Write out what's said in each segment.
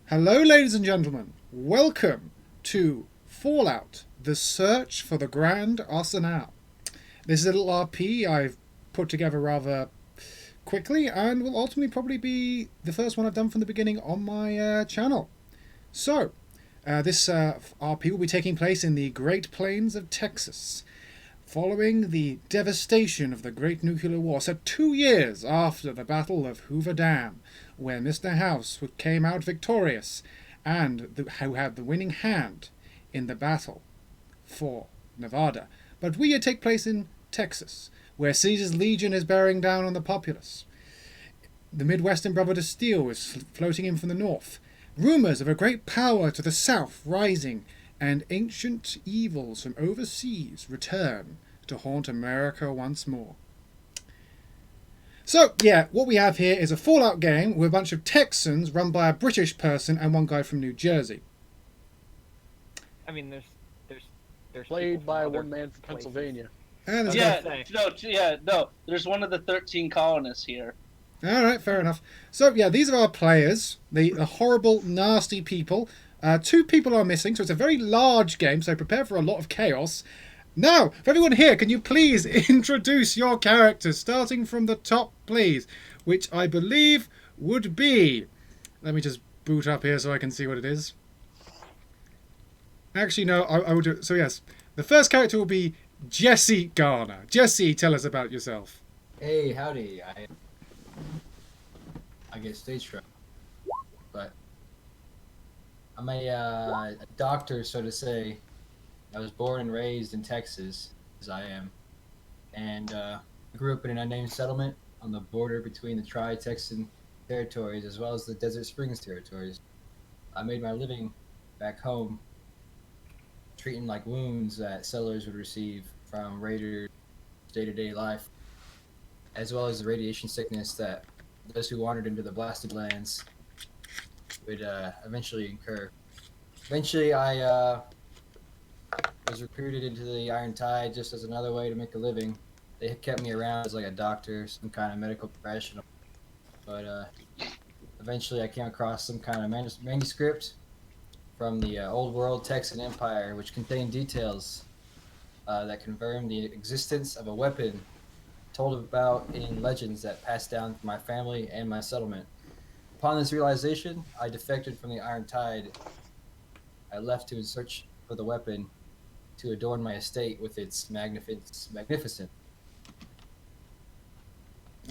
Hello, ladies and gentlemen. Welcome to Fallout, the search for the Grand Arsenal. This is a little RP I've put together rather quickly and will ultimately probably be the first one I've done from the beginning on my channel. So, this RP will be taking place in the Great Plains of Texas, following the devastation of the Great Nuclear War, so 2 years after the Battle of Hoover Dam, where Mr. House came out victorious and who had the winning hand in the battle for Nevada. But we take place in Texas, where Caesar's legion is bearing down on the populace. The Midwestern Brotherhood of Steel is floating in from the north. Rumours of a great power to the south rising, and ancient evils from overseas return to haunt America once more. So, yeah, what we have here is a Fallout game with a bunch of Texans run by a British person and one guy from New Jersey. I mean, there's Played by other one man from places. Pennsylvania. And there's No. There's one of the 13 colonists here. Alright, fair enough. So, yeah, these are our players. The horrible, nasty people. 2 people are missing, so it's a very large game, so prepare for a lot of chaos. Now, for everyone here, can you please introduce your characters, starting from the top, please, which I believe would be... Let me just boot up here so I can see what it is. Actually, no, I will do it. So, yes, the first character will be Jesse Garner. Jesse, tell us about yourself. Hey, howdy. I get stage fright, but I'm a doctor, so to say. I was born and raised in Texas, as I am, and I grew up in an unnamed settlement on the border between the Tri-Texan territories as well as the Desert Springs territories. I made my living back home treating like wounds that settlers would receive from raiders' day-to-day life, as well as the radiation sickness that those who wandered into the blasted lands would eventually incur. Eventually, I was recruited into the Iron Tide just as another way to make a living. They kept me around as like a doctor, some kind of medical professional. But eventually I came across some kind of manuscript from the old world Texan Empire, which contained details that confirmed the existence of a weapon told about in legends that passed down from my family and my settlement. Upon this realization, I defected from the Iron Tide. I left to search for the weapon to adorn my estate with its magnificent.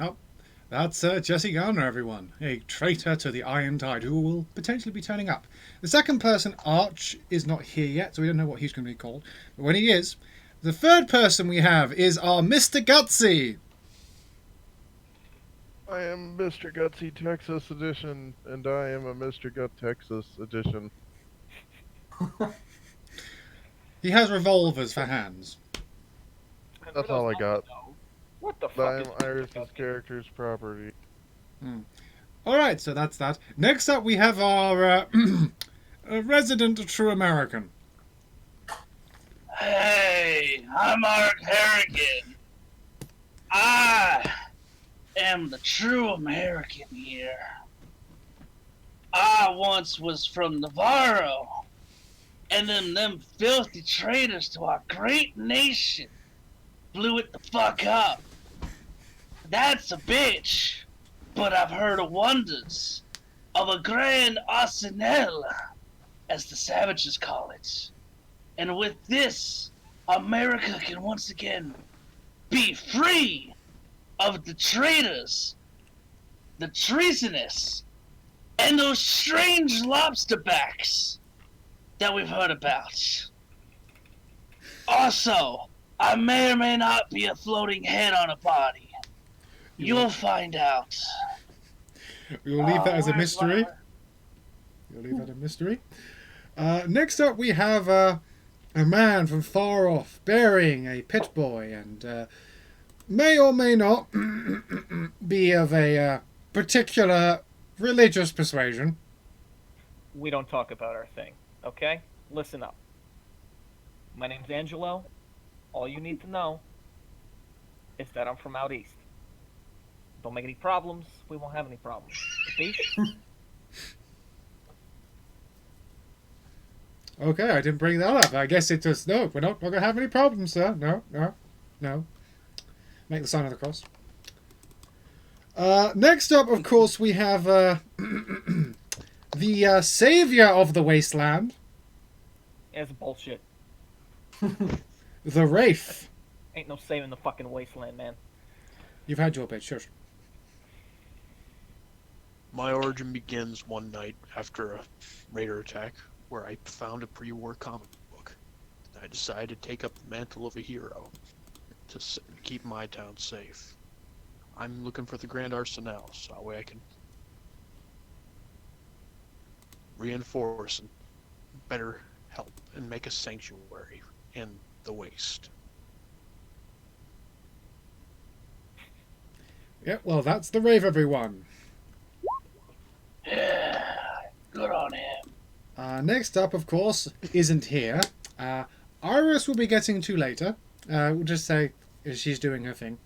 Oh, that's Jesse Garner, everyone. A traitor to the Iron Tide who will potentially be turning up. The second person, Arch, is not here yet, so we don't know what he's going to be called. But when he is, the third person we have is our Mr. Gutsy. I am Mr. Gutsy Texas Edition, and I am a Mr. Gut Texas Edition. He has revolvers for hands. And That's for all those I got. who don't know, What the But fuck I am is Iris's character's property. Alright, so that's that. Next up we have our a resident true American. Hey, I'm Mark Harrigan. I am the true American here. I once was from Navarro, and then them filthy traitors to our great nation blew it the fuck up. That's a bitch, but I've heard of wonders of a grand arsenal, as the savages call it. And with this, America can once again be free of the traitors, the treasonous, and those strange lobsterbacks that we've heard about. Also, I may or may not be a floating head on a body. You'll find out. We'll leave that as a mystery. We'll leave that a mystery. Next up we have a man from far off bearing a pit boy and may or may not be of a particular religious persuasion. We don't talk about our thing, okay? Listen up. My name's Angelo. All you need to know is that I'm from out east. Don't make any problems. We won't have any problems. Capiche? Okay, I didn't bring that up. I guess it just no. We're not going to have any problems, sir. No, no, no. Make the sign of the cross. Next up, of course, we have the savior of the wasteland, It's bullshit. the Wraith. Ain't no saving the fucking wasteland, man. You've had your bit, sure. My origin begins one night after a raider attack where I found a pre-war comic book. I decided to take up the mantle of a hero to keep my town safe. I'm looking for the Grand Arsenal so that way I can reinforce and better help and make a sanctuary in the waste. Yeah, well, that's the Rave, everyone. Yeah, good on him. Next up, of course, isn't here. Iris will be getting to later. We'll just say she's doing her thing.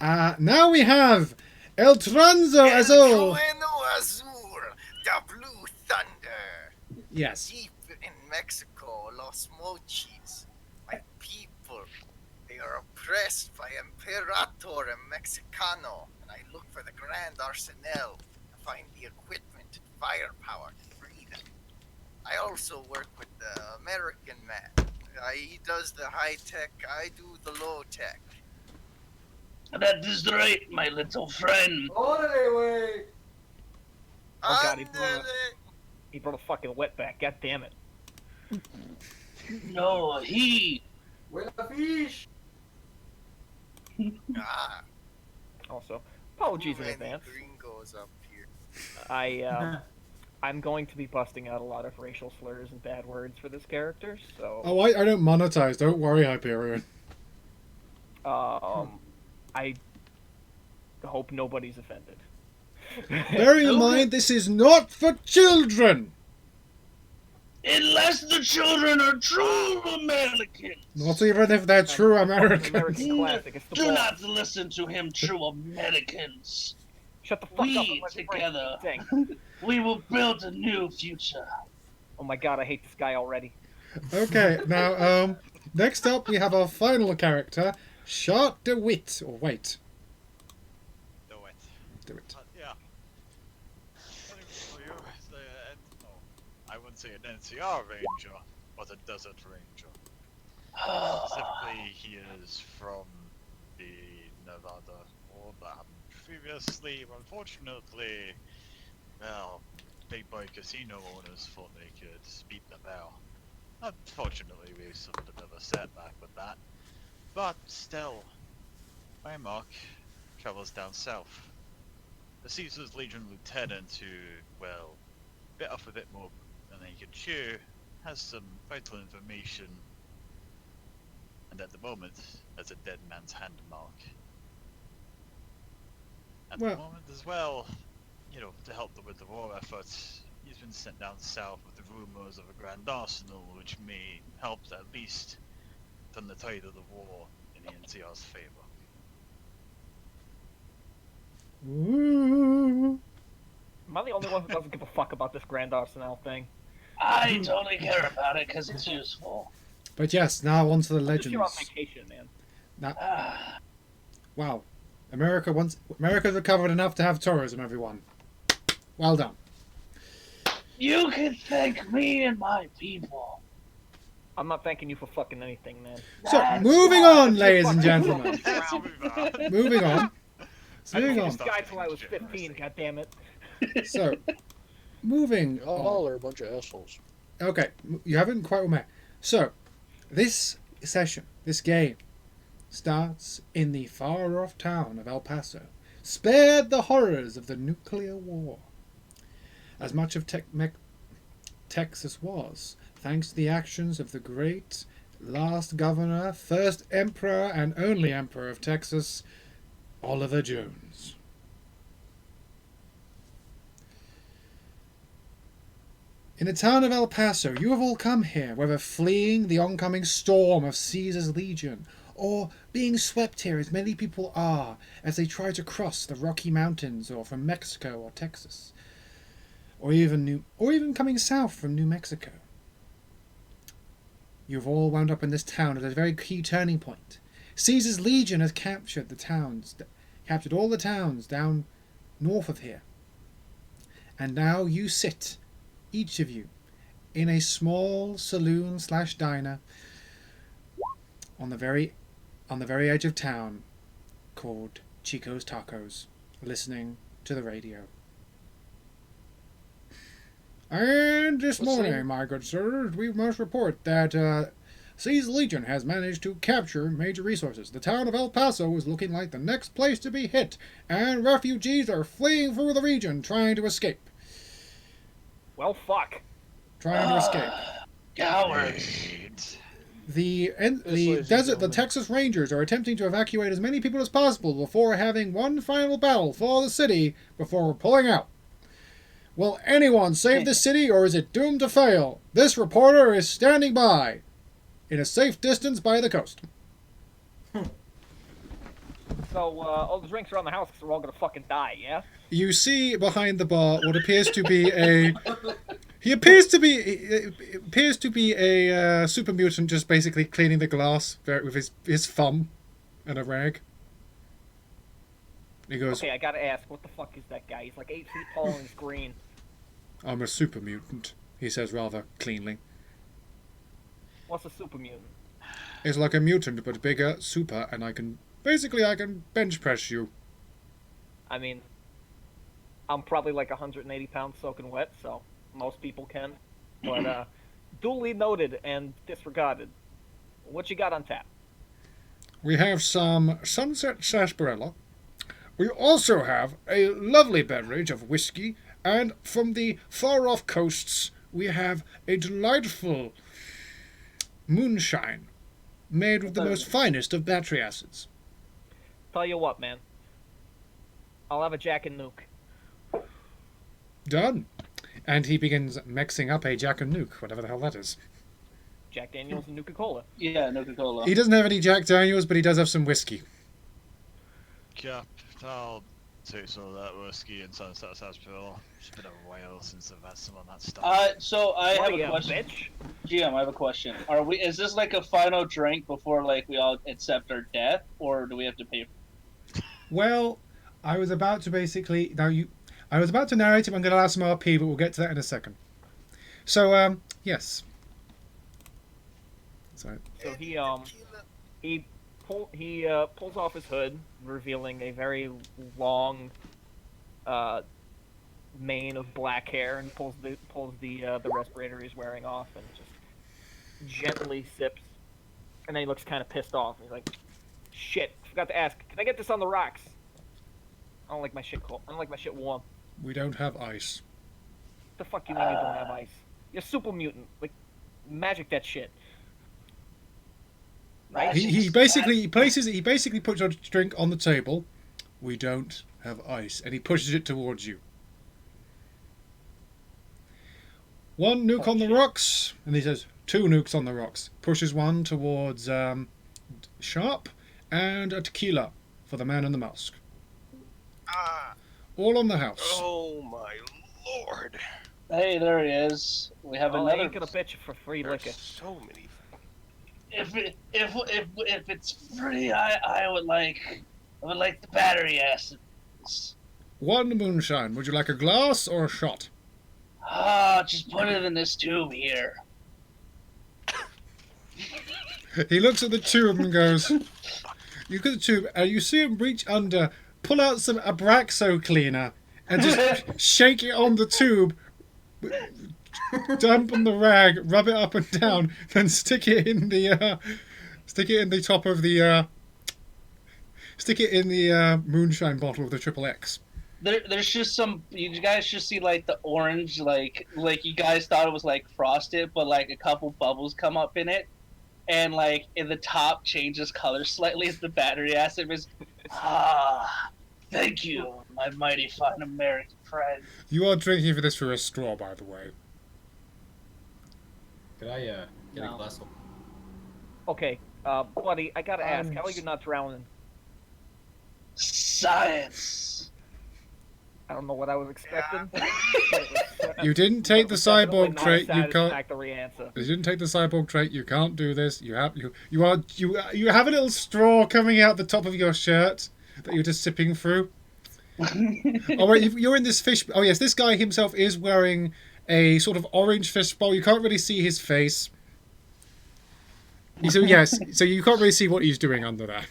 Now we have El Tranzo Azul. Trueno Azul, the Blue Thunder. Yes. Deep in Mexico, Los Mochis. My people, they are oppressed by Imperator and Mexicano, and I look for the Grand Arsenal to find the equipment and firepower to free them. I also work with the American man. He does the high tech, I do the low tech. That is right, my little friend. Anyway. Oh, God, he Andale. brought a fucking wetback. God damn it. No, he. With a fish. Ah, Also, apologies too in many advance. gringos up here. I'm going to be busting out a lot of racial slurs and bad words for this character, so Oh, I don't monetize. Don't worry, Hyperion. I hope nobody's offended. Bearing in mind, this is not for children. Unless the children are true Americans. Not even if they're true Americans. American classic. It's the Do ball. not listen to him, true Americans. Shut the fuck up and We let me together. sing. We will build a new future. Oh my god, I hate this guy already. Okay, now, next up we have our final character, Shart DeWitt. Or wait, Do it. DeWitt. Yeah. Looking for you is no, I wouldn't say an NCR ranger, but a desert ranger. Specifically, he is from the Nevada war that happened previously. Unfortunately, well, big boy casino owners thought they could beat them out. Unfortunately, we suffered a bit of a setback with that. But still, my mark travels down south. The Caesar's Legion lieutenant who, well, bit off a bit more than he could chew, has some vital information, and at the moment, has a dead man's hand mark. At Well- the moment as well, you know, to help them with the war efforts, he's been sent down south with the rumors of a grand arsenal, which may help at least turn the tide of the war in the NCR's favor. Ooh. Am I the only one who doesn't give a fuck about this Grand Arsenal thing? I totally care about it because it's useful. But yes, now on to the I'm just here on legends. vacation, man. Ah, Wow. America's recovered enough to have tourism, everyone. Well done. you can thank me and my people. I'm not thanking you for fucking anything, man. So, That's moving why. on, ladies and gentlemen. Let's move on. Moving on. I Moving didn't on. see this guy till I was 15, goddammit. So, moving on. All are a bunch of assholes. Okay, you haven't quite met. So, this session, this game, starts in the far-off town of El Paso, spared the horrors of the nuclear war. As much of Texas was, thanks to the actions of the great last governor, first emperor, and only emperor of Texas, Oliver Jones. In the town of El Paso, you have all come here, whether fleeing the oncoming storm of Caesar's legion, or being swept here as many people are as they try to cross the Rocky Mountains or from Mexico or Texas, or even coming south from New Mexico. You've all wound up in this town at a very key turning point. Caesar's legion has captured all the towns down north of here. And now you sit, each of you, in a small saloon/diner on the very edge of town called Chico's Tacos, listening to the radio. And this morning, my good sirs, we must report that Caesar's Legion has managed to capture major resources. The town of El Paso is looking like the next place to be hit, and refugees are fleeing through the region trying to escape. Well, fuck. Trying to escape. Cowards. The Texas Rangers are attempting to evacuate as many people as possible before having one final battle for the city before pulling out. Will anyone save the city, or is it doomed to fail? This reporter is standing by, in a safe distance by the coast. So, all the drinks around the house, because we're all gonna fucking die, yeah? You see behind the bar what appears to be a... He appears to be a super mutant, just basically cleaning the glass with his thumb and a rag. He goes, Okay, I gotta ask, what the fuck is that guy? He's like 8 feet tall and he's green. I'm a super mutant, he says rather cleanly. What's a super mutant? It's like a mutant, but bigger, super, and I can bench press you. I mean, I'm probably like 180 pounds soaking wet, so most people can. But, duly noted and disregarded. What you got on tap? We have some Sunset Sarsaparilla. We also have a lovely beverage of whiskey, and from the far-off coasts, we have a delightful moonshine made with the most finest of battery acids. Tell you what, man. I'll have a Jack and Nuke. Done. And he begins mixing up a Jack and Nuke, whatever the hell that is. Jack Daniels and Nuka-Cola. Yeah, Nuka-Cola. He doesn't have any Jack Daniels, but he does have some whiskey. Cap, I'll take some of that whiskey and Sunset Sarsaparilla. It's been a while since I've had some of that stuff. So I have a a question. bitch? GM, I have a question. Is this like a final drink before like we all accept our death, or do we have to pay? Well, I was about to basically... I was about to narrate it, I'm going to add some RP, but we'll get to that in a second. So, yes. Sorry. So he pulls off his hood, revealing a very long mane of black hair, and pulls the respirator he's wearing off, and just gently sips. And then he looks kind of pissed off. He's like, "Shit, forgot to ask. Can I get this on the rocks? I don't like my shit cold. I don't like my shit warm." We don't have ice. The fuck you mean you don't have ice? You're super mutant. Like, magic that shit. Right? He basically puts your drink on the table. We don't have ice, and he pushes it towards you. One nuke on the rocks, and he says 2 nukes on the rocks. Pushes one towards Sharp, and a tequila for the man in the mask. All on the house. Oh my lord! Hey, there he is. We have I another. ain't gonna bitch for free There's liquor. so many. If it's free, I would like the battery acid. 1 moonshine. Would you like a glass or a shot? Just put it in this tube here. He looks at the tube and goes, you look at the tube, and you see him reach under, pull out some Abraxo cleaner, and just shake it on the tube, dampen the rag, rub it up and down, then stick it in the moonshine bottle of the Triple X. There's just some. You guys just see like the orange, like you guys thought it was like frosted, but like a couple bubbles come up in it, and like in the top changes color slightly as the battery acid is. Thank you, my mighty fine American friend. You are drinking for this through a straw, by the way. Could I get No. a glass of... Okay, buddy, I gotta ask, how are you not drowning? Science. I don't know what I was expecting. You didn't take the cyborg trait, you can't... Satisfactory answer. You didn't take the cyborg trait. You can't do this. You have you have a little straw coming out the top of your shirt that you're just sipping through. Oh wait, you're in this fish. Oh yes, this guy himself is wearing a sort of orange fishbowl. You can't really see his face. So yes, so you can't really see what he's doing under there.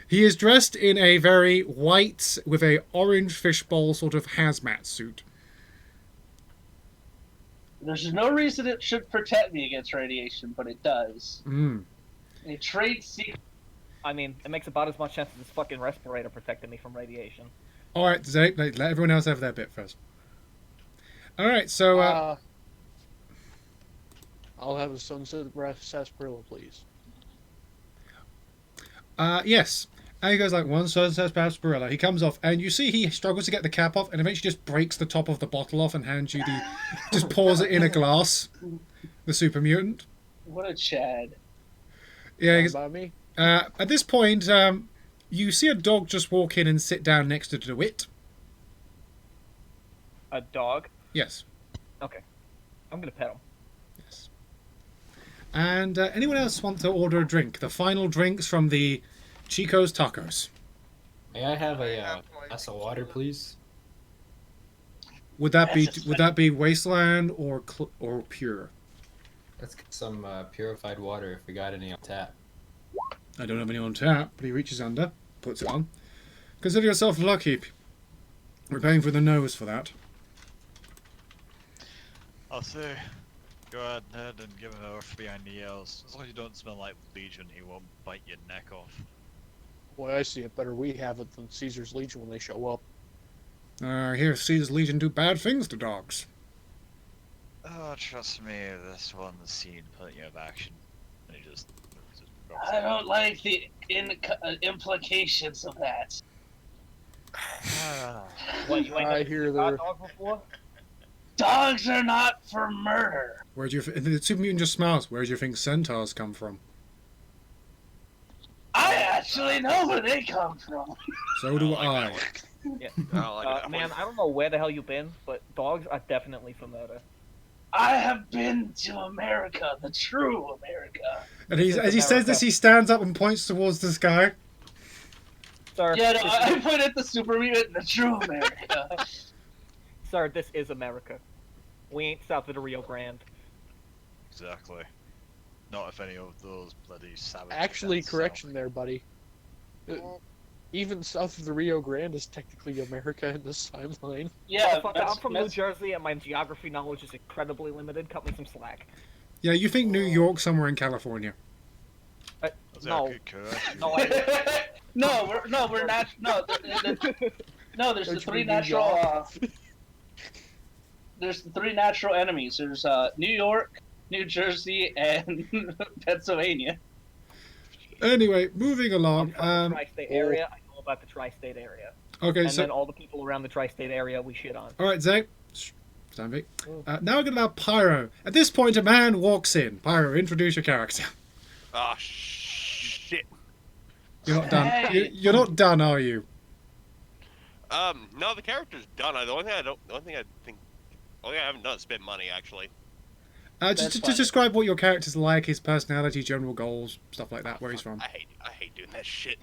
He is dressed in a very white with a orange fishbowl sort of hazmat suit. There's no reason it should protect me against radiation, but it does. Mm. A trade secret. I mean, it makes about as much sense as this fucking respirator protecting me from radiation. All right, Zay, let everyone else have their bit first. All right, so I'll have a sunset breath sarsaparilla, please. yes. And he goes like one sunset sarsaparilla. He comes off, and you see he struggles to get the cap off, and eventually just breaks the top of the bottle off and hands you just pours it in a glass. The super mutant. What a Chad. Yeah. By me. At this point, you see a dog just walk in and sit down next to DeWitt. A dog? Yes. Okay. I'm gonna pet him. Yes. And anyone else want to order a drink? The final drinks from the Chico's Tacos. May I have a glass of water, please? Would that be Wasteland or Pure? Let's get some purified water if we got any on tap. I don't have any on tap, but he reaches under, puts it on. Consider yourself lucky. We're paying for the nose for that. I'll say, go ahead and give him a rush behind the ears. As long as you don't smell like Legion, he won't bite your neck off. Boy, I see it better we have it than Caesar's Legion when they show up. I hear Caesar's Legion do bad things to dogs. Oh, trust me, this one's seen plenty of action. And he just I don't like the implications of that. What, you ain't I never hear seen a there. dog before? Dogs are not for murder. Where do you? The super mutant just smiles. Where do you think centaurs come from? I actually know where they come from. So do I. Yeah. Like Man, I don't know where the hell you've been, but dogs are definitely for murder. I have been to America, the true America. And as he says this, he stands up and points towards the sky. Sir, Yeah, no, this I put it the super mutant, the true America. Sir, this is America. We ain't south of the Rio Grande. Exactly. Not if any of those bloody savages. Actually, down correction south. there, buddy. Even south of the Rio Grande is technically America in this timeline. Yeah, Motherfucker, I'm from New Jersey and my geography knowledge is incredibly limited. Cut me some slack. Yeah, you think New York somewhere in California? Was that No. a good correction? No, I we're not. No, there's the Don't you three mean New natural. There's the three natural enemies. There's New York, New Jersey, and Pennsylvania. Anyway, moving I'm along. from the tri-state area. I know about the tri-state area. Okay, And so then all the people around the tri-state area we shit on. all right, Zay. Stand back. Now we're gonna allow Pyro. At this point, a man walks in. Pyro, introduce your character. Oh shit. You're not done. Hey. You're not done, are you? No, the character's done. The only thing I haven't done is spend money actually. Just describe what your character's like, his personality, general goals, stuff like that, where he's from. I hate doing that shit.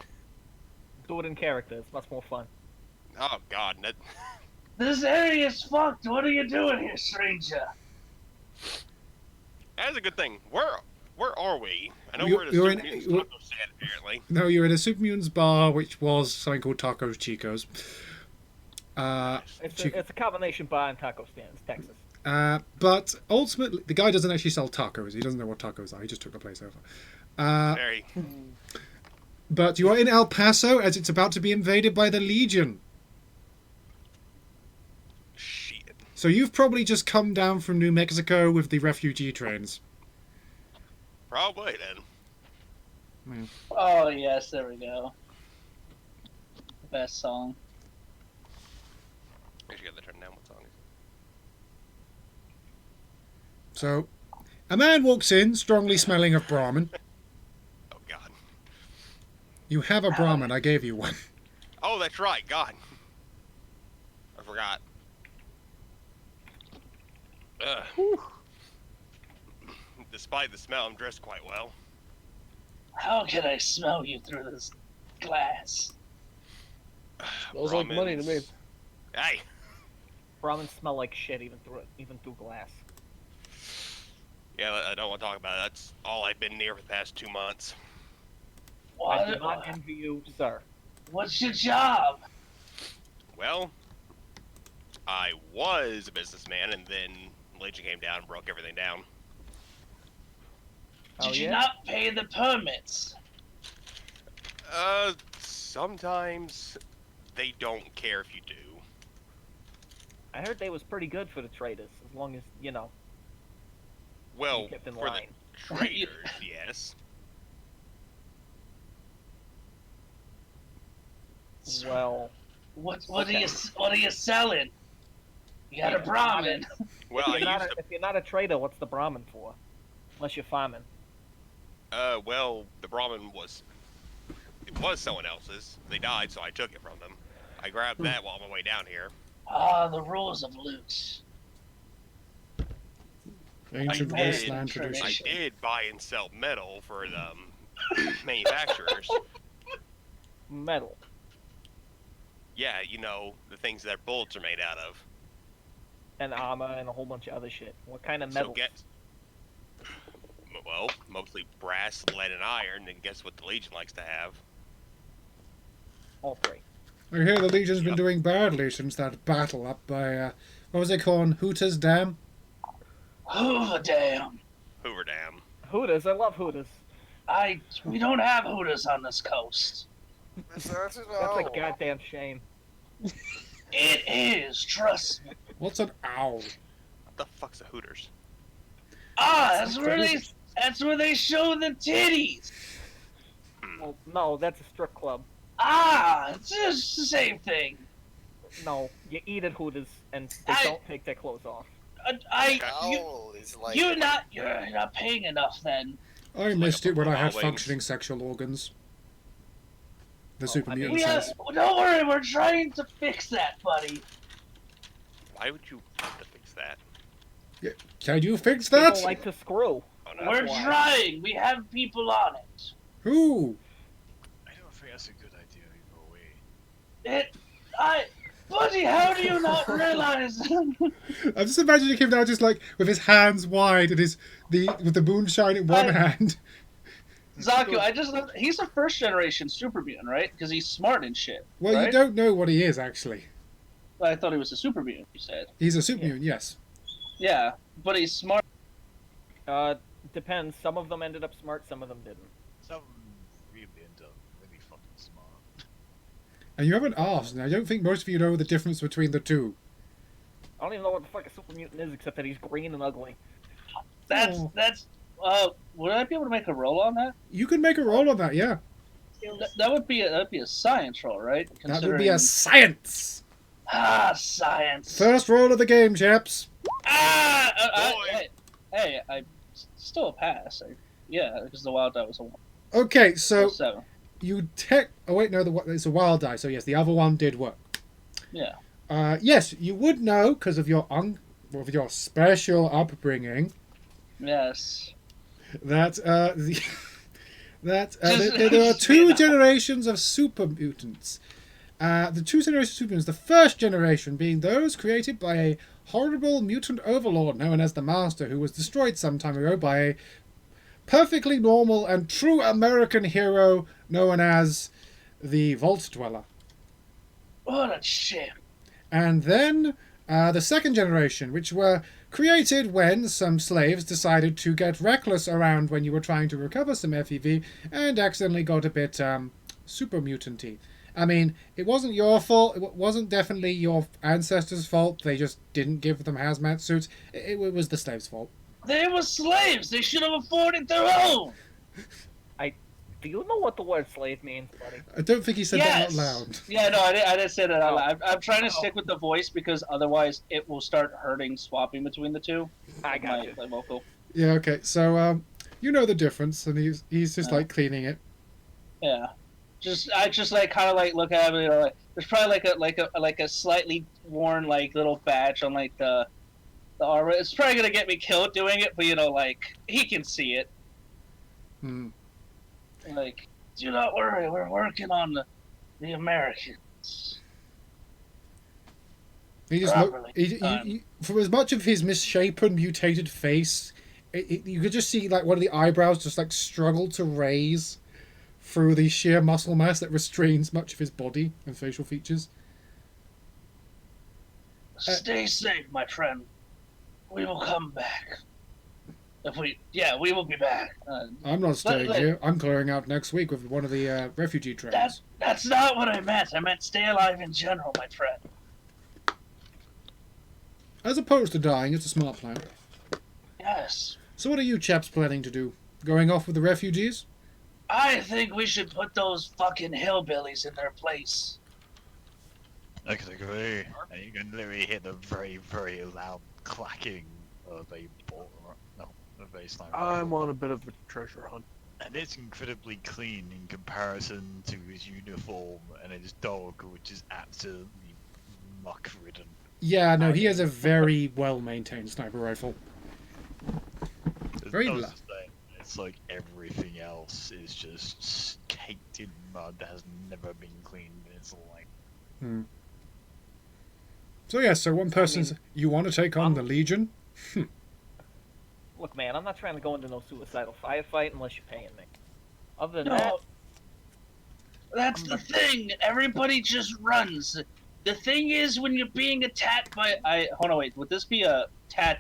Do it in character. It's much more fun. Oh god, that. This area is fucked. What are you doing here, stranger? That's a good thing. Where are we? I know You- we're at a you're Super in- Mutants you- taco stand apparently. No, you're in a Super Mutants bar, which was something called Tacos Chicos. It's a combination bar and taco stands, Texas. But ultimately, the guy doesn't actually sell tacos. He doesn't know what tacos are. He just took the place over. Very. But you are in El Paso as it's about to be invaded by the Legion. Shit. So you've probably just come down from New Mexico with the refugee trains. Probably then. Oh yes, there we go. Best song. Actually, got to turn down what song is. So, a man walks in, strongly smelling of Brahmin. Oh god. You have a Brahmin. I gave you one. Oh, that's right. God. I forgot. despite the smell, I'm dressed quite well. How can I smell you through this glass? Smells like money to me. Brahmins- Hey, Brahmins smell like shit even through glass. yeah, I don't want to talk about it. That's all I've been near for the past 2 months. I do not envy you, sir. What's your job? Well, I was a businessman, and then Legion came down and broke everything down. Did you yeah? not pay the permits? Sometimes they don't care if you do. I heard they was pretty good for the traders, as long as, you know, Well, you kept in for line. the traders, yes. Well, What are you selling? You got a Brahmin. Well, if you're not a trader, what's the Brahmin for? Unless you're farming. Well, the Brahmin was someone else's. They died, so I took it from them. I grabbed that while on my way down here. Ah, the rules of loot. Ancient I wasteland did. tradition. I did buy and sell metal for the manufacturers. Metal. Yeah, you know, the things that bullets are made out of. And armor and a whole bunch of other shit. What kind of metal? Well, mostly brass, lead, and iron, and guess what the Legion likes to have? All three. I hear the Legion's been Yep. doing badly since that battle up by, what was it called? Hooters Dam? Hoover Dam. Hoover Dam. Hooters, I love Hooters. We don't have Hooters on this coast. That's a goddamn shame. It is, trust me. What's an owl? What the fuck's a Hooters? Ah, that's where they show the titties. Well, no, that's a strip club. Ah, it's just the same thing. No, you eat at Hooters and they don't take their clothes off. You're not paying enough then. I missed it when I had wings. functioning sexual organs. The super I mean, mutant says. Don't worry, we're trying to fix that, buddy. Why would you want to fix that? Can you fix that? People like to screw. Oh, no. We're why. trying. We have people on it. Who? I don't think that's a good idea either way. Buddy, how do you not realize? I'm just imagining him now, just like with his hands wide and with the moonshine in one hand. Zaku, he's a first generation super mutant, right? Because he's smart and shit. Well, right? you don't know what he is actually. I thought he was a super mutant. You said. He's a super mutant, yes. Yeah, but he's smart. Depends. Some of them ended up smart, some of them didn't. Some really end up really fucking smart. And you haven't asked, and I don't think most of you know the difference between the two. I don't even know what the fuck a super mutant is, except that he's green and ugly. Would I be able to make a roll on that? You can make a roll on that, yeah. That would be a science roll, right? That would be a science. Science. First roll of the game, chaps. Hey, I still a pass. Because the wild die was a 1. Okay, so 7. Oh wait, no, it's a wild die. So yes, the other one did work. Yeah. Yes, you would know because of your special upbringing. Yes. That there are two generations of super mutants. The two generations of super mutants. The first generation being those created by a horrible mutant overlord known as the Master, who was destroyed some time ago by a perfectly normal and true American hero known as the Vault Dweller. What a shit. And then the second generation, which were created when some slaves decided to get reckless around when you were trying to recover some FEV and accidentally got a bit super mutant-y. I mean, it wasn't your fault. It wasn't definitely your ancestors' fault. They just didn't give them hazmat suits. It was the slaves' fault. They were slaves. They should have afforded their own. Do you know what the word slave means, buddy? I don't think he said that out loud. Yeah, no, I didn't say that out loud. I'm trying to stick with the voice because otherwise it will start hurting swapping between the two. I got you. My vocal. Yeah, okay. So, you know the difference, and he's just like cleaning it. Yeah. I just like kind of like look at it, like there's probably like a slightly worn like little badge on like the the armor. It's probably gonna get me killed doing it, but you know, like he can see it. Hmm. Like, do not worry, we're working on the Americans. He just Properly for as much of his misshapen, mutated face, you could just see like one of the eyebrows just like struggle to raise through the sheer muscle mass that restrains much of his body and facial features. Stay safe, my friend. We will come back. We will be back. I'm not staying here. I'm clearing out next week with one of the refugee trains. That's not what I meant. I meant stay alive in general, my friend. As opposed to dying, it's a smart plan. Yes. So what are you chaps planning to do? Going off with the refugees? I think we should put those fucking hillbillies in their place. I agree. And you can literally hear the very, very loud clacking of a ball. No, a baseline. I'm on a bit of a treasure hunt. And it's incredibly clean in comparison to his uniform and his dog, which is absolutely muck-ridden. Yeah, no, he has a very well-maintained sniper rifle. Very low. It's like everything else is just caked in mud that has never been cleaned in its life. Hmm. So yeah, so one person's... you want to take on the Legion? Look, man, I'm not trying to go into no suicidal firefight unless you're paying me. Other than No. that... That's the thing. Everybody just runs. The thing is, when you're being attacked by... Hold on, wait. Would this be a...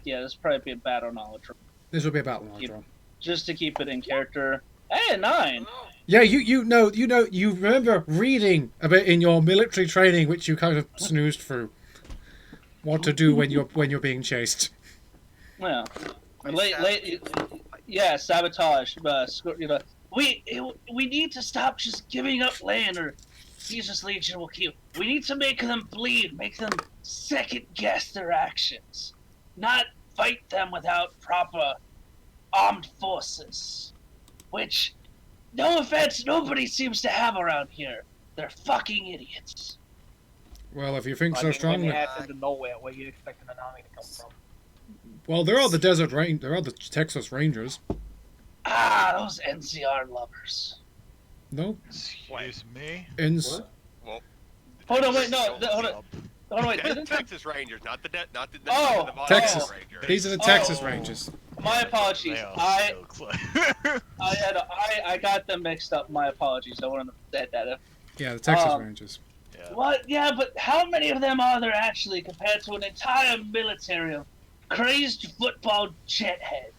Yeah, this would probably be a battle knowledge. This will be a battle knowledge roll. Just to keep it in character. Hey, 9! Yeah, you remember reading a bit in your military training, which you kind of snoozed through. What to do when you're being chased. Yeah. Yeah, sabotage. You know, we need to stop just giving up land, or Jesus Legion will kill. We need to make them bleed, make them second guess their actions, not fight them without proper armed forces, which, no offense, nobody seems to have around here. They're fucking idiots. Well, if you think so When strongly... you head into nowhere, where you expecting an army to come from? Well, there are the desert range. There are the Texas Rangers. Ah, those NCR lovers. No. Excuse me? Well, Hold on, wait, no, hold on. Hold on, wait. the Texas Rangers, not the Oh, Nevada Texas. Rangers. These are the Texas Rangers. My apologies. They are I so close. I got them mixed up. My apologies. I wouldn't have said that. Yeah, the Texas Rangers. Yeah. What? Yeah, but how many of them are there actually compared to an entire military of crazed football jethead?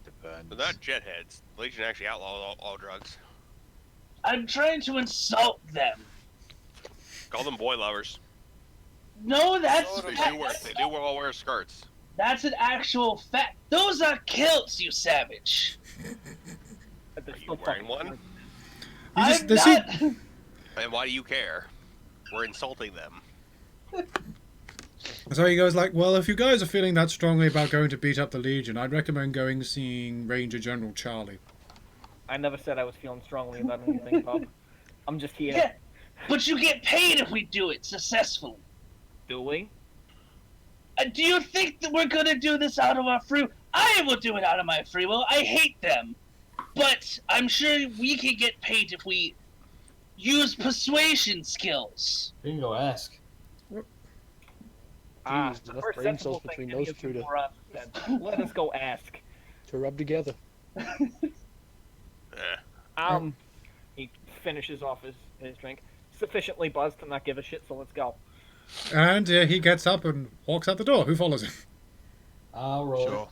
Depends. They're not jetheads. The Legion actually outlawed all drugs. I'm trying to insult them. Call them boy lovers. No, that's They do all wear skirts. that's an actual fact. Those are kilts, you savage. But they're Are you still wearing fucking- one? I'm the not. And why do you care? We're insulting them. So he goes like, well, if you guys are feeling that strongly about going to beat up the Legion, I'd recommend going seeing Ranger General Charlie. I never said I was feeling strongly about anything, Bob. I'm just here. Yeah, but you get paid if we do it successfully. Do we? Do you think that we're gonna do this out of our free? I will do it out of my free will. I hate them, but I'm sure we can get paid if we use persuasion skills. You can go ask. Jeez, The enough first brain sensible cells thing between any those of two you to morons said, let us go ask. rub together. He finishes off his drink. Sufficiently buzzed to not give a shit, so let's go. And he gets up and walks out the door. Who follows him? I'll roll. Sure.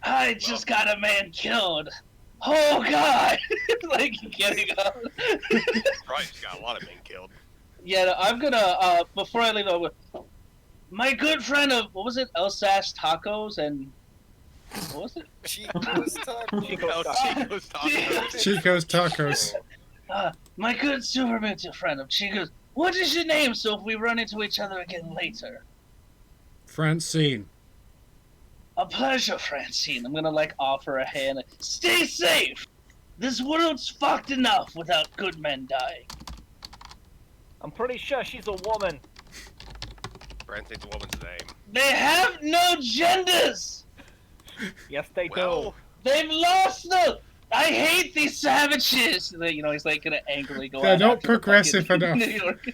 I just got a man killed. Oh God! Like getting up. Christ, got a lot of men killed. Yeah, I'm gonna before I leave over. My good friend of what was it? Elsass Tacos and what was it? Chico's Taco. Chico's tacos. Chico's Tacos. My good Superman friend of Chico's. What is your name? So if we run into each other again later. Francine. A pleasure, Francine. I'm gonna like offer a hand. Stay safe. This world's fucked enough without good men dying. I'm pretty sure she's a woman. Francine's a woman's name. They have no genders. Yes, they Well, They've lost them. I hate these savages. You know, he's like gonna angrily go. They're out not after the progressive fucking enough. New York.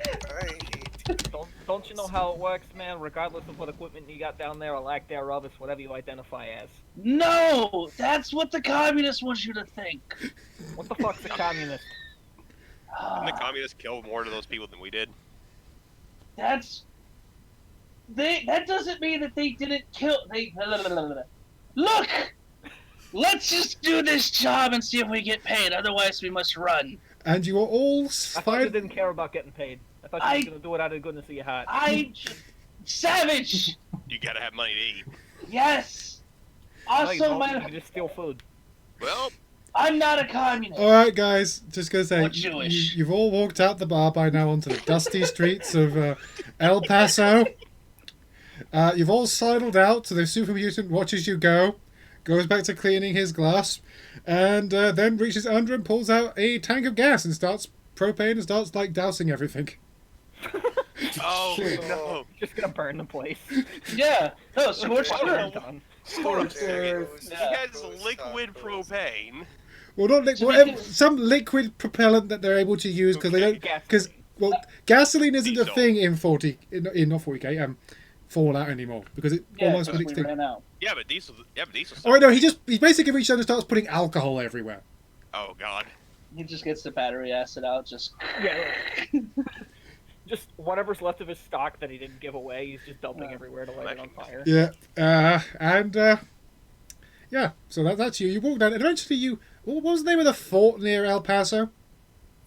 I hate do. Don't you know how it works, man? Regardless of what equipment you got down there or lack thereof, it's whatever you identify as. No, that's what the communists want you to think. What the fuck's a communist? didn't the communists kill more of those people than we did? That's that doesn't mean that they didn't kill. Look, let's just do this job and see if we get paid. Otherwise, we must run. And you are all I thought you fired. didn't care about getting paid. I thought you were gonna do it out of the goodness of your heart. Savage. You gotta have money to eat. Yes. No, you Also, don't. You my can just steal food. Well, I'm not a communist. All right, guys. Just gonna say, Or Jewish. you've all walked out the bar by now onto the dusty streets of El Paso. You've all sidled out, so the super mutant watches you go, goes back to cleaning his glass, and then reaches under and pulls out a tank of gas and starts propane and starts like dousing everything. oh no. Just gonna burn the place. Yeah. No, scorched Okay. earth. Done. it. He has liquid propane. Well, not So whatever, we can- some liquid propellant that they're able to use because they don't. Because well, gasoline isn't a Diesel. thing in not 40K Fallout anymore because it Yeah, almost went because we extinct. ran out. Yeah, but diesel. Oh no, he basically reaches out and starts putting alcohol everywhere. Oh god. He just gets the battery acid out. Just Yeah. Just whatever's left of his stock that he didn't give away, he's just dumping everywhere to light it on fire. Yeah, yeah. So that's you. You walk down, and eventually you. What was the name of the fort near El Paso?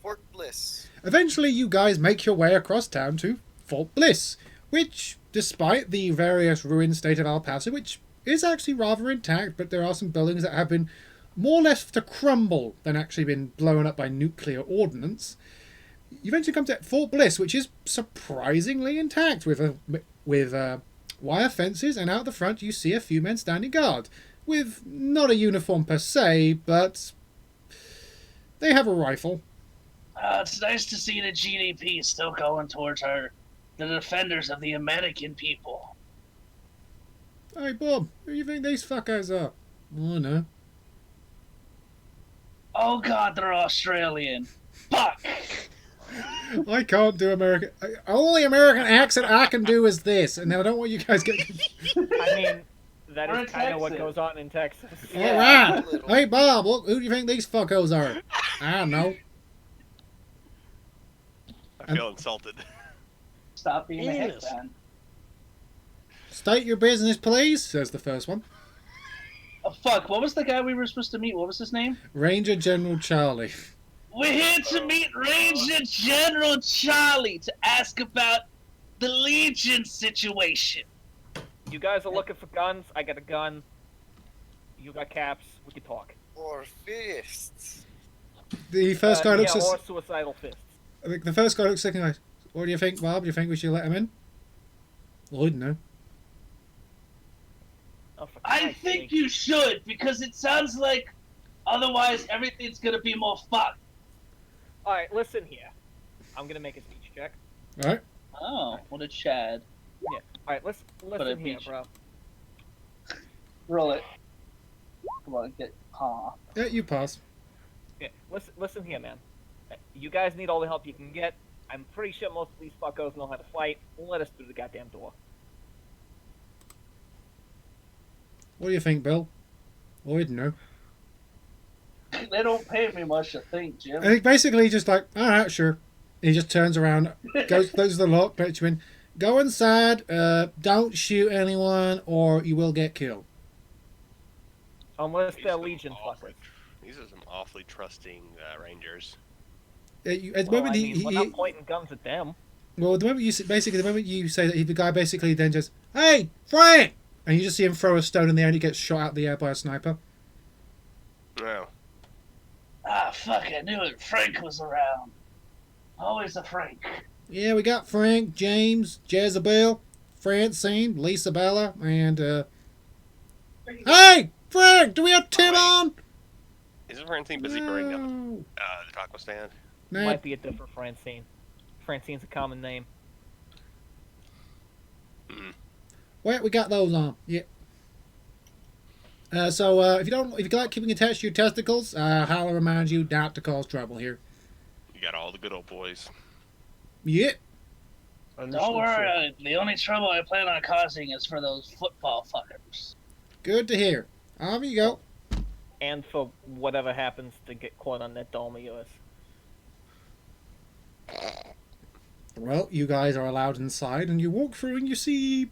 Fort Bliss. Eventually, you guys make your way across town to Fort Bliss, which, despite the various ruined state of El Paso, which is actually rather intact, but there are some buildings that have been more left to crumble than actually been blown up by nuclear ordnance. You eventually come to Fort Bliss, which is surprisingly intact with wire fences, and out the front you see a few men standing guard, with not a uniform per se, but they have a rifle. it's nice to see the GDP still going towards the defenders of the American people. Hey Bob, who do you think these fuckers are? Oh no. Oh God, they're Australian. Fuck. I can't do American. Only American accent I can do is this, and then I don't want you guys getting. I mean, that We're is in kind of what Texas. goes on in Texas. All right. Hey Bob, who do you think these fuckos are? I don't know. I feel insulted. Stop being a heck Yes. fan. State your business, please, says the first one. Oh fuck! What was the guy we were supposed to meet? What was his name? Ranger General Charlie. We're here to meet Ranger General Charlie to ask about the Legion situation. You guys are looking for guns. I got a gun. You got caps. We can talk. Or fists. The first guy looks yeah, at. or suicidal fists. I think the first guy looks like, what do you think, Bob? Do you think we should let him in? I don't know. Oh, for I Christ's think sake. you should, because it sounds like otherwise everything's gonna be more fucked. All right, listen here. I'm gonna make a speech check. All right. Oh, what a Chad. All right, listen a here, beach. bro. Roll it. Come on, get Yeah, you pass. Yeah, listen here, man. You guys need all the help you can get. I'm pretty sure most of these fuckos know how to fight. Let us through the goddamn door. What do you think, Bill? I don't know. They don't pay me much to think, Jim. I think basically just like, all right, sure. He just turns around, closes the lock, lets you in. Go inside. Don't shoot anyone, or you will get killed. Unless These they're are some Legion awfully- fuckers. These are some awfully trusting rangers. At the Well, moment I he, mean, we're not pointing guns at them. well, the moment you basically the moment you say that, the guy basically then just, "Hey, Frank!" and you just see him throw a stone in the air and he gets shot out of the air by a sniper. No. Ah, fuck, I knew it. Frank was around. Always a Frank. Yeah, we got Frank, James, Jezebel, Francine, Lisa Bella, and hey, Frank, do we have Tim on? Isn't Francine busy burning down No. the taco stand? Nah, Might be a different Francine. Francine's a common name. Well, we got those on. Yeah. So if you like keeping attached to your testicles, I'll remind you not to cause trouble here. You got all the good old boys. Yeah. Don't worry, the only trouble I plan on causing is for those football fuckers. Good to hear. Off you go. And for whatever happens to get caught on that dome of yours. Well, you guys are allowed inside, and you walk through, and you see.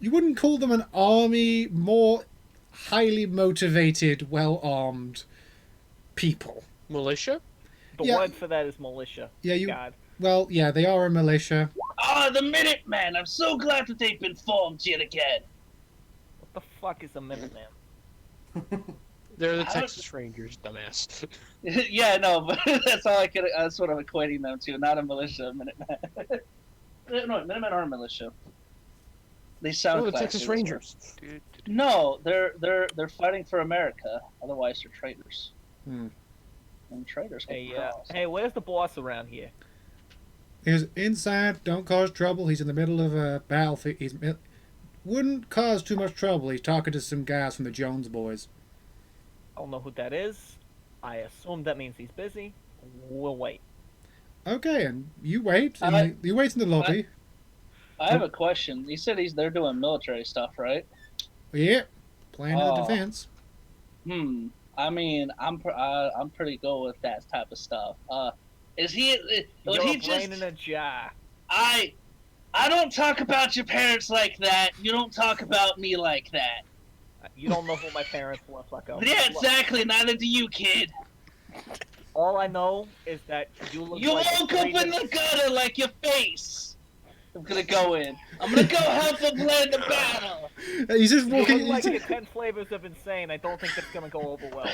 You wouldn't call them an army, more highly motivated, well-armed people. Militia? The Yeah. word for that is militia. Yeah, you. God. Well, yeah, they are a militia. Ah, the Minutemen! I'm so glad that they've been formed yet again. What the fuck is a Minuteman? They're the How- Texas Rangers, dumbass. Yeah, no, but that's all I could. That's what I'm equating them to. Not a militia, a Minutemen. No, Minutemen are a militia. They sound No, the classy. Texas Rangers. No, they're fighting for America. Otherwise, they're traitors. Hmm. And traitors get Hey, crossed. hey, where's the boss around here? He's inside. Don't cause trouble. He's in the middle of a battlefield. Wouldn't cause too much trouble. He's talking to some guys from the Jones boys. I don't know who that is. I assume that means he's busy. We'll wait. Okay, and you wait. You wait in the lobby. I have a question. You said they're doing military stuff, right? Yeah, planning the Oh. defense. I mean, I'm pretty good with that type of stuff. Is he? Was You're he a just? brain in a jar. I don't talk about your parents like that. You don't talk about me like that. You don't know who my parents were, fucko. Yeah, exactly. Neither do you, kid. All I know is that you look You like a woke up in the gutter like your face. I'm gonna go in. I'm gonna go help him land the battle. He's just You walking. look like the 10 flavors of insane. I don't think that's gonna go over well.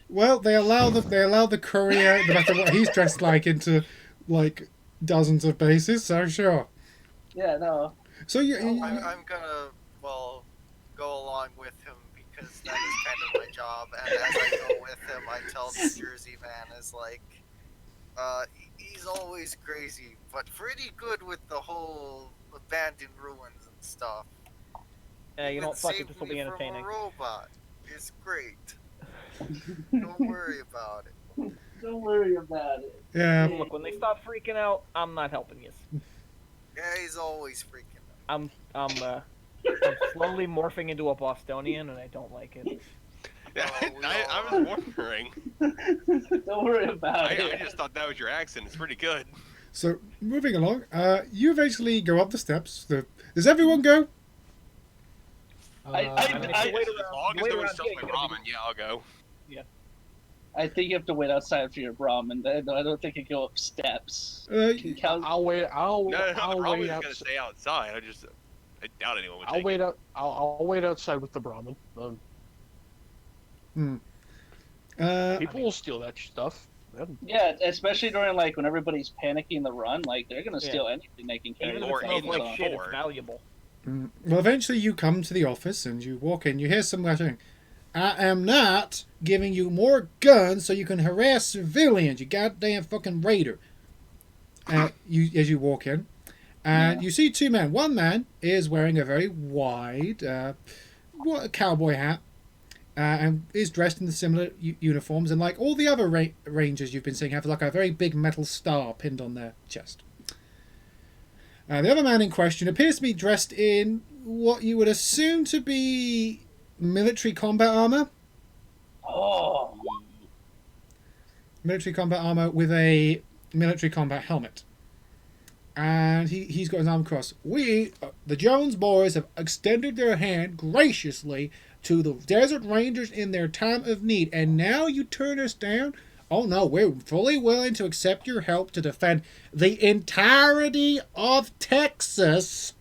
Well, they allow the courier, no matter what he's dressed like, into like dozens of bases. So sure. Yeah, no. So I'm gonna, well, go along with him because that is kind of my job. And as I go with him, I tell the Jersey man is like, he's always crazy, but pretty good with the whole abandoned ruins and stuff. Yeah, you Even don't fuck it. saved This will be me from entertaining. a robot. It's great. Don't worry about it. Don't worry about it. Yeah. Look, when they start freaking out, I'm not helping you. Yeah, he's always freaking out. I'm slowly morphing into a Bostonian, and I don't like it. I was wondering. Don't worry about I it. just thought that was your accent. It's pretty good. So moving along, you eventually go up the steps. Does everyone go? Wait As around- long as you there wait was around stuff here, like you gotta ramen, yeah, I'll go. I think you have to wait outside for your Brahmin. I don't think you go up steps. Can count- I'll wait. I'll No, the wait ramen is out. gonna stay outside. I doubt anyone would I'll take wait it. out. I'll wait outside with the Brahmin. People will steal that stuff. Yeah, especially during like when everybody's panicking the run, like they're gonna steal anything they can carry. Even if Or it smells in like the shit, it's fort. valuable. Well, eventually you come to the office and you walk in. You hear someone saying, "I am not giving you more guns so you can harass civilians. You goddamn fucking raider." As you walk in, and you see two men. One man is wearing a very wide cowboy hat. And is dressed in the similar uniforms, and like all the other rangers you've been seeing, have like a very big metal star pinned on their chest. The other man in question appears to be dressed in what you would assume to be military combat armor. Oh, Military combat armor with a military combat helmet. And he's got his arm crossed. We, the Jones boys, have extended their hand graciously to the Desert Rangers in their time of need. And now you turn us down? Oh no, we're fully willing to accept your help to defend the entirety of Texas.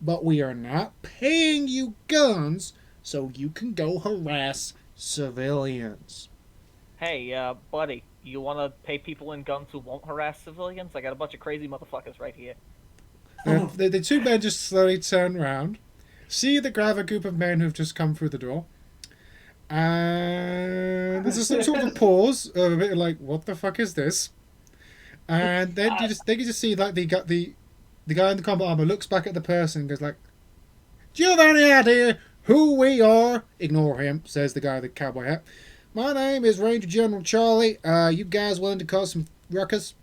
But we are not paying you guns so you can go harass civilians. Hey, buddy, you want to pay people in guns who won't harass civilians? I got a bunch of crazy motherfuckers right here. The two men just slowly turn around, see the grab group of men who've just come through the door, and there's some sort of a pause, a bit like, what the fuck is this? And then you just see like the guy in the combat armor looks back at the person and goes like, "Do you have any idea who we are?" "Ignore him," says the guy with the cowboy hat. "My name is Ranger General Charlie. You guys willing to cause some ruckus?"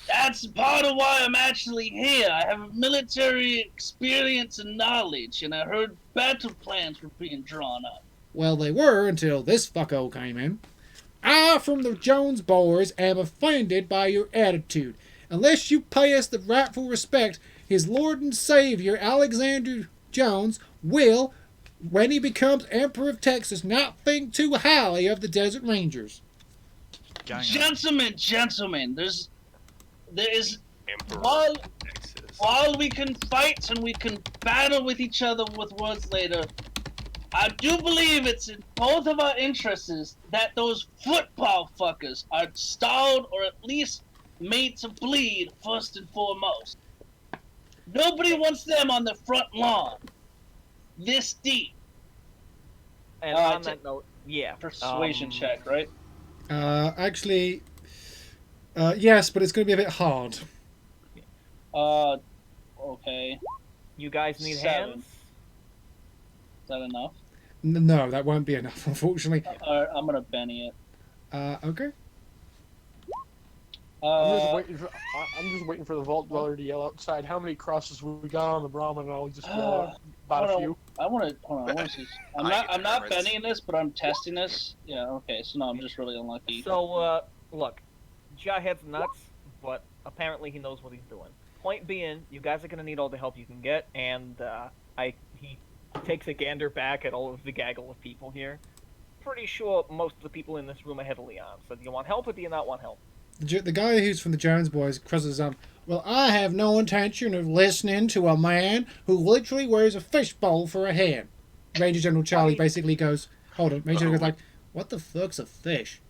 That's part of why I'm actually here. I have military experience and knowledge, and I heard battle plans were being drawn up. "Well, they were until this fucko came in. I, from the Jones boys, am offended by your attitude. Unless you pay us the rightful respect, his Lord and Savior, Alexander Jones, will, when he becomes Emperor of Texas, not think too highly of the Desert Rangers." Gentlemen, there is Emperor while Texas. while we can fight and we can battle with each other with words later, I do believe it's in both of our interests that those football fuckers are stalled or at least made to bleed first and foremost. Nobody wants them on the front lawn this deep. And on that note, yeah. Persuasion check, right? Actually, yes, but it's going to be a bit hard. Okay. You guys need 7. hands? Is that enough? No, that won't be enough, unfortunately. I'm gonna Benny it. Okay. I'm just waiting for the Vault Dweller to yell outside how many crosses we got on the Brahmin, and I'll just yell out about a few. I want to see. I'm not Bennying this, but I'm testing this. Yeah. Okay. So no, I'm just really unlucky. So, look, Jawhead's nuts, but apparently he knows what he's doing. Point being, you guys are gonna need all the help you can get, and he takes a gander back at all of the gaggle of people here. Pretty sure most of the people in this room are heavily armed. So do you want help or do you not want help? The guy who's from the Jones boys crosses his arm. "Well, I have no intention of listening to a man who literally wears a fishbowl for a head." Ranger General Charlie basically goes, hold on, Ranger General goes like, "What the fuck's a fish?"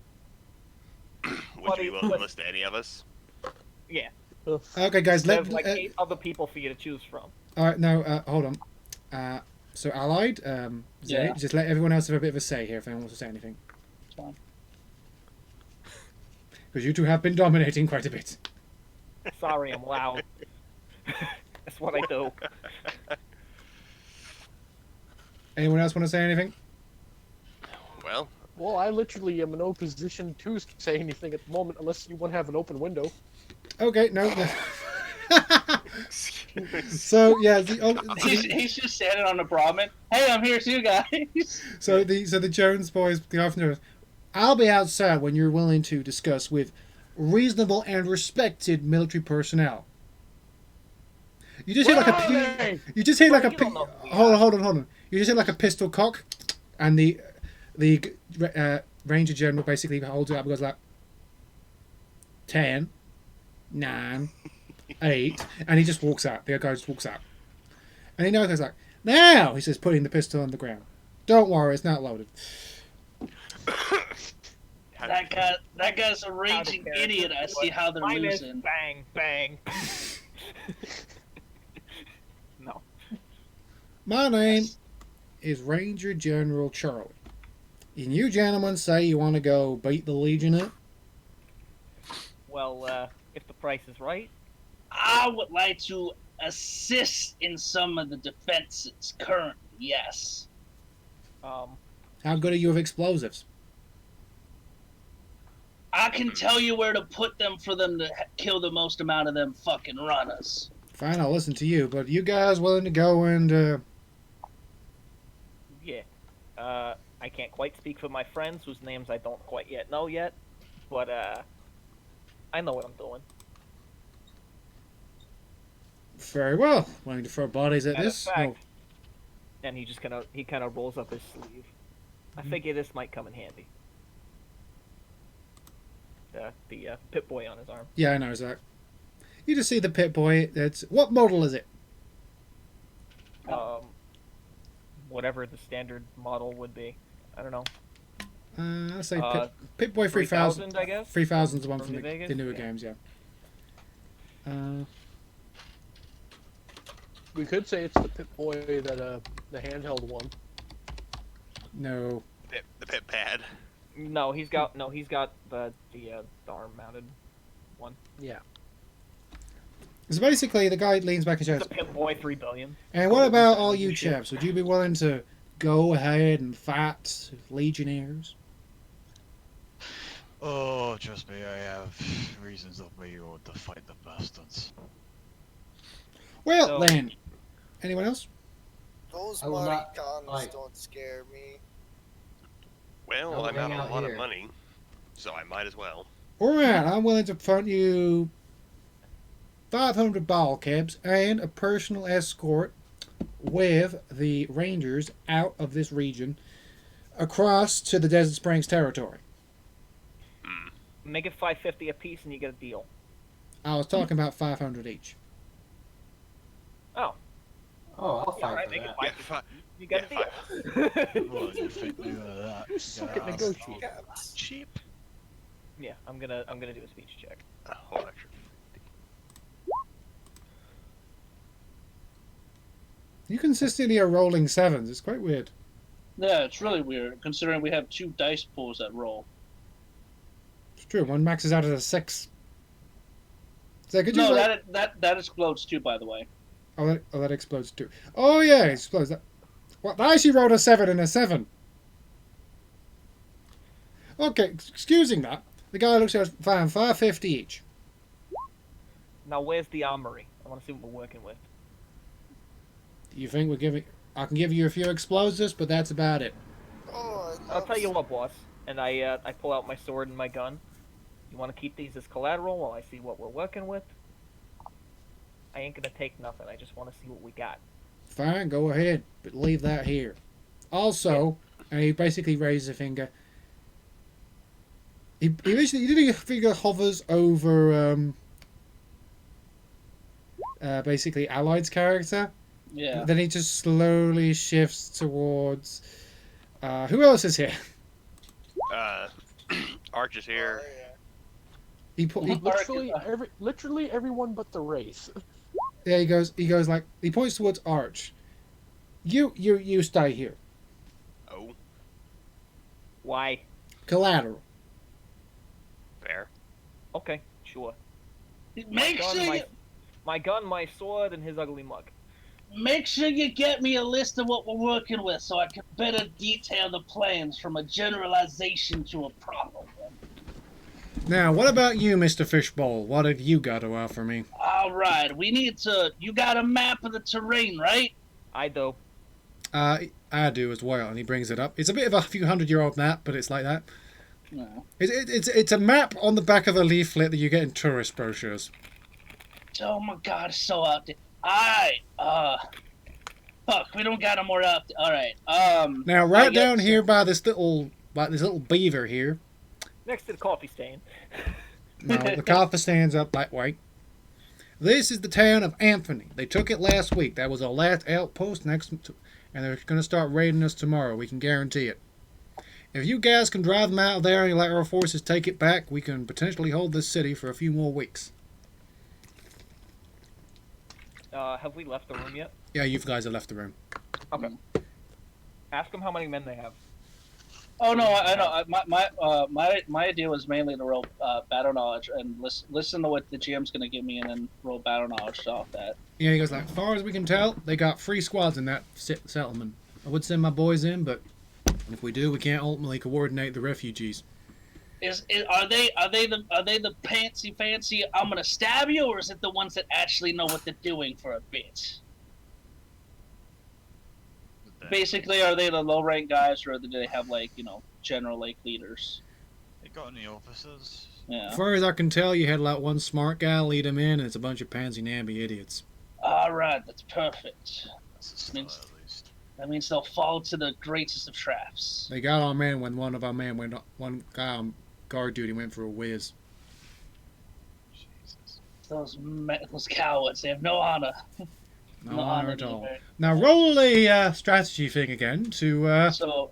Would you be willing to listen to any of us? Yeah. Okay, guys, There's like 8 other people for you to choose from. Alright, no, hold on. So Allied, Yeah. just let everyone else have a bit of a say here if anyone wants to say anything. It's fine. Because you two have been dominating quite a bit. Sorry, I'm loud. That's what I do. Anyone else want to say anything? Well, I literally am in no position to say anything at the moment unless you want to have an open window. Okay, no. So yeah, he's just standing on the Brahmin. Hey, I'm here too, guys. So the Jones boys, the officers, "I'll be outside when you're willing to discuss with reasonable and respected military personnel." You just hear like a you just hear like a hold on. You just hear like a pistol cock, and the Ranger General basically holds it up and goes like 10, 9, 8, and he just walks out. The guy just walks out, and he knows he's like, "Now," he says, putting the pistol on the ground, "don't worry, it's not loaded." That guy's a raging idiot. I see how they're losing. Bang, bang. No. "My name is Ranger General Charlie. And you gentlemen say you want to go beat the Legion up?" Well, if the price is right. I would like to assist in some of the defenses currently, yes. How good are you with explosives? I can tell you where to put them for them to kill the most amount of them fucking runners. Fine, I'll listen to you, but you guys willing to go and, Yeah. I can't quite speak for my friends whose names I don't quite yet know yet, but, I know what I'm doing. Very well. Willing to throw bodies at this? Fact, and he just kind of rolls up his sleeve. I figure this might come in handy. The Pip-Boy on his arm. Yeah, I know, Zach. You just see the Pip-Boy. What model is it? Whatever the standard model would be. I don't know. I'll say Pip-Boy 3000. 3000, I guess? 3000 is the one From from New Vegas? the newer Yeah. games, yeah. We could say it's the Pip-Boy that the handheld one. No. The Pip Pad. No, he's got the arm mounted. one. Yeah. So basically, the guy leans back and It's says, a Pimp Boy 3 billion. and what about all New you shit. chaps? Would you be willing to go ahead and fight Legionnaires? Oh, trust me, I have reasons of my own to fight the bastards. Well, So- then. Anyone else? Those I will not Maricons fight. don't scare me. Well, I'll I'm out hang a out lot here. of money, so I might as well. Alright, I'm willing to front you 500 ball cabs and a personal escort with the Rangers out of this region across to the Desert Springs territory. Make it 550 a piece and you get a deal. I was talking about 500 each. Oh, Oh, I'll yeah, fight alright, for make it that. 550. You get yeah, a deal. What do you think of that? Suck at negotiate. Cheap. Yeah, I'm gonna do a speech check. A whole extra. You consistently are rolling sevens. It's quite weird. Yeah, it's really weird considering we have 2 dice pools that roll. It's true. One maxes out at a 6. So could you No, roll- that explodes too, by the way. Oh, that explodes too. Oh yeah, it explodes. What? I actually rolled a 7 and a 7. Okay, excusing that. The guy looks at us, fine, 550 each. Now, where's the armory? I want to see what we're working with. Do you think we're giving... I can give you a few explosives, but that's about it. Oh, I'll tell you what, boss. And I pull out my sword and my gun. You want to keep these as collateral while I see what we're working with? I ain't gonna take nothing. I just want to see what we got. Fine, go ahead, but leave that here. Also, and he basically raises a finger. He basically, you know, your finger hovers over basically Allied's character. Yeah. Then he just slowly shifts towards. Who else is here? Arch is here. yeah. Literally everyone but the wraith. Yeah, he goes like he points towards Arch. You stay here. Oh, Why? Collateral. fair. Okay, sure. Make sure you My gun, my sword, and his ugly mug. make sure you get me a list of what we're working with, so I can better detail the plans from a generalization to a proper one. Now, what about you, Mr. Fishbowl? What have you got to offer me? All right, we need to. You got a map of the terrain, right? I do. I do as well, and he brings it up. It's a bit of a few hundred-year-old map, but it's like that. No. It's a map on the back of a leaflet that you get in tourist brochures. Oh my God, it's so out there. Fuck, we don't got no more out there. All right. Now, I right guess- down here by this little beaver here. Next to the coffee stain. No, the coffee stands up that way. This is the town of Anthony. They took it last week. That was our last outpost and they're going to start raiding us tomorrow. We can guarantee it. If you guys can drive them out of there and let our forces take it back, we can potentially hold this city for a few more weeks. Have we left the room yet? Yeah, you guys have left the room. Okay. Ask them how many men they have. Oh no, I know. My idea was mainly to roll battle knowledge and listen to what the GM's gonna give me, and then roll battle knowledge off that. Yeah, he goes like, as far as we can tell, they got 3 squads in that settlement. I would send my boys in, but if we do, we can't ultimately coordinate the refugees. Are they the fancy I'm gonna stab you, or is it the ones that actually know what they're doing for a bit? Basically, are they the low rank guys, or do they have like general like leaders? They got any officers? Yeah. As far as I can tell, you had like one smart guy lead them in, and it's a bunch of pansy-namby idiots. All right, that's perfect. That's a start Means- at least. That means they'll fall to the greatest of traps. They got our man when one guy on guard duty went for a whiz. Jesus. Those cowards, they have no honor. No honor at to all. them. Now roll a strategy thing again to. So,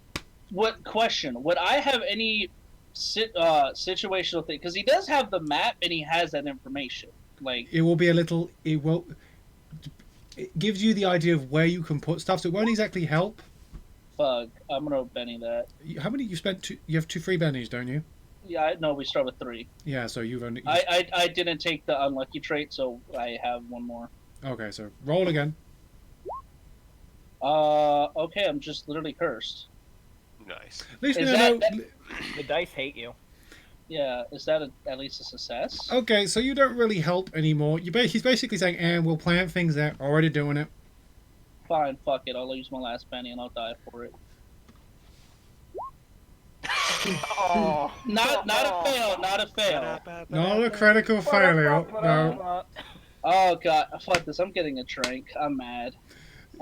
what question? Would I have any situational thing? Because he does have the map and he has that information. Like, It will be a little. It gives you the idea of where you can put stuff, so it won't exactly help. fuck, I'm gonna Benny that. How many you spent? You have 2 free bennies, don't you? Yeah, no, we start with 3. Yeah, so you've only. I didn't take the unlucky trait, so I have one more. Okay, so roll again. Okay, I'm just literally cursed. Nice. At least we Is know. The dice hate you. Yeah, is that at least a success? Okay, so you don't really help anymore. He's basically saying, "And we'll plan things out. Already doing it." Fine, fuck it. I'll use my last penny and I'll die for it. Oh, Not a fail, not a fail. Not a critical failure. No. Oh god, fuck this. I'm getting a drink. I'm mad.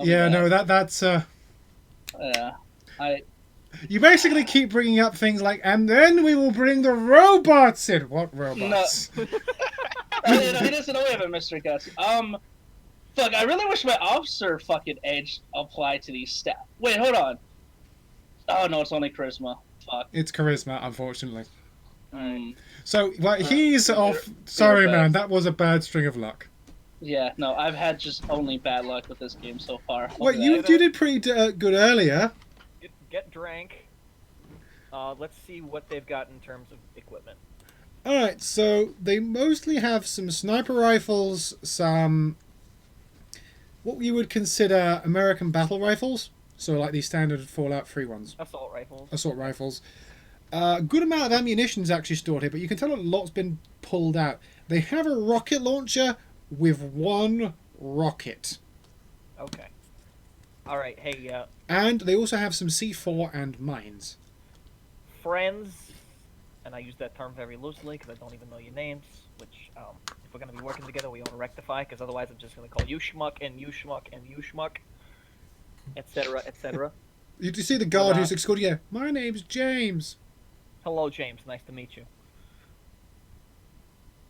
Yeah, no, that's. Yeah, You basically keep bringing up things like, and then we will bring the robots in. What robots? No, he doesn't know we have a Mr. Gutsy. Fuck, I really wish my officer fucking edge applied to these stats. Wait, hold on. Oh no, it's only charisma. Fuck. It's charisma, unfortunately. Mm, So, well, he's off. Sorry, bad. man, that was a bad string of luck. yeah, no, I've had just only bad luck with this game so far. Wait, you did pretty good earlier. Get drank. Let's see what they've got in terms of equipment. Alright, so they mostly have some sniper rifles, some what you would consider American battle rifles. So like these standard Fallout 3 ones. Assault rifles. Assault rifles. A good amount of ammunition is actually stored here, but you can tell a lot's been pulled out. They have a rocket launcher with 1 rocket. Okay. All right. Hey, And they also have some C4 and mines. friends, and I use that term very loosely because I don't even know your names. Which, if we're gonna be working together, we ought to rectify, because otherwise I'm just gonna call you schmuck and you schmuck and you schmuck, etc., etc. You see the guard Hold who's escorting you. My name's James. Hello, James. Nice to meet you.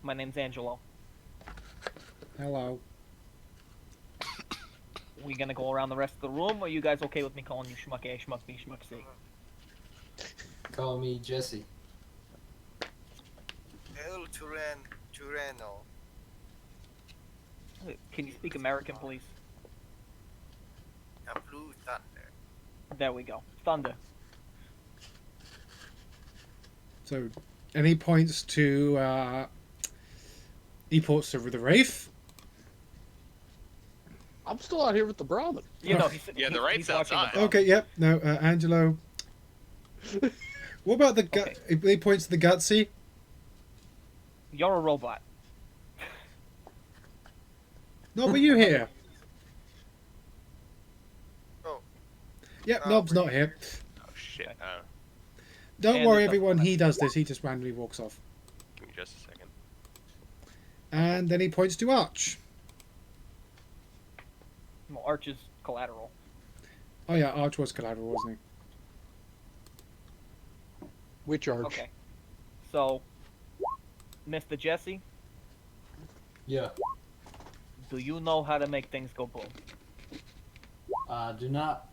My name's Angelo. Hello. We gonna go around the rest of the room, or are you guys okay with me calling you schmuck A, schmuck B, schmuck C? Call me Jesse. El Tureno. Can you speak American, please? A blue thunder. There we go. Thunder. So, and he points to the Wraith. I'm still out here with the Brahmin. You know, Yeah, the right's he's watching outside. the Okay, yep. No, Angelo. What about the gut? He points to the Gutsy. You're a robot. Knob, are you here? Oh. Yep, Oh, Knob's we're not here. Oh shit. Don't And worry, it doesn't everyone. matter. He does this. He just randomly walks off. Give me just a second. And then he points to Arch. Well, Arch is collateral. Oh yeah, Arch was collateral, wasn't Which arch? Okay. So, Mr. Jesse, Yeah. do you know how to make things go boom? Do not.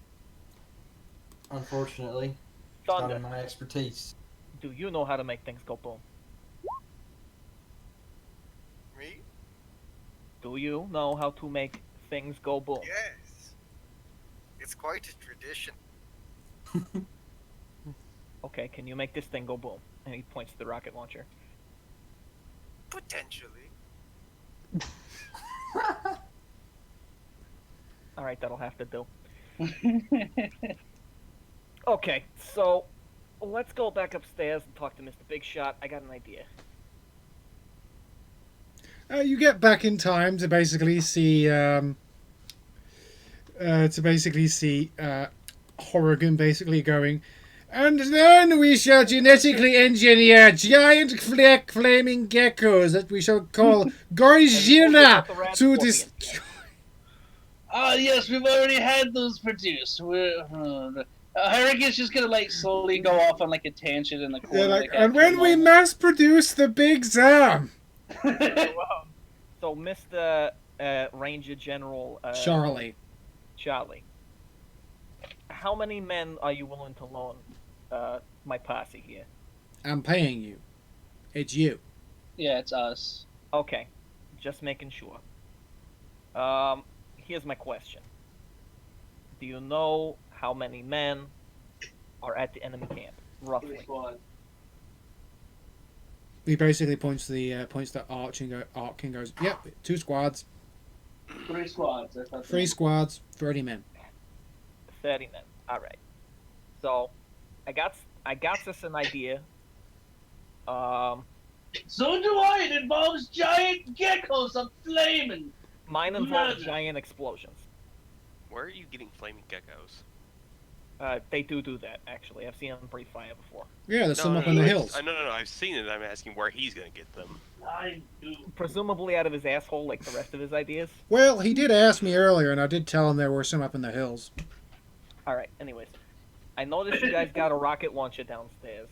Unfortunately, it's not Thunder, in my expertise. do you know how to make things go boom? Me? Do you know how to make things go boom? Yes. It's quite a tradition. Okay, can you make this thing go boom? And he points to the rocket launcher. Potentially. Alright, that'll have to do. Okay, so let's go back upstairs and talk to Mr. Big Shot. I got an idea. you get back in time to basically see Horrigan basically going, and then we shall genetically engineer giant flaming geckos that we shall call Godzilla to destroy. Ah, yes, we've already had those produced. Harrigan's just gonna like slowly go off on like a tangent in the corner. Yeah, like, like, and when we moment. mass produce the Big Zam. So, Mr. Ranger General Charlie. Charlie, how many men are you willing to loan my posse here? I'm paying you. It's you. Yeah, it's us. Okay, just making sure. Here's my question. Do you know how many men are at the enemy camp, roughly? He basically points to the arch and goes, "Yep, 2 squads, 3 squads. I thought 3 squads, 30 men." 30 men. All right. So, I got us an idea. So do I. It involves giant geckos of flaming. Mine involves Blood. giant explosions. Where are you getting flaming geckos? They do that, actually. I've seen them breathe fire before. Yeah, there's some up in the hills. No, I've seen it. I'm asking where he's gonna get them. I do. Presumably out of his asshole, like the rest of his ideas. Well, he did ask me earlier, and I did tell him there were some up in the hills. All right. Anyways, I noticed you guys got a rocket launcher downstairs.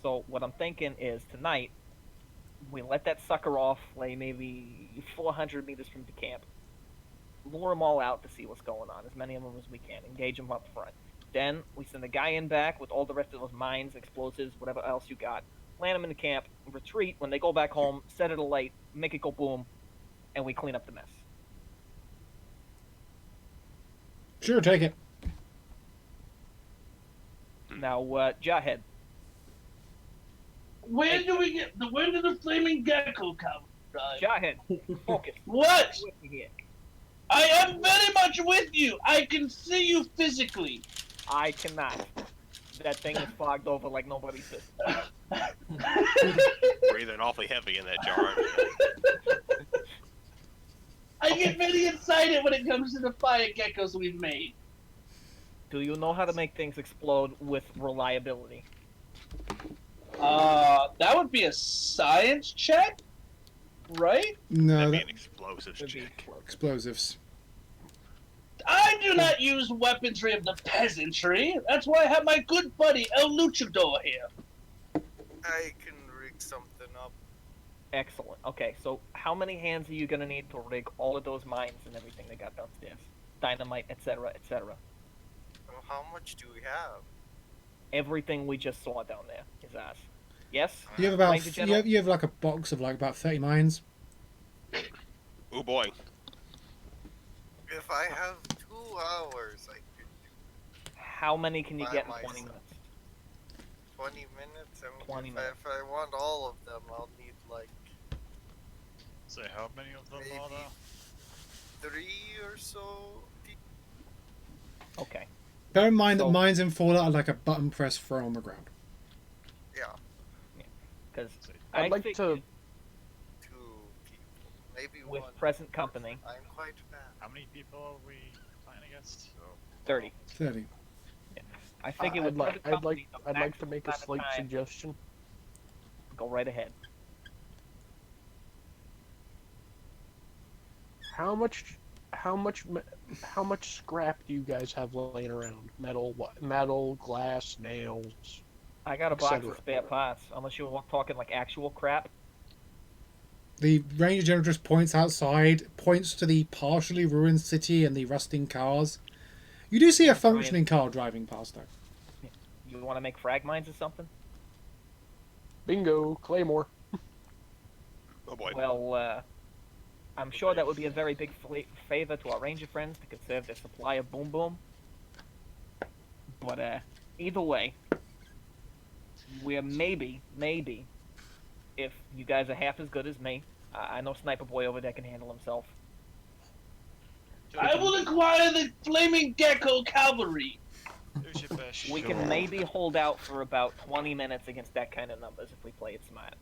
So what I'm thinking is tonight we let that sucker off, like maybe 400 meters from the camp. Lure them all out to see what's going on, as many of them as we can. Engage them up front. Then we send a guy in back with all the rest of those mines, explosives, whatever else you got. Land them in the camp, retreat. When they go back home, set it alight, make it go boom, and we clean up the mess. Sure, take it. Now, Jawhead. When do the flaming gecko come? Jawhead, focus. What? With me here. I am very much with you. I can see you physically. I cannot. That thing is fogged over like nobody's business. Breathing awfully heavy in that jar. I get very excited when it comes to the fire geckos we've made. Do you know how to make things explode with reliability? That would be a science check, right? No, That'd be an explosives Would be check. explosives. I do not use weaponry of the peasantry. That's why I have my good buddy El Luchador here. I can rig something up. Excellent. Okay, so how many hands are you gonna need to rig all of those mines and everything they got downstairs? Dynamite, etc., etc. Well, how much do we have? Everything we just saw down there is ours. Yes? You have about Ranger General? you have like a box of like about 30 mines. Oh boy. If I have 2 hours, I could do How many can you By get in 20 myself. minutes? 20 minutes. I mean, 20 if minutes. if I want all of them, I'll need like So how many of them are Maybe. there? 3 or so. Okay. Bear in mind that So- mines in Fallout are like a button press throw on the ground. Yeah, Because I'd like to. 2 people, maybe with 1. present company, I'm quite bad. How many people are we playing against? 30. 30. I figure I'd with like. present I'd company, like. the I'd like to maximum make a amount of slight time- suggestion. Go right ahead. How much scrap do you guys have laying around? Metal, glass, nails. I got a box Etc. of spare parts. Unless you're talking like actual crap. The Ranger General just points outside, points to the partially ruined city and the rusting cars. You do see a functioning car driving past though. You want to make frag mines or something? Bingo, Claymore. Oh boy. Well, I'm sure that would be a very big favor to our ranger friends to conserve their supply of boom boom. But either way, we're maybe, if you guys are half as good as me, I know Sniper Boy over there can handle himself. I will acquire the flaming gecko cavalry. Who's your best We shot? can maybe hold out for about 20 minutes against that kind of numbers if we play it smart.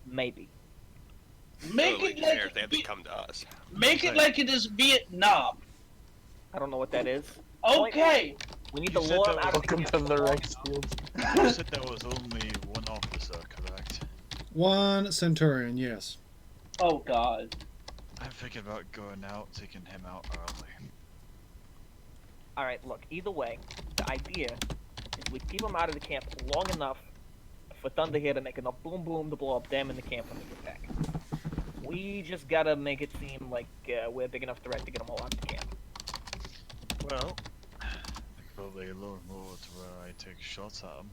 Maybe. Make Totally it fair like if they have to come to us. make it like it is Vietnam. I don't know what that is. Okay. We need You to said lure that them out of Welcome the to the camp. rice fields. You said there was only one officer, correct? 1 Centurion, yes. Oh God. I'm thinking about going out, taking him out early. Alright, look, either way, the idea is we keep them out of the camp long enough for Thunder here to make enough boom boom to blow up them in the camp when they get back. We just gotta make it seem like we're a big enough threat to get them all out of the camp. Well, I could probably lure him over to where I take shots at him.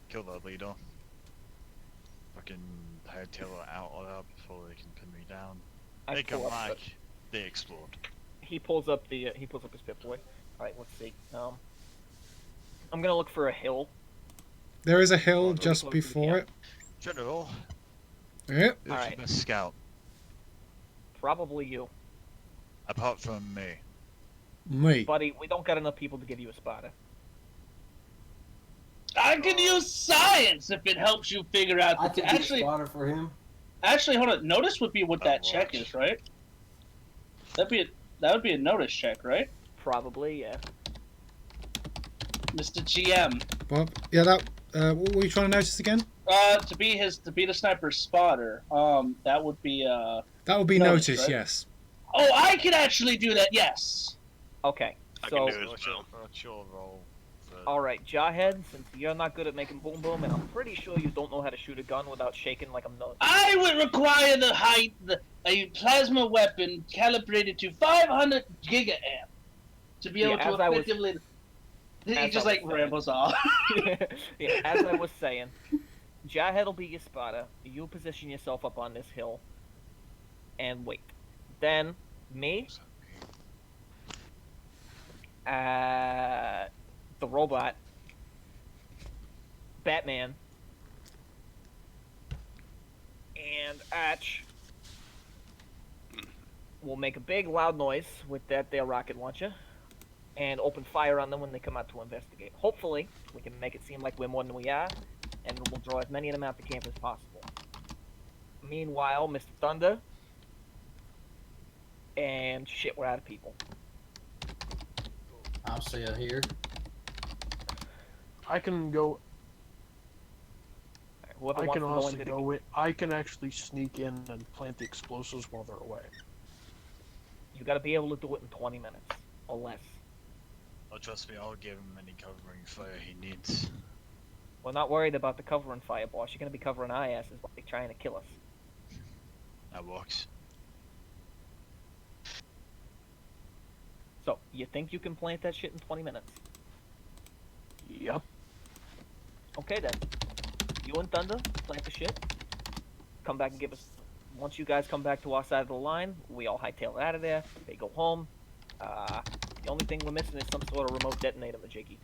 Kill that leader. Fucking hightail it out of there before they can pin me down. I They come pull up back, the- they explode. He pulls up his Pip Boy. Alright, let's see. I'm gonna look for a hill. There is a hill Really just close to the before it. camp. General, Yep. who's Alright. your best scout? Probably you. Apart from me. Me. Buddy, we don't got enough people to give you a spotter. I can use science if it helps you figure out. I The could be a spotter for him. actually, hold on. Notice would be what that check watch. is, right? That would be a notice check, right, Probably, yeah. Mr. GM? Well, yeah, that. What were you trying to notice again? To be the sniper's spotter. That would be That would be Notice, notice, right? yes. Oh, I can actually do that. Yes. Okay, I so, can do it as well. What's your role? alright, Jawhead, since you're not good at making boom boom, and I'm pretty sure you don't know how to shoot a gun without shaking like a nut. I would require a plasma weapon calibrated to 500 gigaamp to be able Yeah, to as I was- effectively. He as just I like was saying. rambles off. Yeah, as I was saying, Jawhead will be your spotter. You position yourself up on this hill and wait. Then, me, the robot, Batman, and Atch will make a big loud noise with their rocket launcher and open fire on them when they come out to investigate. Hopefully, we can make it seem like we're more than we are, and we'll draw as many of them out the camp as possible. Meanwhile, Mr. Thunder and shit, we're out of people. I'll stay here. I can go. Whoever I wants can to go honestly into the go in. I can actually sneak in and plant the explosives while they're away. You gotta be able to do it in 20 minutes or less. Oh, trust me, I'll give him any covering fire he needs. We're not worried about the covering fire, boss. You're gonna be covering our asses while they're trying to kill us. That works. So, you think you can plant that shit in 20 minutes? Yep. Okay then. You and Thunder, plant the shit. Come back and give us... Once you guys come back to our side of the line, we all hightail it out of there. They go home. The only thing we're missing is some sort of remote detonator, Majiggy.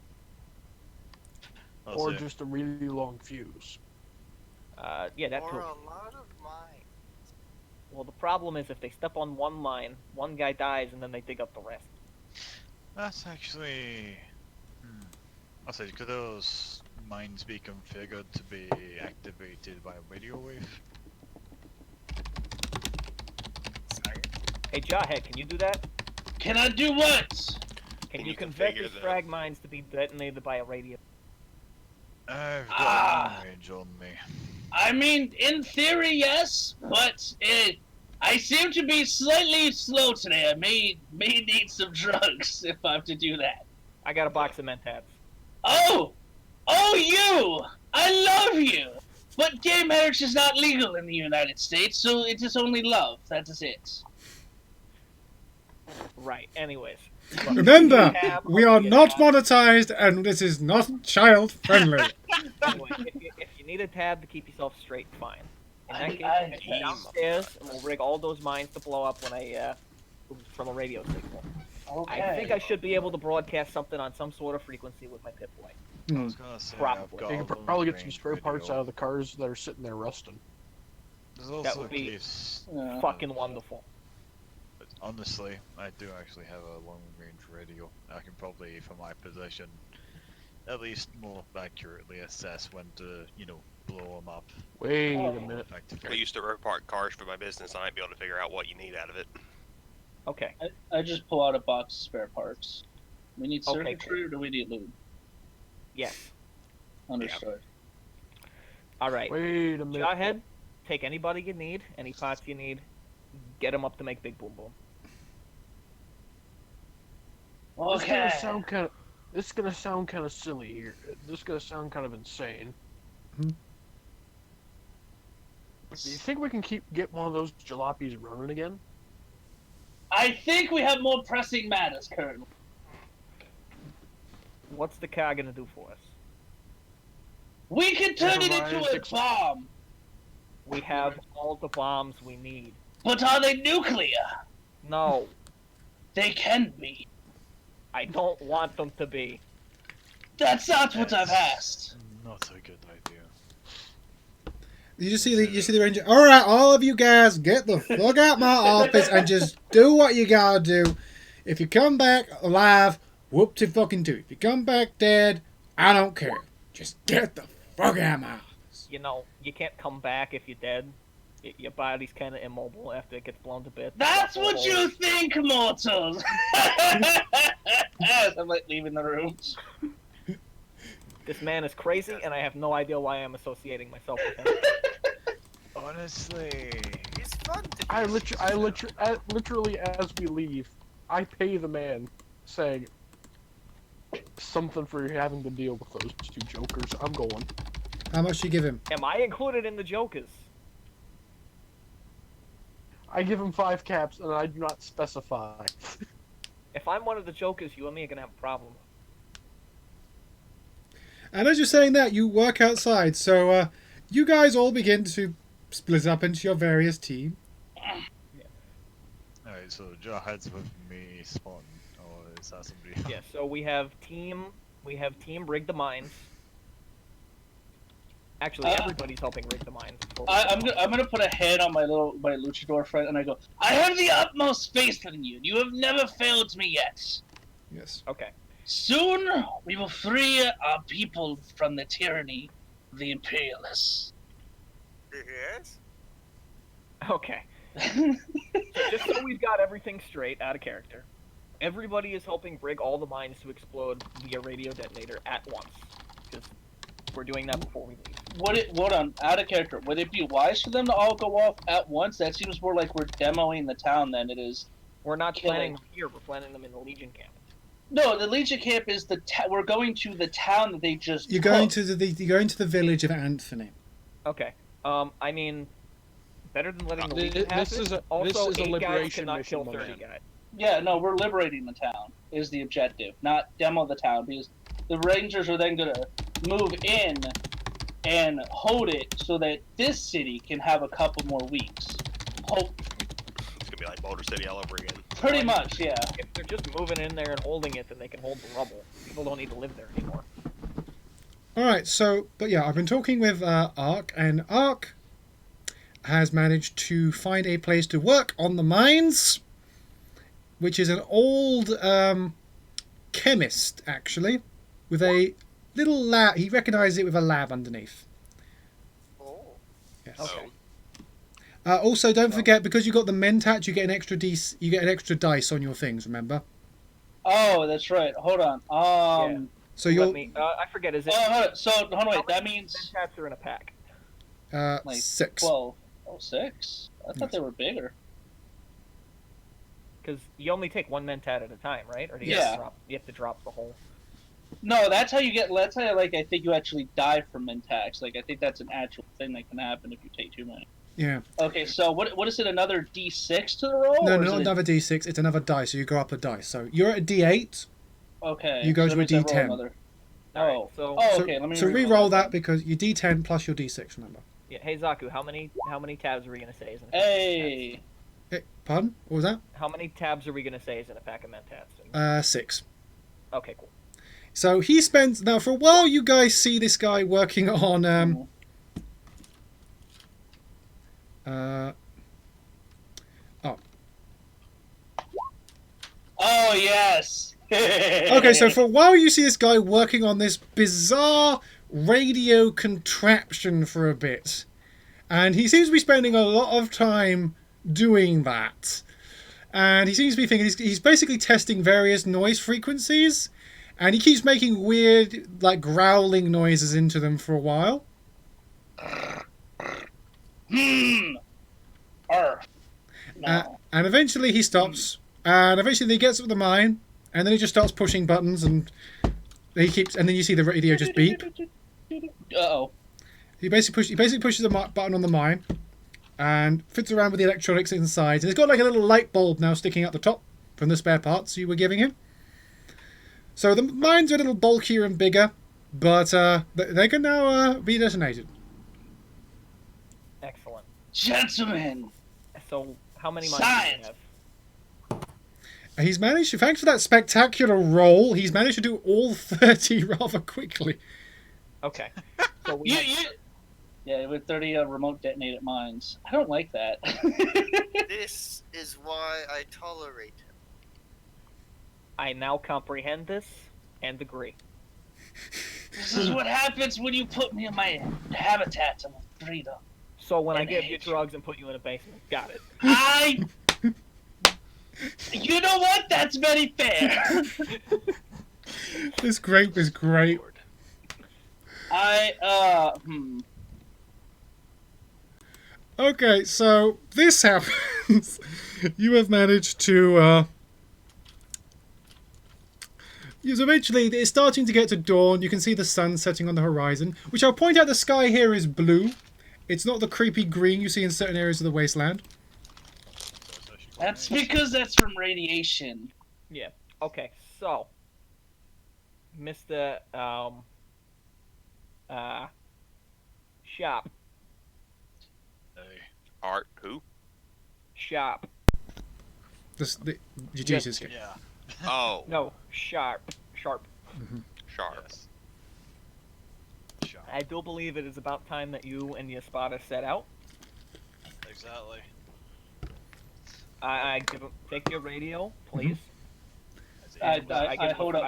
I'll Or see. just a really long fuse. Yeah, that Or too. a lot of mine. Well, the problem is if they step on one mine, one guy dies and then they dig up the rest. That's actually... I'll say, could those mines be configured to be activated by a radio wave? Sorry. Hey, Jawhead, can you do that? Can I do what? Can you you convert configure these the- frag mines to be detonated by a radio? I've got Ah. long range on me. I mean, in theory, yes, but I seem to be slightly slow today. I may need some drugs if I have to do that. I got a box of Mentats. Oh, you! I love you. But gay marriage is not legal in the United States, so it is only love. That is it. Right, anyways. Remember, Tab we on are the not tab. monetized and this is not child friendly. Anyway, if you need a tab to keep yourself straight, fine. In that I- case, I- head downstairs and we'll rig all those mines to blow up when from a radio signal. Okay. I think I should be able to broadcast something on some sort of frequency with my Pip-Boy. I was gonna say, Probably. I've got You a can long probably get some range spare parts radio. out of the cars that are sitting there rusting. There's also would a be case. Fucking wonderful. But honestly, I do actually have a long range radio. I can probably, from my position, at least more accurately assess when to, blow them up. Wait Oh. a minute. I Effectively. used to repart cars for my business. I might be able to figure out what you need out of it. Okay. I just pull out a box of spare parts. We need Okay, circuitry or do we need lube? Yes. Understood. Alright. Wait a minute. Jawhead, take anybody you need, any parts you need, get them up to make Big Boom Boom. This is Okay. gonna sound kind of. This is gonna sound kind of silly here. This is gonna sound kind of insane. Hmm. Do you think we can get one of those jalopies running again? I think we have more pressing matters currently. What's the car gonna do for us? We can turn it Never into mind. a bomb. We have all the bombs we need. But are they nuclear? No, They can be. I don't want them to be. That's not what I've Yes. asked. Not a good idea. You just see the ranger. All right, all of you guys, get the fuck out my office and just do what you gotta do. If you come back alive, whoop to fucking do. If you come back dead, I don't care. Just get the fuck out of my office. You know, you can't come back if you're dead. Your body's kind of immobile after it gets blown to bits. That's what you think, mortals! I'm like leaving the room. This man is crazy, and I have no idea why I'm associating myself with him. Honestly, It's fun to be I literally, as we leave, I pay the man, saying something for having to deal with those two jokers. I'm going. How much do you give him? Am I included in the jokers? I give him 5 caps, and I do not specify. If I'm one of the jokers, you and me are gonna have a problem. And as you're saying that, you work outside. So you guys all begin to split up into your various teams. alright, so Joe heads with me spawn, or is that somebody? Yeah. So we have team rig the mines. Actually, everybody's helping rig the mines. I'm gonna put a hand on my luchador friend, and I go, I have the utmost faith in you. You have never failed me yet. Yes. Okay. Soon we will free our people from the tyranny of the imperialists. Yes? Okay. Just so we've got everything straight, out of character. Everybody is helping rig all the mines to explode via radio detonator at once. Because we're doing that before we leave. Hold on, out of character. Would it be wise for them to all go off at once? That seems more like we're demoing the town than it is. We're not killing. planning them here. We're planning them in the Legion camp. No, the Legion camp is we're going to the town that they just. You're going to the village of Anthony. Okay. I mean, better than letting the Legion have This it. is a Also, 8 guys liberation cannot mission, kill my 30 man. guys. Yeah, no, we're liberating the town is the objective, not demo the town, because the Rangers are then gonna move in and hold it so that this city can have a couple more weeks. Hope. It's gonna be like Motor City all over again. Pretty much, yeah. If they're just moving in there and holding it, then they can hold the rubble. People don't need to live there anymore. Alright, so, but yeah, I've been talking with Ark, and Ark has managed to find a place to work on the mines, which is an old chemist, actually, with a little lab. He recognizes it with a lab underneath. Oh. Yes. Okay. Also, don't forget, because you got the mentat, you get an extra dice on your things. Remember? Oh, that's right. Hold on. Yeah. So Let you'll me. I forget. Is it? Oh, hold on. So hold on. Wait. That many means mentats are in a pack. like 6. 12. Oh, 6? I thought Yes. they were bigger. Because you only take one mentat at a time, right? Or do you Yeah. have to drop? You have to drop the whole. No, that's how you get. That's how like I think you actually die from Mentax. Like I think that's an actual thing that can happen if you take too many. Yeah. Okay, so what is it? Another D6 to the roll? No, or is not it another D6. It's another die, so you go up a dice. So you're at a D8. Okay. You go so to a that means I roll D10. another- Alright, Oh. so Oh, So, okay. Let me. so re-roll re-roll that then. because you D10 plus your D6. Remember. yeah. Hey Zaku, how many tabs are we gonna say is in a pack Hey. Pardon? What was that? How many tabs are we gonna say is in a pack of mentats? 6. Okay, cool. So he spends now for a while. You guys see this guy working on Oh yes. Okay, so for a while you see this guy working on this bizarre radio contraption for a bit. And he seems to be spending a lot of time doing that. And he seems to be thinking he's basically testing various noise frequencies. And he keeps making weird, like, growling noises into them for a while. Earth. No. And eventually he stops. And eventually he gets up the mine. And then he just starts pushing buttons and and then you see the radio just beep. Uh-oh. He basically pushes the button on the mine and fits around with the electronics inside. And it's got like a little light bulb now sticking out the top from the spare parts you were giving him. So the mines are a little bulkier and bigger, but they can now be detonated. Excellent. Gentlemen. So how many mines do Science. we have? He's managed, thanks for that spectacular roll, he's managed to do all 30 rather quickly. Okay. So we You, have, you, Yeah, with 30 remote detonated mines. I don't like that. This is why I tolerate him. I now comprehend this and agree. This is what happens when you put me in my habitat of freedom. So when I And give you hatred. drugs and put you in a basement, got it. You know what? That's very fair. This grape is great. Okay, so this happens. You have managed to, eventually, it's starting to get to dawn. You can see the sun setting on the horizon, which I'll point out the sky here is blue. It's not the creepy green you see in certain areas of the wasteland. That's because that's from radiation. Yeah. Okay, so Mr. Shop. Art who? Shop. The Jesus game. Yeah. Oh. No, Sharp. Sharp. Yes. Sharp. I do believe it is about time that you and your spotter set out. Exactly. Take your radio, please. I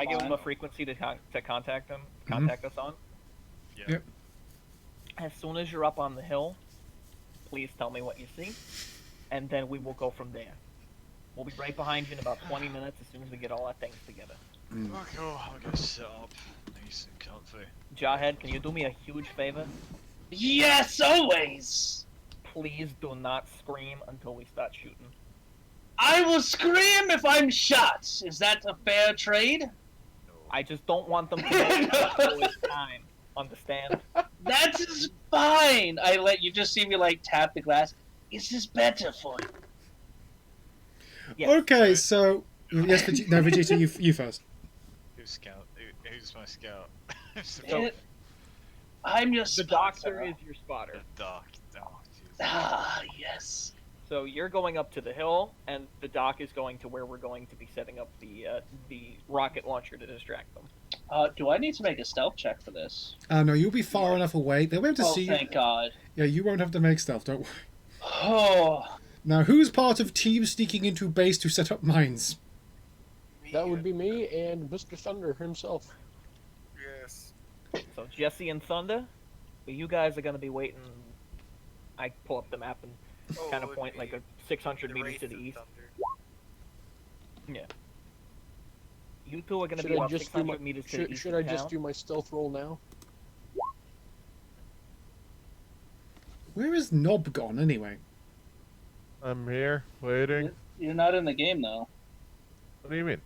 give him a frequency to contact him. Contact us on. Yep. As soon as you're up on the hill, please tell me what you see, and then we will go from there. We'll be right behind you in about 20 minutes as soon as we get all our things together. Okay, I'll get set up. Nice and comfy. Jawhead, can you do me a huge favor? Yes, always. Please do not scream until we start shooting. I will scream if I'm shot. Is that a fair trade? I just don't want them to know it's time. Understand? That's fine. I let you just see me like tap the glass. Is this better for you? Yes. Okay, so yes, Vegeta, you first. Who's scout? Who's my scout? I'm your The spotter. doctor is your spotter. The doc. Oh, jeez. Ah, yes. So you're going up to the hill, and the doc is going to where we're going to be setting up the rocket launcher to distract them. Do I need to make a stealth check for this? No, you'll be far enough away. They'll be able to Oh, see you. thank God. Yeah, you won't have to make stealth, don't worry. Oh, Now, who's part of team sneaking into base to set up mines? That would be me and Mr. Thunder himself. Yes. So Jesse and Thunder, you guys are going to be waiting. I pull up the map and kind of point like a 600 meters to the east. Yeah. You two are going to be about 600 meters to the east. Should I just do my stealth roll now? Where is Knob gone, anyway? I'm here, waiting. you're not in the game though. What do you mean?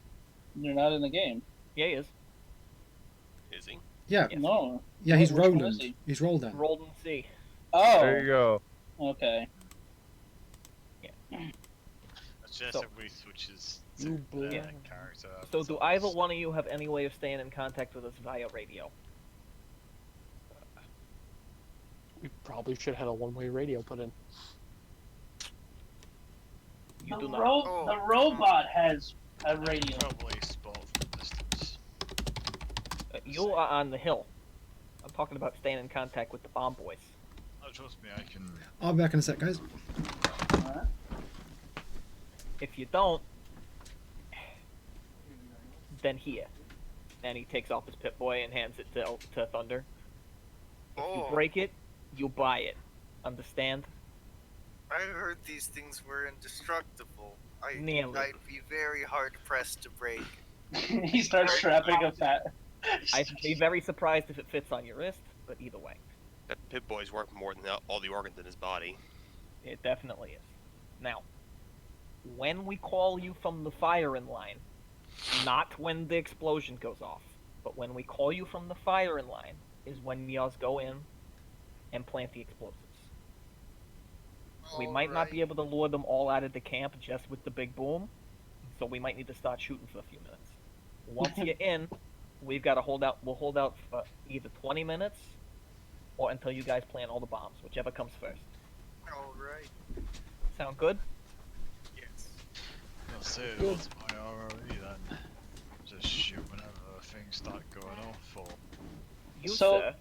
You're not in the game. Yeah, he is. Is he? Yeah. Yes. No. Yeah, he's Which one is Roland. he? He's Roldan. Rolled and C. Oh. There you go. Okay. That's just So- if we switches You to blow. the character. So do either one of you have any way of staying in contact with us via radio? We probably should have had a one-way radio put in. You do The, not. the robot has a radio. Probably spot from distance. You are on the hill. I'm talking about staying in contact with the bomb boys. Oh, trust me, I can. I'll be back in a sec, guys. If you don't, then here. And he takes off his Pip-Boy and hands it to Thunder. If you break it, you buy it. Understand? I heard these things were indestructible. Nearly. I'd be very hard pressed to break. He starts strapping a fat. I'd be very surprised if it fits on your wrist, but either way, That Pip-Boy's worth more than all the organs in his body. it definitely is. Now, when we call you from the firing line, not when the explosion goes off, but when we call you from the firing line is when y'all go in and plant the explosives. We might not be able to lure them all out of the camp just with the big boom, so we might need to start shooting for a few minutes. Once you're in, we've got to hold out. We'll hold out for either 20 minutes or until you guys plant all the bombs, whichever comes first. Alright. Sound good? Yes. I'll say it was my ROE then. Just shoot whenever things start going off, or. You, So- sir,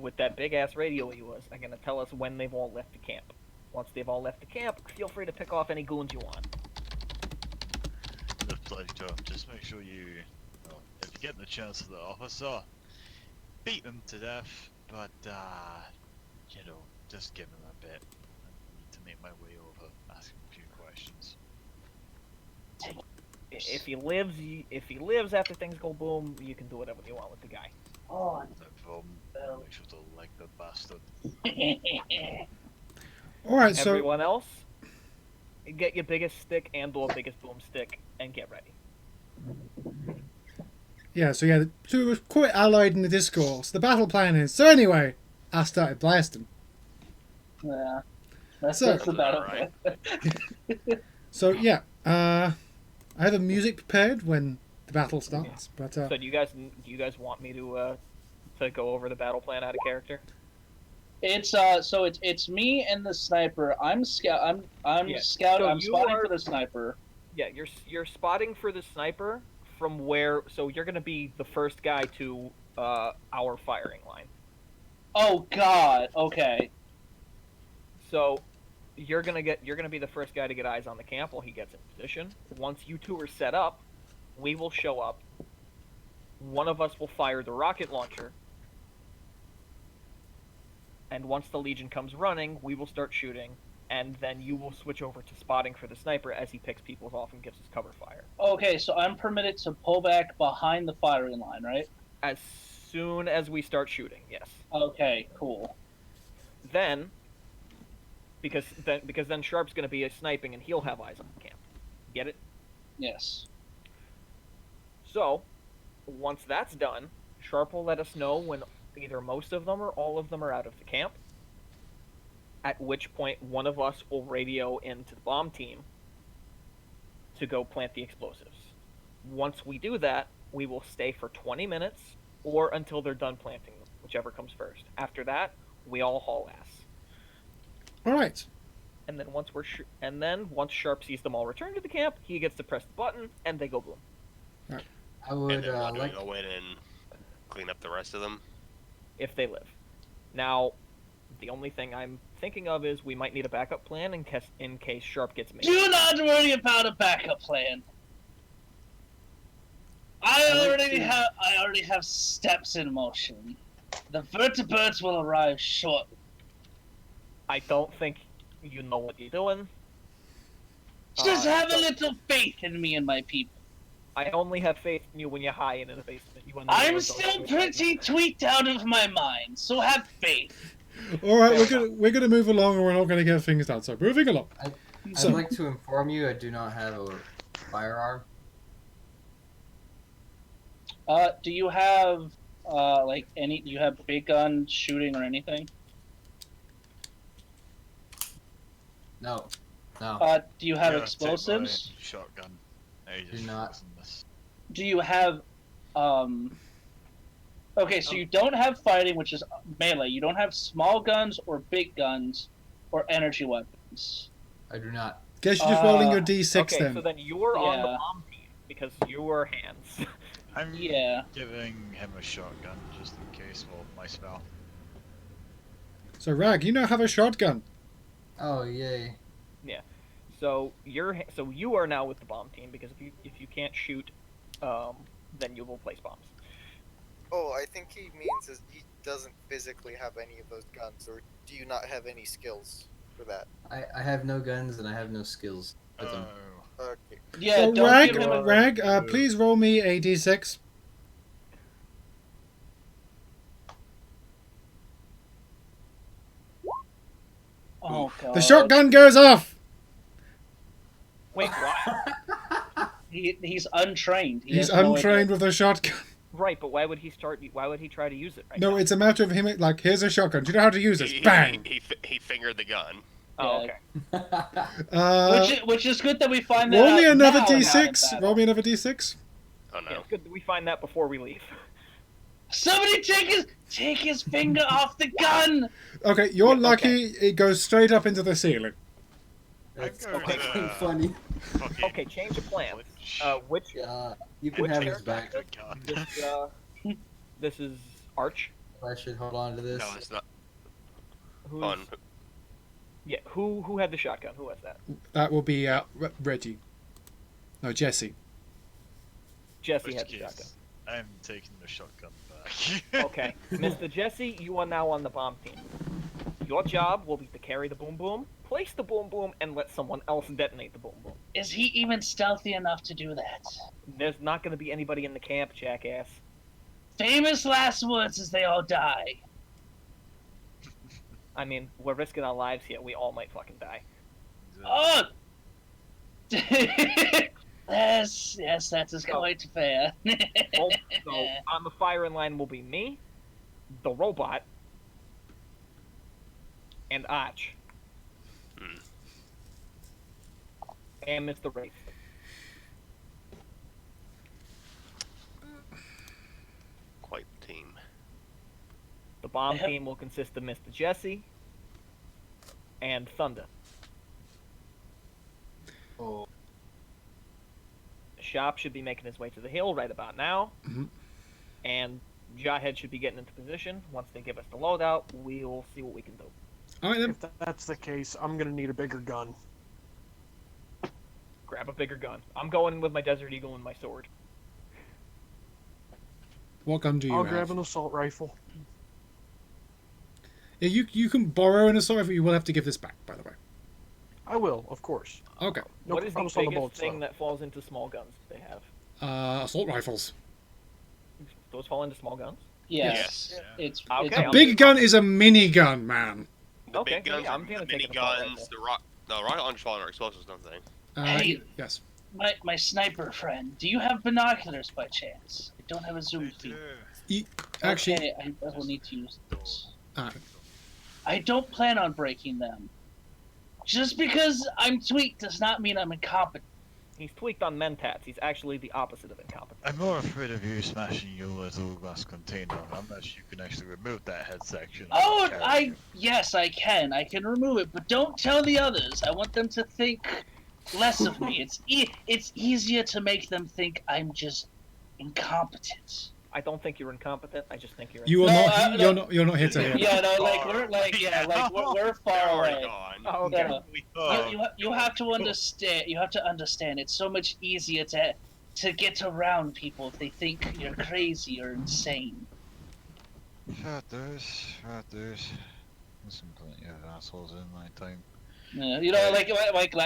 with that big ass radio he was, are gonna tell us when they've all left the camp. Once they've all left the camp, feel free to pick off any goons you want. The pleasure. Just make sure you, if you get the chance to the officer, beat them to death. But just give him a bit. I need to make my way over, ask him a few questions. If he lives after things go boom, you can do whatever you want with the guy. Oh, Make sure to like the bastard. All right, so Everyone else, get your biggest stick and/or biggest boomstick and get ready. yeah, so we're quite allied in the discourse. The battle plan is so. Anyway, I started blasting. yeah. That's So- the battle. Alright. So yeah, I have a music prepared when the battle starts. But So do you guys want me to go over the battle plan out of character? It's it's me and the sniper. I'm scout. I'm Yeah. scout. So I'm you spotting are- for the sniper. Yeah, you're spotting for the sniper from where. So you're gonna be the first guy to our firing line. Oh God. Okay. So you're gonna be the first guy to get eyes on the camp while he gets in position. Once you two are set up, we will show up. One of us will fire the rocket launcher. And once the Legion comes running, we will start shooting, and then you will switch over to spotting for the sniper as he picks people off and gives us cover fire. Okay. So I'm permitted to pull back behind the firing line, right? As soon as we start shooting, yes. Okay. Cool. Then, because then Sharp's going to be sniping and he'll have eyes on the camp. Get it? Yes. So, once that's done, Sharp will let us know when either most of them or all of them are out of the camp, at which point one of us will radio into the bomb team to go plant the explosives. Once we do that, we will stay for 20 minutes or until they're done planting them, whichever comes first. After that, we all haul ass. all right, And then once Sharp sees them all return to the camp, he gets to press the button and they go boom. I would And then we'll like. go in and clean up the rest of them. If they live. Now, the only thing I'm thinking of is we might need a backup plan in case Sharp gets made. Do not worry about a backup plan. I already have steps in motion. The vertebrates will arrive shortly. I don't think you know what you're doing. Just have a so little faith in me and my people. I only have faith in you when you're high and in the basement. You I'm still pretty tweaked out of my mind, so have faith. all right. Fair We're gonna move along, and we're not gonna get things done. So moving along. So- I'd like to inform you I do not have a firearm. Do you have do you have big gun shooting or anything? No. No. Do you have Yeah, explosives? take my shotgun. Do not. Do you have okay, so you don't have fighting, which is melee. You don't have small guns or big guns or energy weapons. I do not. Guess you're just rolling your Uh, d6 Okay, then. so then you're on the Yeah. bomb team because you are hands. I'm Yeah. giving him a shotgun just in case for my spell. So Rag, you now have a shotgun. Oh yay! So you are now with the bomb team because if you can't shoot, then you will place bombs. Oh, I think he means is he doesn't physically have any of those guns, or do you not have any skills for that? I have no guns and I have no skills with them. Okay. Yeah, So don't Rag, give him a Rag, please roll me a d6. Oh god. The shotgun goes off. Wait, what? He's untrained. He He's has no untrained idea. with a shotgun. Right, but why would he try to use it right No, now? it's a matter of him. Like, here's a shotgun. Do you know how to use this? He- Bang. He fingered the gun. Oh, Yeah. okay. Which is good that we find that Roll me out another now and not in d6. battle. Roll me another d6. Oh Yeah, no. it's good that we find that before we leave. Somebody take his finger off the gun. Okay, you're Yeah, lucky. It goes straight up into the ceiling. That's I'm going fucking to- funny. Fucking Okay, change of plans. glitch. Which You can Which have his character? back. The gun. this is Arch. I should hold on to this. No, it's not Who's, fun. Yeah, who had the shotgun? Who was that? That will be Reggie. No, Jesse. Jesse Which had the case, shotgun. I'm taking the shotgun back. Okay, Mr. Jesse, you are now on the bomb team. Your job will be to carry the boom boom, place the boom boom, and let someone else detonate the boom boom. Is he even stealthy enough to do that? There's not going to be anybody in the camp, jackass. Famous last words as they all die. I mean, we're risking our lives here. We all might fucking die. Oh! yes, that is quite fair. So on the firing line will be me, the robot, and Arch. And Mr. Wraith. Quite the team. The bomb team will consist of Mr. Jesse and Thunder. Oh. Sharp should be making his way to the hill right about now. Mhm. And Jawhead should be getting into position. Once they give us the loadout, we'll see what we can do. All right then. If that's the case, I'm gonna need a bigger gun. Grab a bigger gun. I'm going with my Desert Eagle and my sword. What gun do you I'll have? grab an assault rifle. Yeah, you can borrow an assault rifle. You will have to give this back, by the way. I will, of course. Okay. No What is the promise on the biggest bullets, thing though. that falls into small guns they have? Assault rifles. Those fall into small guns? Yes. Yes. It's Okay, it's A I'll big gun is a mini gun, man. The Okay, big guns, yeah, I'm the gonna mini take an assault guns, rifle. the rocket launcher are explosives, don't they? Hey. Yes. my sniper friend. Do you have binoculars by chance? I don't have a zoom I feed. do. Actually, Okay, I will need to use those. Alright. I don't plan on breaking them. Just because I'm tweaked does not mean I'm incompetent. He's tweaked on mentats. He's actually the opposite of incompetent. I'm more afraid of you smashing your little glass container unless you can actually remove that head section. Oh, yes, I can. I can remove it, but don't tell the others. I want them to think less of me. It's easier to make them think I'm just incompetent. I don't think you're incompetent. I just think you're. You are No, not. You're not here to hear. Yeah, no, like we're They're far already away. gone. Oh, Yeah, okay. no. You have to understand. You have to understand. It's so much easier to get around people if they think you're crazy or insane. There's some plenty of assholes in my time. Yeah, you know,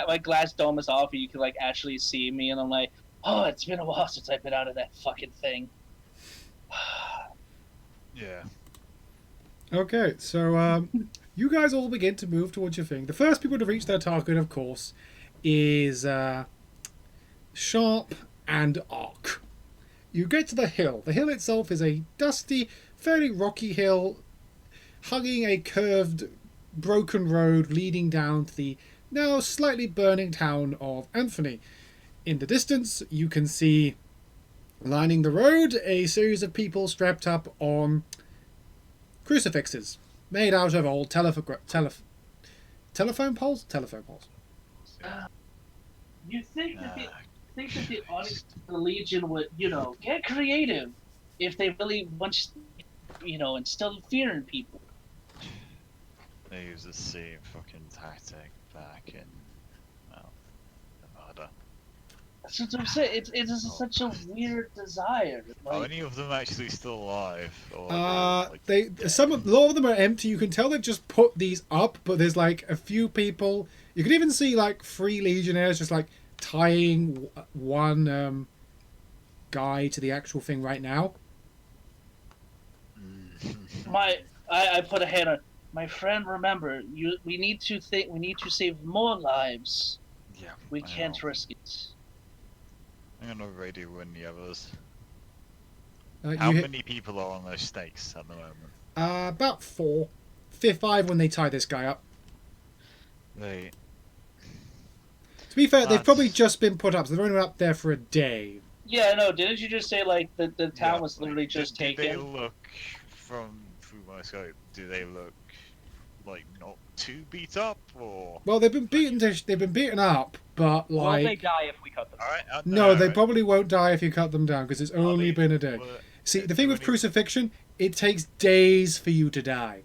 like glass dome is off, and you can like actually see me, and I'm like, oh, it's been a while since I've been out of that fucking thing. Yeah. Okay, so you guys all begin to move towards your thing. The first people to reach their target, of course, is Sharp and Arc. You get to the hill. The hill itself is a dusty, fairly rocky hill, hugging a curved, broken road leading down to the now slightly burning town of Anthony. In the distance, you can see, lining the road, a series of people strapped up on crucifixes made out of old telephone poles. You think that the audience, the Legion would, get creative if they really want, instill fear in people. They use the same fucking tactic back in, Nevada. That's what I'm saying. It's such a weird desire. Are Like, any of them actually still alive? Or A lot of them are empty. You can tell they've just put these up, but there's like a few people. You can even see like 3 Legionnaires just like tying one guy to the actual thing right now. I put a hand on. My friend, remember, we need to save more lives. Yeah. We can't risk it. I'm gonna radio in the others. You How hit- many people are on those stakes at the moment? About 4. 5 when they tie this guy up. They. To be fair, they've That's- probably just been put up, so they've only been up there for a day. Yeah, no, didn't you just say, like, the town Yeah, was literally like, just do they taken? look through my scope? Do they look like not too beat up or? Well, they've been beaten up, but Will they like die if we cut them? All right. no, they probably won't die if you cut them down because it's only been a day. See, the thing with crucifixion, It takes days for you to die.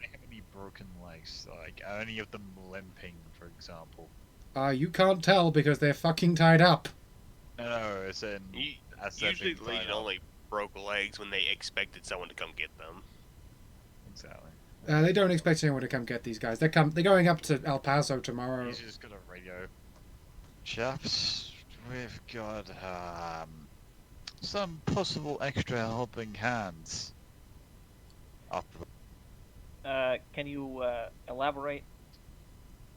I have any broken legs? Like, are any of them limping, for example? You can't tell because they're fucking tied up. No, as in... as they're Usually being the tied Legion up. only broke legs when they expected someone to come get them. Exactly. They don't expect anyone to come get these guys. They're going up to El Paso tomorrow. He's just got a radio. Chaps, we've got some possible extra helping hands. Up Can you elaborate?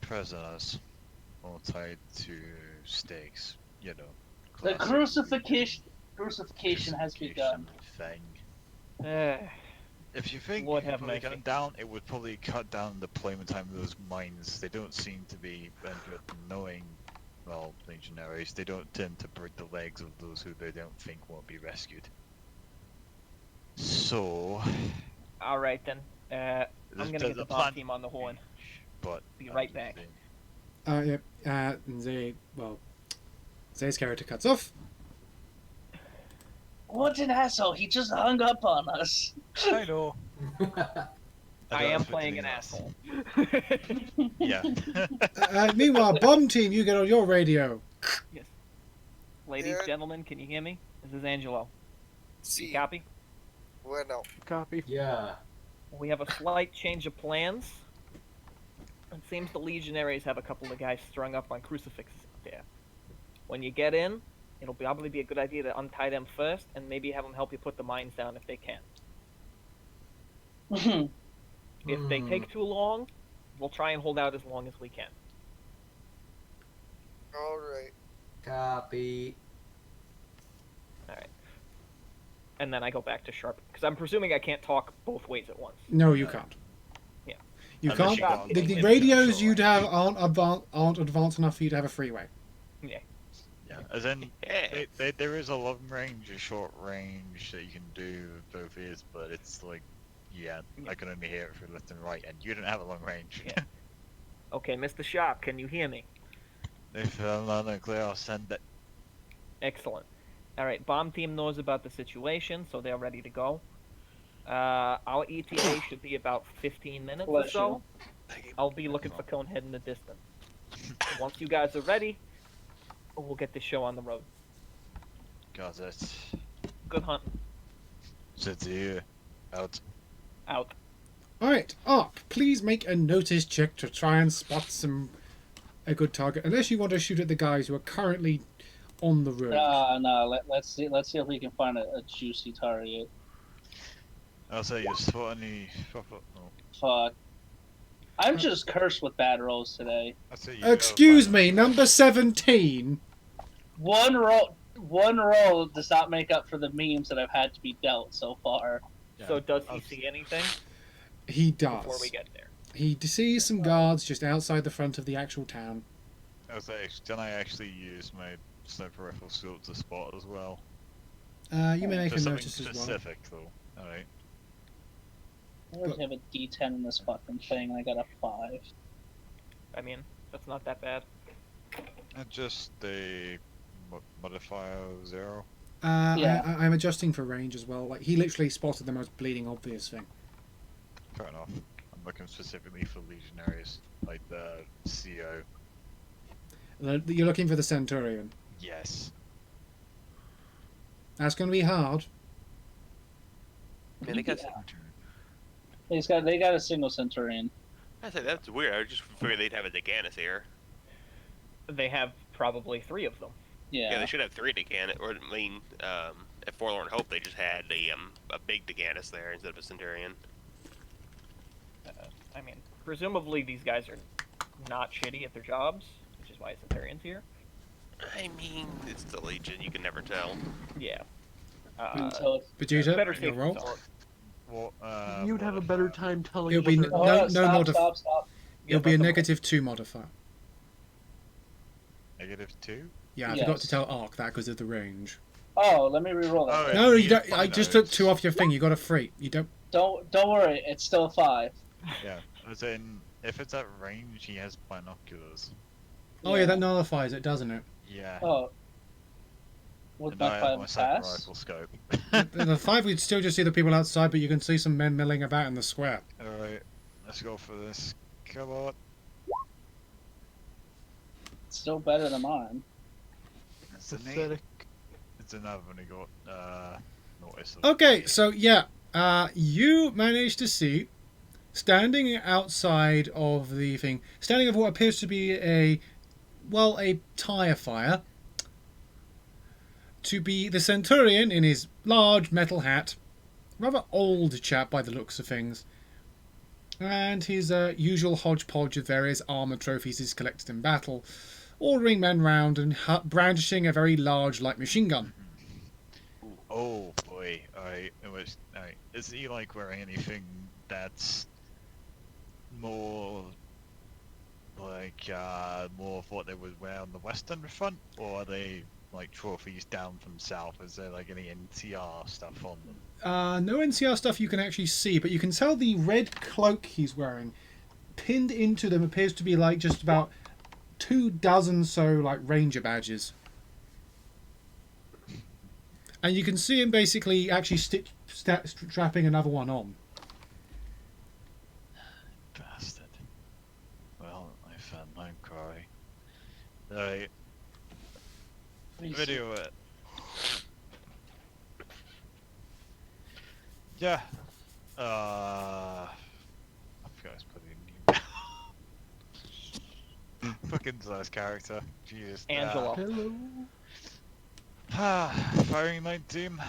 prisoners, all tied to stakes. You know. The classic crucifixion has begun. Thing. Uh, If you think Lord you have could probably mercy. cut it down, it would probably cut down the deployment time of those mines. They don't seem to be very good at knowing, well, legionaries. They don't tend to break the legs of those who they don't think won't be rescued. So, all right then. I'm gonna get the bomb team on the horn. But Be right back. Zay's character cuts off. What an asshole! He just hung up on us. I know. I am playing an asshole. Yeah. Meanwhile, bomb team, you get on your radio. Yes. Ladies, Yeah. gentlemen, can you hear me? This is Angelo. You See, copy? bueno. Copy. Yeah. We have a slight change of plans. It seems the legionaries have a couple of guys strung up on crucifixes out there. When you get in, it'll probably be a good idea to untie them first, and maybe have them help you put the mines down if they can. If they take too long, we'll try and hold out as long as we can. Alright. Copy. Alright. And then I go back to Sharp, because I'm presuming I can't talk both ways at once. No, you can't. Yeah. You Unless can't. you got The the radios infrastructure you'd right. have aren't advanced enough for you to have a freeway. Yeah. Yeah. As in, Yeah. there is a long range, a short range that you can do with both ears, but it's like, yeah, I can only hear it from left and right, and you don't have a long range. Yeah. Okay, Mr. Sharp, can you hear me? If I'm not clear, I'll send it. Excellent. Alright, bomb team knows about the situation, so they're ready to go. Our ETA should be about 15 minutes or Bless so. I'll be looking for Conehead in the distance. Once you guys are ready, we'll get this show on the road. Got it. Good hunting. Sit here. Out. Out. Alright, Ark, please make a notice check to try and spot a good target. Unless you want to shoot at the guys who are currently on the road. No. Let's see if we can find a juicy target. I'll say you spot any. No. Fuck. I'm just cursed with bad rolls today. I'll say you Excuse me, number 17. One roll does not make up for the memes that I've had to be dealt so far. Yeah, So does he I'll- see anything He before does. we get there? He sees some guards just outside the front of the actual town. I'll say, can I actually use my sniper rifle scope to spot as well? You may make For a something notice as well. specific, though. Alright. I already have a D10 in this fucking thing, and I got a 5. I mean, that's not that bad. Just a modifier 0. Yeah. I'm adjusting for range as well. Like he literally spotted the most bleeding obvious thing. Fair enough. I'm looking specifically for legionaries, like the CO. You're looking for the Centurion. Yes. That's going to be hard. Man, they got. They got a single Centurion. I say that's weird. I just figured they'd have a Deganus here. They have probably 3 of them. Yeah, Yeah. they should have 3 Deganus. Or I mean, at Forlorn Hope, they just had a big Deganus there instead of a Centurion. I mean, presumably these guys are not shitty at their jobs, which is why Centurion's here. I mean, it's the Legion. You can never tell. Yeah. Until Vegeta, better your safe roll. than sorry. What, You'd have a better time telling It'll be what they're- no stop, modif- stop. It'll be a that's negative 2 modifier. -2? Yeah, I forgot Yes. to tell Ark that because of the range. Oh, let me re-roll that. Oh, No, you you don't. find I just took those. 2 off your thing. You got a 3. You don't. Don't worry, it's still a 5. Yeah. As in, if it's at range, he has binoculars. Oh yeah, that nullifies it, doesn't it? Yeah. Oh, With And my I have 5 my sniper pass. rifle scope. The 5, we'd still just see the people outside, but you can see some men milling about in the square. Alright, let's go for this. Come on. Still better than mine. It's a neat. Pathetic. It's another one you got, notice. Okay, so yeah, you managed to see, standing outside of the thing, standing over what appears to be a tire fire, to be the Centurion in his large metal hat, rather old chap by the looks of things, and his usual hodgepodge of various armour trophies he's collected in battle, ordering men round and brandishing a very large light machine gun. Oh boy, alright, is he like wearing anything that's more like, more of what they would wear on the Western Front? Or are they like trophies down from south? Is there like any NCR stuff on them? No NCR stuff you can actually see, but you can tell the red cloak he's wearing, pinned into them, appears to be like just about 24 so like ranger badges. And you can see him basically actually strapping another one on. Bastard. Well, I found my cry. Alright, video it. Yeah. I forgot to put in new. Fucking last character. Jesus. Angelo. Hello. Firing line team.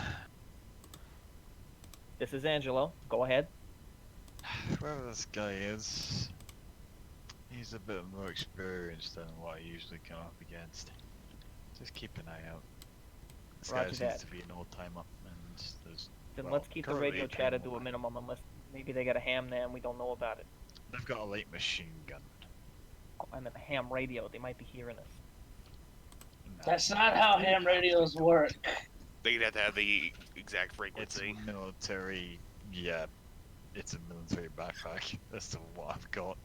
This is Angelo. Go ahead. Whoever this guy is, he's a bit more experienced than what I usually come up against. Just keep an eye out. This guy Roger seems that. to be an old timer, and there's. Then well, let's keep the currently radio a chatter to camera. a minimum unless maybe they got a ham there and we don't know about it. They've got a light machine gun. Oh, I meant a ham radio. They might be hearing us. That's not how ham radios work. They'd have to have the exact It's frequency. military. Yeah, it's a military backpack. That's the what I've got.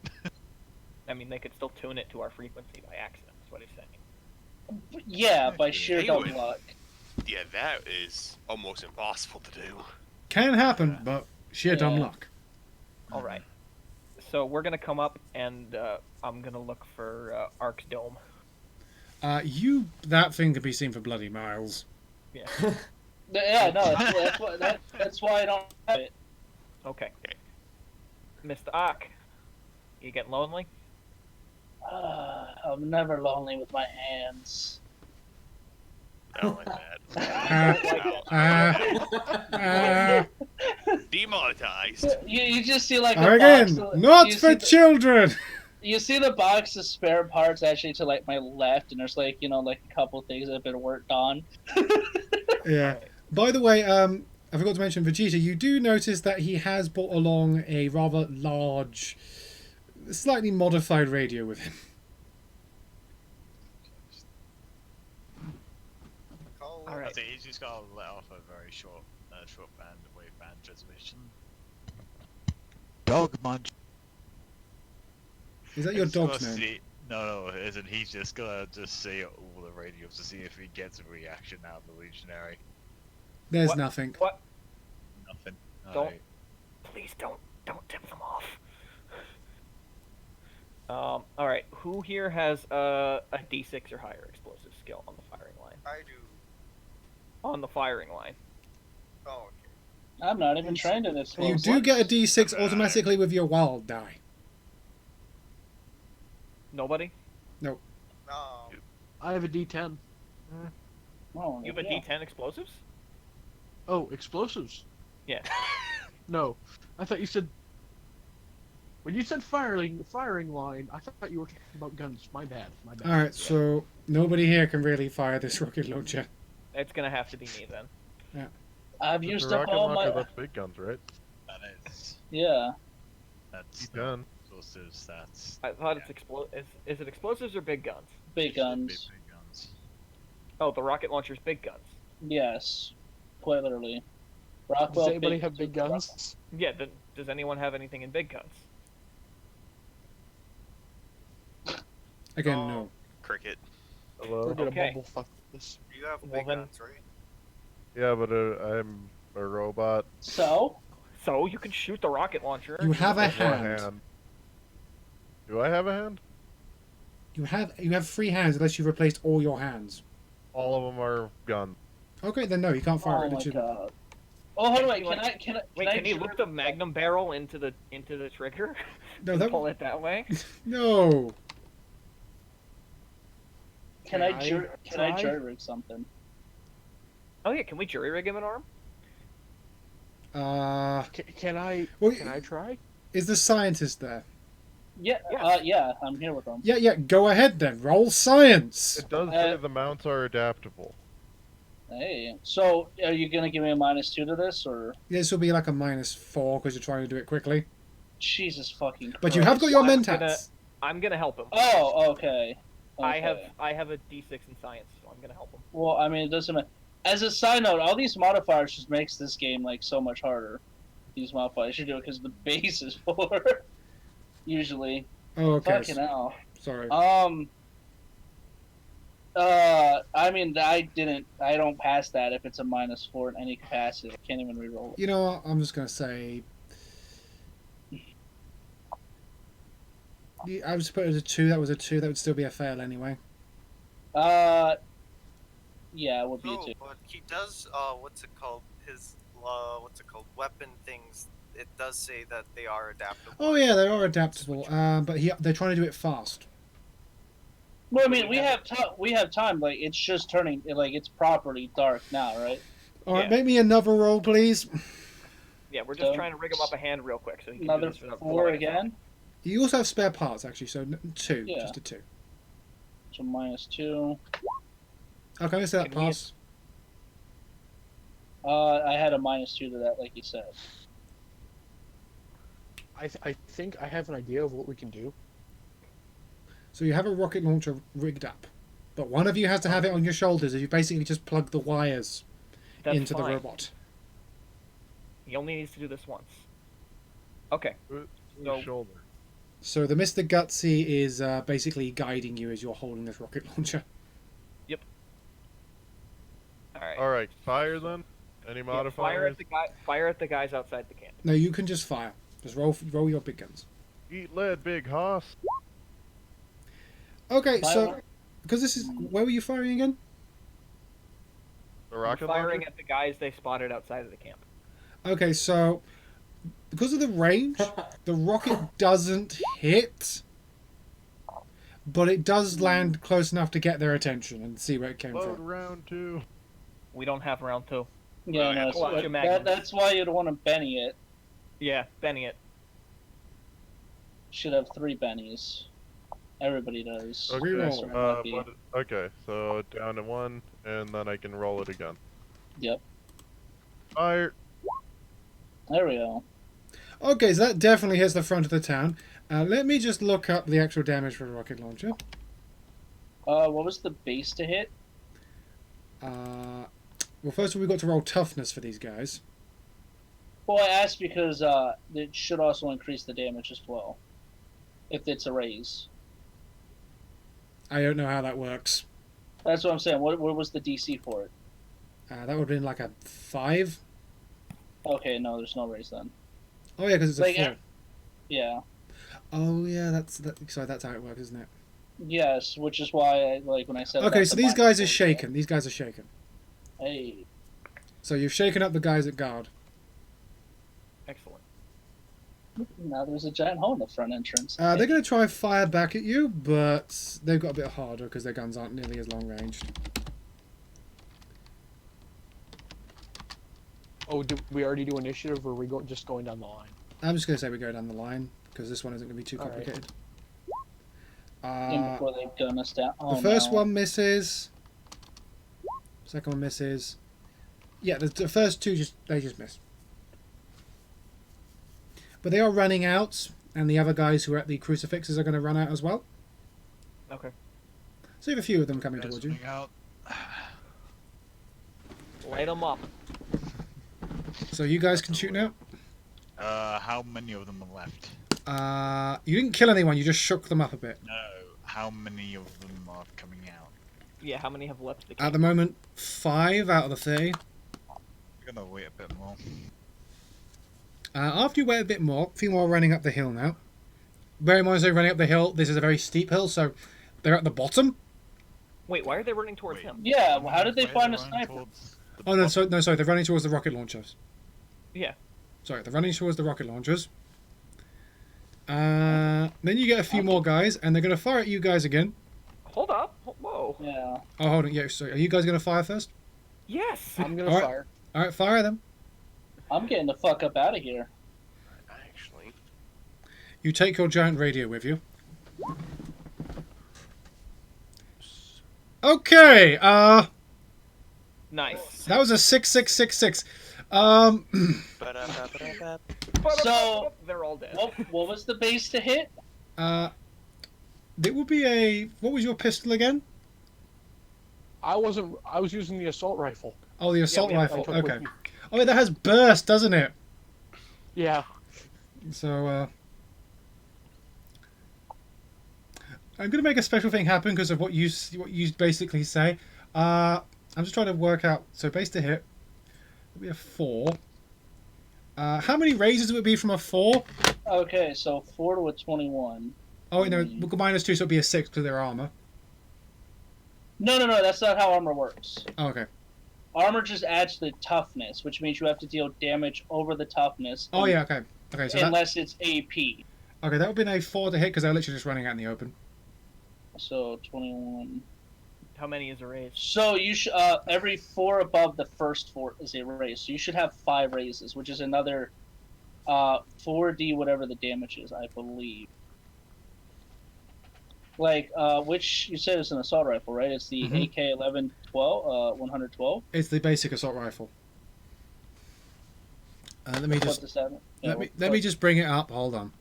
I mean, they could still tune it to our frequency by accident. That's what he's saying. Yeah, by sheer Hey, dumb would- luck. Yeah, that is almost impossible to do. Can happen, but sheer dumb Yeah. luck. All right. So we're gonna come up and I'm gonna look for Ark's dome. That thing could be seen for bloody miles. Yeah. Yeah, no, that's why I don't have it. Okay. Mr. Ark, you getting lonely? I'm never lonely with my hands. I don't like that. Demonetized. You just see like a Again, box. not you for see the- children! You see the box of spare parts actually to like my left, and there's like like a couple things that have been worked on. Yeah. By the way, I forgot to mention Vegeta. You do notice that he has brought along a rather large, slightly modified radio with him. Call All I right. think he's just got to let off a very short band wave band transmission. Dog munch. Is that your He's dog's supposed to name? see- No, it isn't. He's just gonna just say all the radios to see if he gets a reaction out of the Legionary. There's What? nothing. What? Nothing. Don't- Alright. Please don't tip them off. All right. Who here has a D6 or higher explosive skill on the firing line? I do. On the firing line. Oh, okay. I'm not even trained in this. You do get a D6 automatically with your wild die. Nobody? No. I have a D10. Oh, You have a yeah. D10 explosives? Oh, explosives. Yeah. No, I thought you said. When you said firing line, I thought you were talking about guns. My bad. My bad. Alright, so nobody here can really fire this rocket launcher. It's gonna have to be me then. I've With used the up rocket all launcher, my. that's big guns, right? That is. Yeah. That's Big gun. explosives. That's I thought it's is it explosives or big guns? Big guns. Big guns. Oh, the rocket launcher's big guns. Yes. Quite literally. Does Rockwell. anybody have big guns? Yeah. Does anyone have anything in big guns? Again, no. Cricket. Hello? We're gonna Okay. bumblefuck. This You have Well, big then- guns, right? Yeah, but I'm a robot. So, So you can shoot the rocket launcher. You have a With one hand. Do I have a hand? You have 3 hands unless you've replaced all your hands. All of them are guns. Okay, then no, you can't fire oh it. my It should- god. Oh, hold on, wait. Wait, Wait, can he loop the magnum barrel into the trigger? No, And that pull it that way? no. Can I Try? jury rig something? Oh yeah, can we jury rig him an arm? Can I Well, can I try? is the scientist there? Yeah, Yes. yeah, I'm here with them. Yeah. Go ahead then. Roll science. It does say the mounts are adaptable. Hey, so are you gonna give me a -2 to this, or This will be like a -4 because you're trying to do it quickly. Jesus fucking Christ? But you have got your I'm mentats. I'm gonna help him. Oh, okay. I Okay. have a D6 in science, so I'm gonna help him. Well, I mean, it doesn't matter. As a side note, all these modifiers just makes this game like so much harder. These modifiers should do it because the base is 4. Usually. Oh, okay. Fucking hell. Sorry. I mean, I don't pass that if it's a -4 in any capacity. I can't even reroll it. You know what? I'm just gonna say. I would just put it as a 2. That was a 2. That would still be a fail anyway. Yeah, it would be a No, 2. but he does. What's it called? His what's it called? Weapon things. It does say that they are adaptable. Oh yeah, they are adaptable. But they're trying to do it fast. Well, I mean, we have time. We have time. Like, it's just turning. Like, it's properly dark now, right? All right, Yeah. make me another roll, please. Yeah, we're just So- trying to rig him up a hand real quick so he can do Another this without 4 blowing us up. again. You also have spare parts actually, so 2, Yeah. just a 2. So -2. Okay, let's let that Can we- pass. I had a -2 to that, like you said. I think I have an idea of what we can do. So you have a rocket launcher rigged up, but one of you has to have it on your shoulders, and you basically just plug the wires That's into the fine. robot. He only needs to do this once. Okay. Your No. shoulder. So the Mr. Gutsy is basically guiding you as you're holding this rocket launcher. All right. Alright, fire then? Any Yeah, modifiers? fire at the guys outside the camp. No, you can just fire. Just roll your big guns. Eat lead, big hoss. Okay, so Fire. because this is where were you firing again? The rocket Firing launcher? at the guys they spotted outside of the camp. Okay, so because of the range, the rocket doesn't hit, but it does land close enough to get their attention and see where it came Load from. round 2. We don't have round 2. Yeah, no, Watch your magnums. that's why you'd want to Benny it. Yeah, Benny it. Should have 3 bennies. Everybody does. Okay, Reroll. okay, so down to 1, and then I can roll it again. Yep. Fire. There we go. Okay, so that definitely hits the front of the town. Let me just look up the actual damage for a rocket launcher. What was the base to hit? Well, first of all, we've got to roll toughness for these guys. Well, I asked because it should also increase the damage as well. If it's a raise. I don't know how that works. That's what I'm saying. What was the DC for it? That would have been like a 5. Okay, no, there's no raise then. Oh yeah, because it's a Like, 4. Yeah. Oh yeah, sorry, that's how it works, isn't it? Yes, which is why when I said. Okay, about so the these guys are -4, shaken. These guys are shaken. Hey. So you've shaken up the guys at guard. Excellent. Now there's a giant hole in the front entrance. They're going to try fire back at you, but they've got a bit harder because their guns aren't nearly as long ranged. Oh, did we already do initiative, or are we just going down the line? I'm just going to say we go down the line because this one isn't going to be too All right. complicated. In before they gun us down. Oh, The first no. one misses. Second one misses. Yeah, the first two they just miss. But they are running out, and the other guys who are at the crucifixes are going to run out as well. Okay. So you have a few of them coming Guys towards you. running out. Light them up. So you guys can shoot now. How many of them are left? You didn't kill anyone, you just shook them up a bit. No. How many of them are coming out? Yeah, how many have left the At camp? the moment, 5 out of the 30. We're gonna wait a bit more. After you wait a bit more, a few more running up the hill now. Bear in mind, as they're running up the hill, this is a very steep hill, so they're at the bottom. Wait, why are they running towards Wait. him? Yeah, well, how did they Why are find a running sniper? towards the Oh, no, bottom? sorry, they're running towards the rocket launchers. Yeah. Sorry, they're running towards the rocket launchers. Then you get a few more guys, and they're going to fire at you guys again. Hold up. Whoa. Yeah. Oh, hold on, yeah, sorry. Are you guys going to fire first? Yes. I'm gonna Alright. fire. Alright, fire them. I'm getting the fuck up out of here. Actually, You take your giant radio with you. Okay, Nice. that was a 6666. Ba-da-ba-ba-da-ba. So- they're all dead. What was the base to hit? It would be a... What was your pistol again? I was using the assault rifle. Oh, the assault we have rifle. I took with Okay. me. Oh, yeah, that has burst, doesn't it? Yeah. So, I'm going to make a special thing happen because of what you basically say. I'm just trying to work out... So, base to hit. It'll be a 4. How many raises would it be from a 4? Okay, so 4 to a 21. Oh, wait, no. We'll go -2, so it'll be a 6 because of their armor. No, that's not how armor works. Oh, okay. Armor just adds to the toughness, which means you have to deal damage over the toughness. Oh, yeah, okay. Okay, so that... Unless it's AP. Okay, that would be a 4 to hit because they're literally just running out in the open. So 21. How many is a raise? So you should every 4 above the first 4 is a raise. So you should have 5 raises, which is another 4d whatever the damage is, I believe. Like which you said is an assault rifle, right? It's the Mhm. AK 1112 112. It's the basic assault rifle. Let me What just... does that mean? Let me just bring it up. Hold on.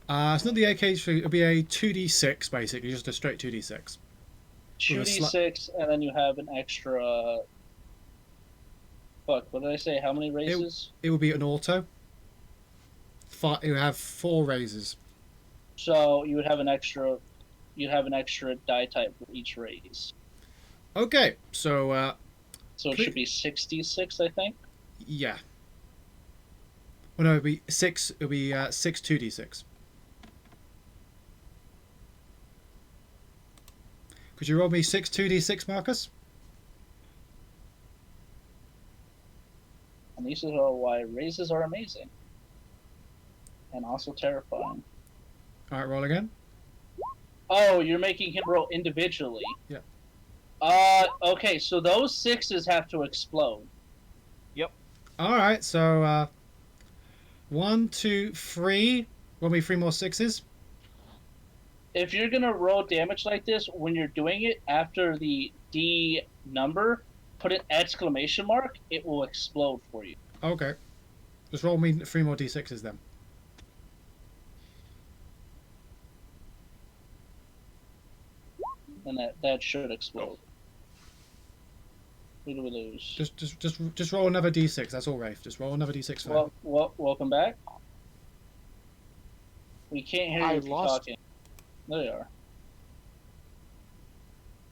It's not the AK, it'll be a 2d6 basically, just a straight 2d6. 2d6, and then you have an extra. Fuck, what did I say? How many raises? It will be an auto. It will have 4 raises. So you would have an extra. You'd have an extra die type for each raise. Okay, so So it should be 66, I think. yeah. Well, no, it'll be 6. It'll be 6 2d6. Could you roll me 6 2d6, Marcus? And these are why raises are amazing. And also terrifying. All right, roll again. Oh, you're making him roll individually. Yeah. Okay, so those 6s have to explode. All right, so 1, 2, 3. Roll me 3 more 6s. If you're gonna roll damage like this, when you're doing it after the D number, put an exclamation mark. It will explode for you. Okay. Just roll me 3 more d6s then. And that should explode. Who do we lose? Just roll another d6. That's all, Rafe. Just roll another d6 for now. Welcome back. We can't hear you I if you're lost- talking. There you are.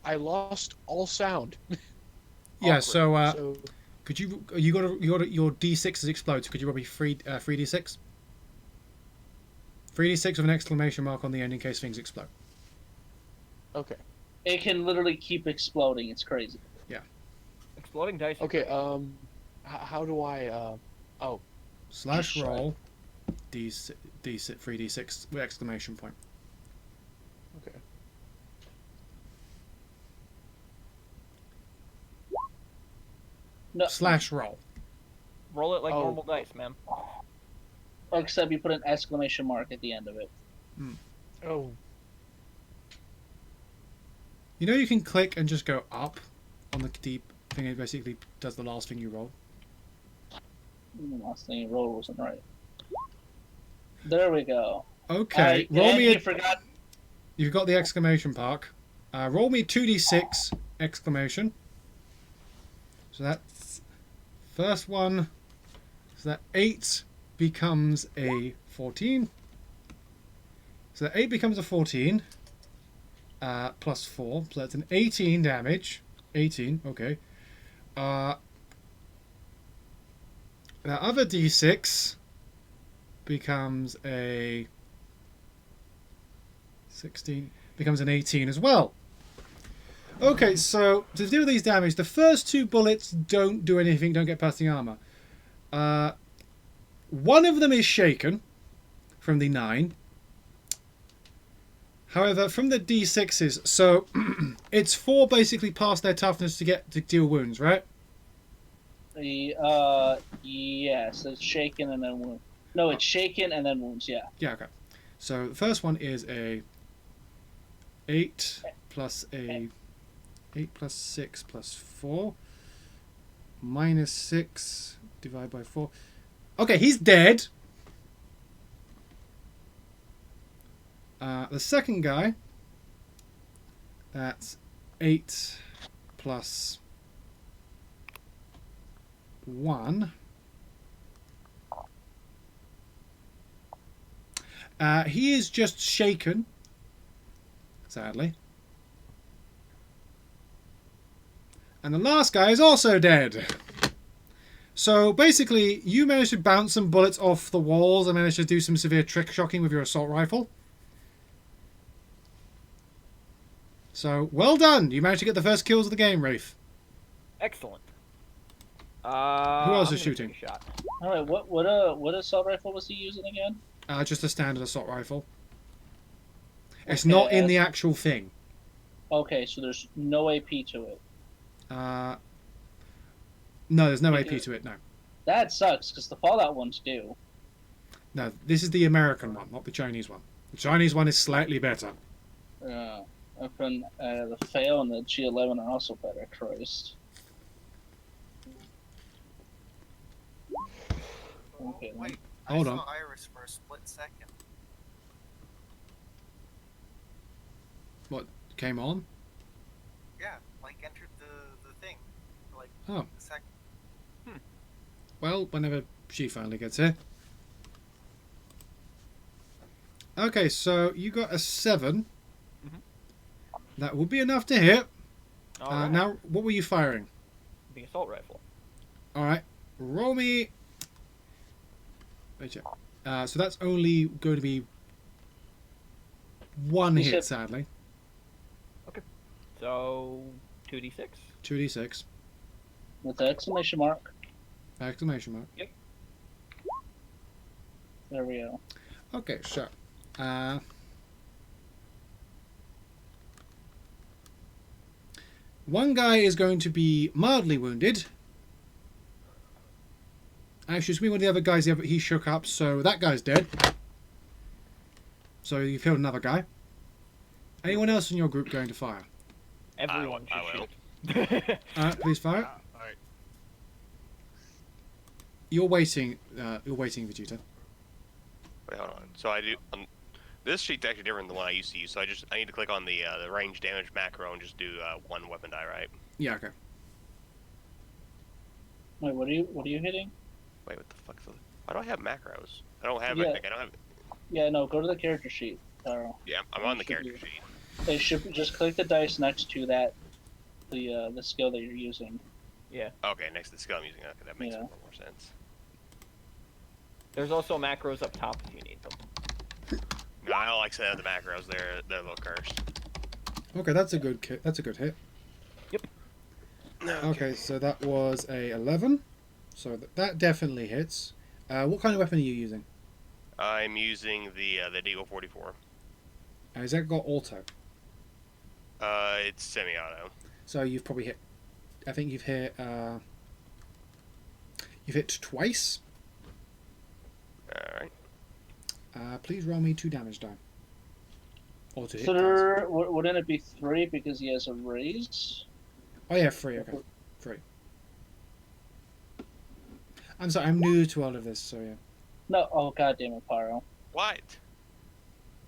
I lost all sound. Yeah. Awkward. So could you got your d6s explode? So could you roll me 3d6? 3d6 with an exclamation mark on the end in case things explode. Okay. It can literally keep exploding. It's crazy. Exploding dice. are Okay. great. How do I? Oh. Slash roll d6 3d6 with exclamation point. Okay. No, Slash roll. Roll it like Oh. normal dice, man. except you put an exclamation mark at the end of it. Oh. You know you can click and just go up on the deep thing. It basically does the last thing you roll. The last thing you rolled wasn't right. There we go. Okay. Roll Roll me you a... forgot. You've got the exclamation mark. Roll me 2d6 exclamation. So that's first one So that 8 becomes a 14. So that 8 becomes a 14. Plus 4. So that's an 18 damage. 18, okay. That other d6 becomes a 16. Becomes an 18 as well. Okay, so to deal with these damage, the first 2 bullets don't do anything, don't get past the armor. One of them is shaken from the 9. However, from the d6s, so it's 4 basically past their toughness to deal wounds, right? Yes, it's shaken and then wounds. No, it's shaken and then wounds, yeah. Yeah, okay. So the first one is a 8 plus 6 plus 4 minus 6 divided by 4. Okay, he's dead. The second guy, that's 8 plus 1. He is just shaken, sadly. And the last guy is also dead. So basically, you managed to bounce some bullets off the walls and managed to do some severe trick shocking with your assault rifle. So, well done. You managed to get the first kills of the game, Rafe. Excellent. Who else is I'm gonna shooting? take a shot. All right, what assault rifle was he using again? Just a standard assault rifle. It's Okay, not in the actual thing. Okay, so there's no AP to it. No, there's no AP to it, no. That sucks, because the Fallout ones do. No, this is the American one, not the Chinese one. The Chinese one is slightly better. The Fail and the G11 are also better, Christ. Okay, Wait, Hold I on. saw Iris for a split second. What, came on? Yeah, like entered the thing. Like Oh. a second. Well, whenever she finally gets here. Okay, so you got a 7. That will be enough to hit. All right. Now, what were you firing? The assault rifle. Alright, roll me... Wait, so that's only going to be 1 You hit, said- sadly. So 2d6. 2d6. with the exclamation mark. Exclamation mark. There we go. Okay, so... one guy is going to be mildly wounded. Actually, it's me, one of the other guys, he shook up, so that guy's dead. So you've killed another guy. Anyone else in your group going to fire? Everyone I should will. shoot. Alright, please fire. Alright. You're waiting, Vegeta. Wait, hold on. So I do. This sheet's actually different than the one I used to use. So I need to click on the range damage macro and just do 1 weapon die, right? Yeah, okay. Wait, what are you hitting? Wait, what the fuck? Why do I have macros? I don't have Yeah. anything. I don't have. Yeah, no, go to the character sheet, Taro. Yeah, I'm on the Should character be. sheet. They should just click the dice next to that, the skill that you're using. Okay, next to the skill I'm using. Okay, that makes Yeah. a little more sense. There's also macros up top if you need them. No, I don't like setting the macros. They're a little cursed. Okay, that's a good hit. Yep. Okay, so that was a 11. So that definitely hits. What kind of weapon are you using? I'm using the Deagle 44. Has that got auto? It's semi-auto. So you've probably hit... I think you've hit... you've hit twice. Alright. Please roll me 2 damage die. Or to hit So dice. there, wouldn't it be 3 because he has a raise? Oh yeah, 3, okay. 3. I'm sorry, I'm new to all of this, so yeah. No, oh god damn it, Pyro. What?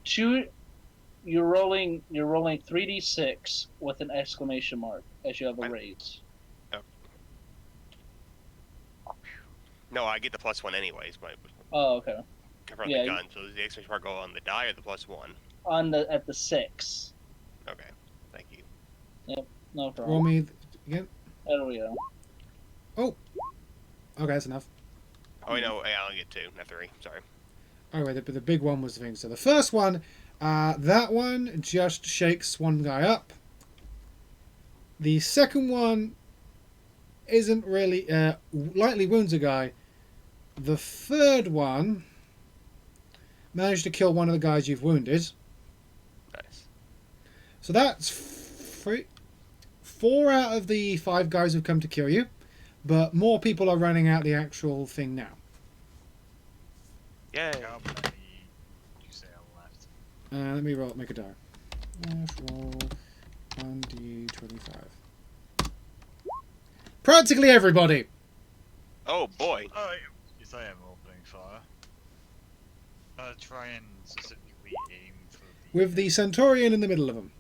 You're rolling 3d6 with an exclamation mark as you have a raise. No, I get the +1 anyways. By Oh, okay. confront Yeah, the gun. So does the exclamation mark go on the die or the +1? At the 6. Okay. Thank you. No Roll problem. me again. There we go. Okay, that's enough. Oh, wait, no, I only get 2, not 3. Sorry. Anyway, but the big one was the thing. So the first one, that one just shakes one guy up. The second one isn't really lightly wounds a guy. The third one managed to kill one of the guys you've wounded. Nice. So that's 4 out of the 5 guys who've come to kill you, but more people are running out the actual thing now. Yay. How many did you say are left? Let me make a die. Roll 1d25. Practically everybody. Oh, boy. Oh, yes, I am opening fire. Try and specifically aim for the... With the Centaurian in the middle of them.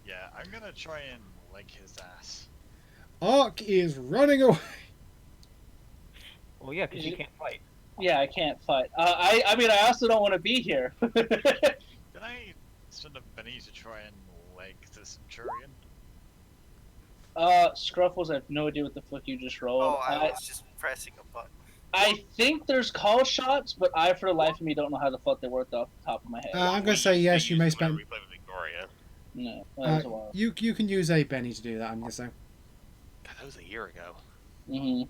Yeah, I'm gonna try and leg his ass. Ark is running away. Well, yeah, because you can't fight. Yeah, I can't fight. I mean, I also don't want to be here. Can I spend a penny to try and leg the Centurion? Scruffles, I have no idea what the fuck you just rolled. Oh, I was just pressing a button. I think there's call shots, but I, for the life of me, don't know how the fuck they worked off the top of my head. I'm going to say yes, you may spend... Replay with Victoria. No, that was a while. You can use a Benny to do that, I'm going to say. God, that was a year ago. Mm-hmm.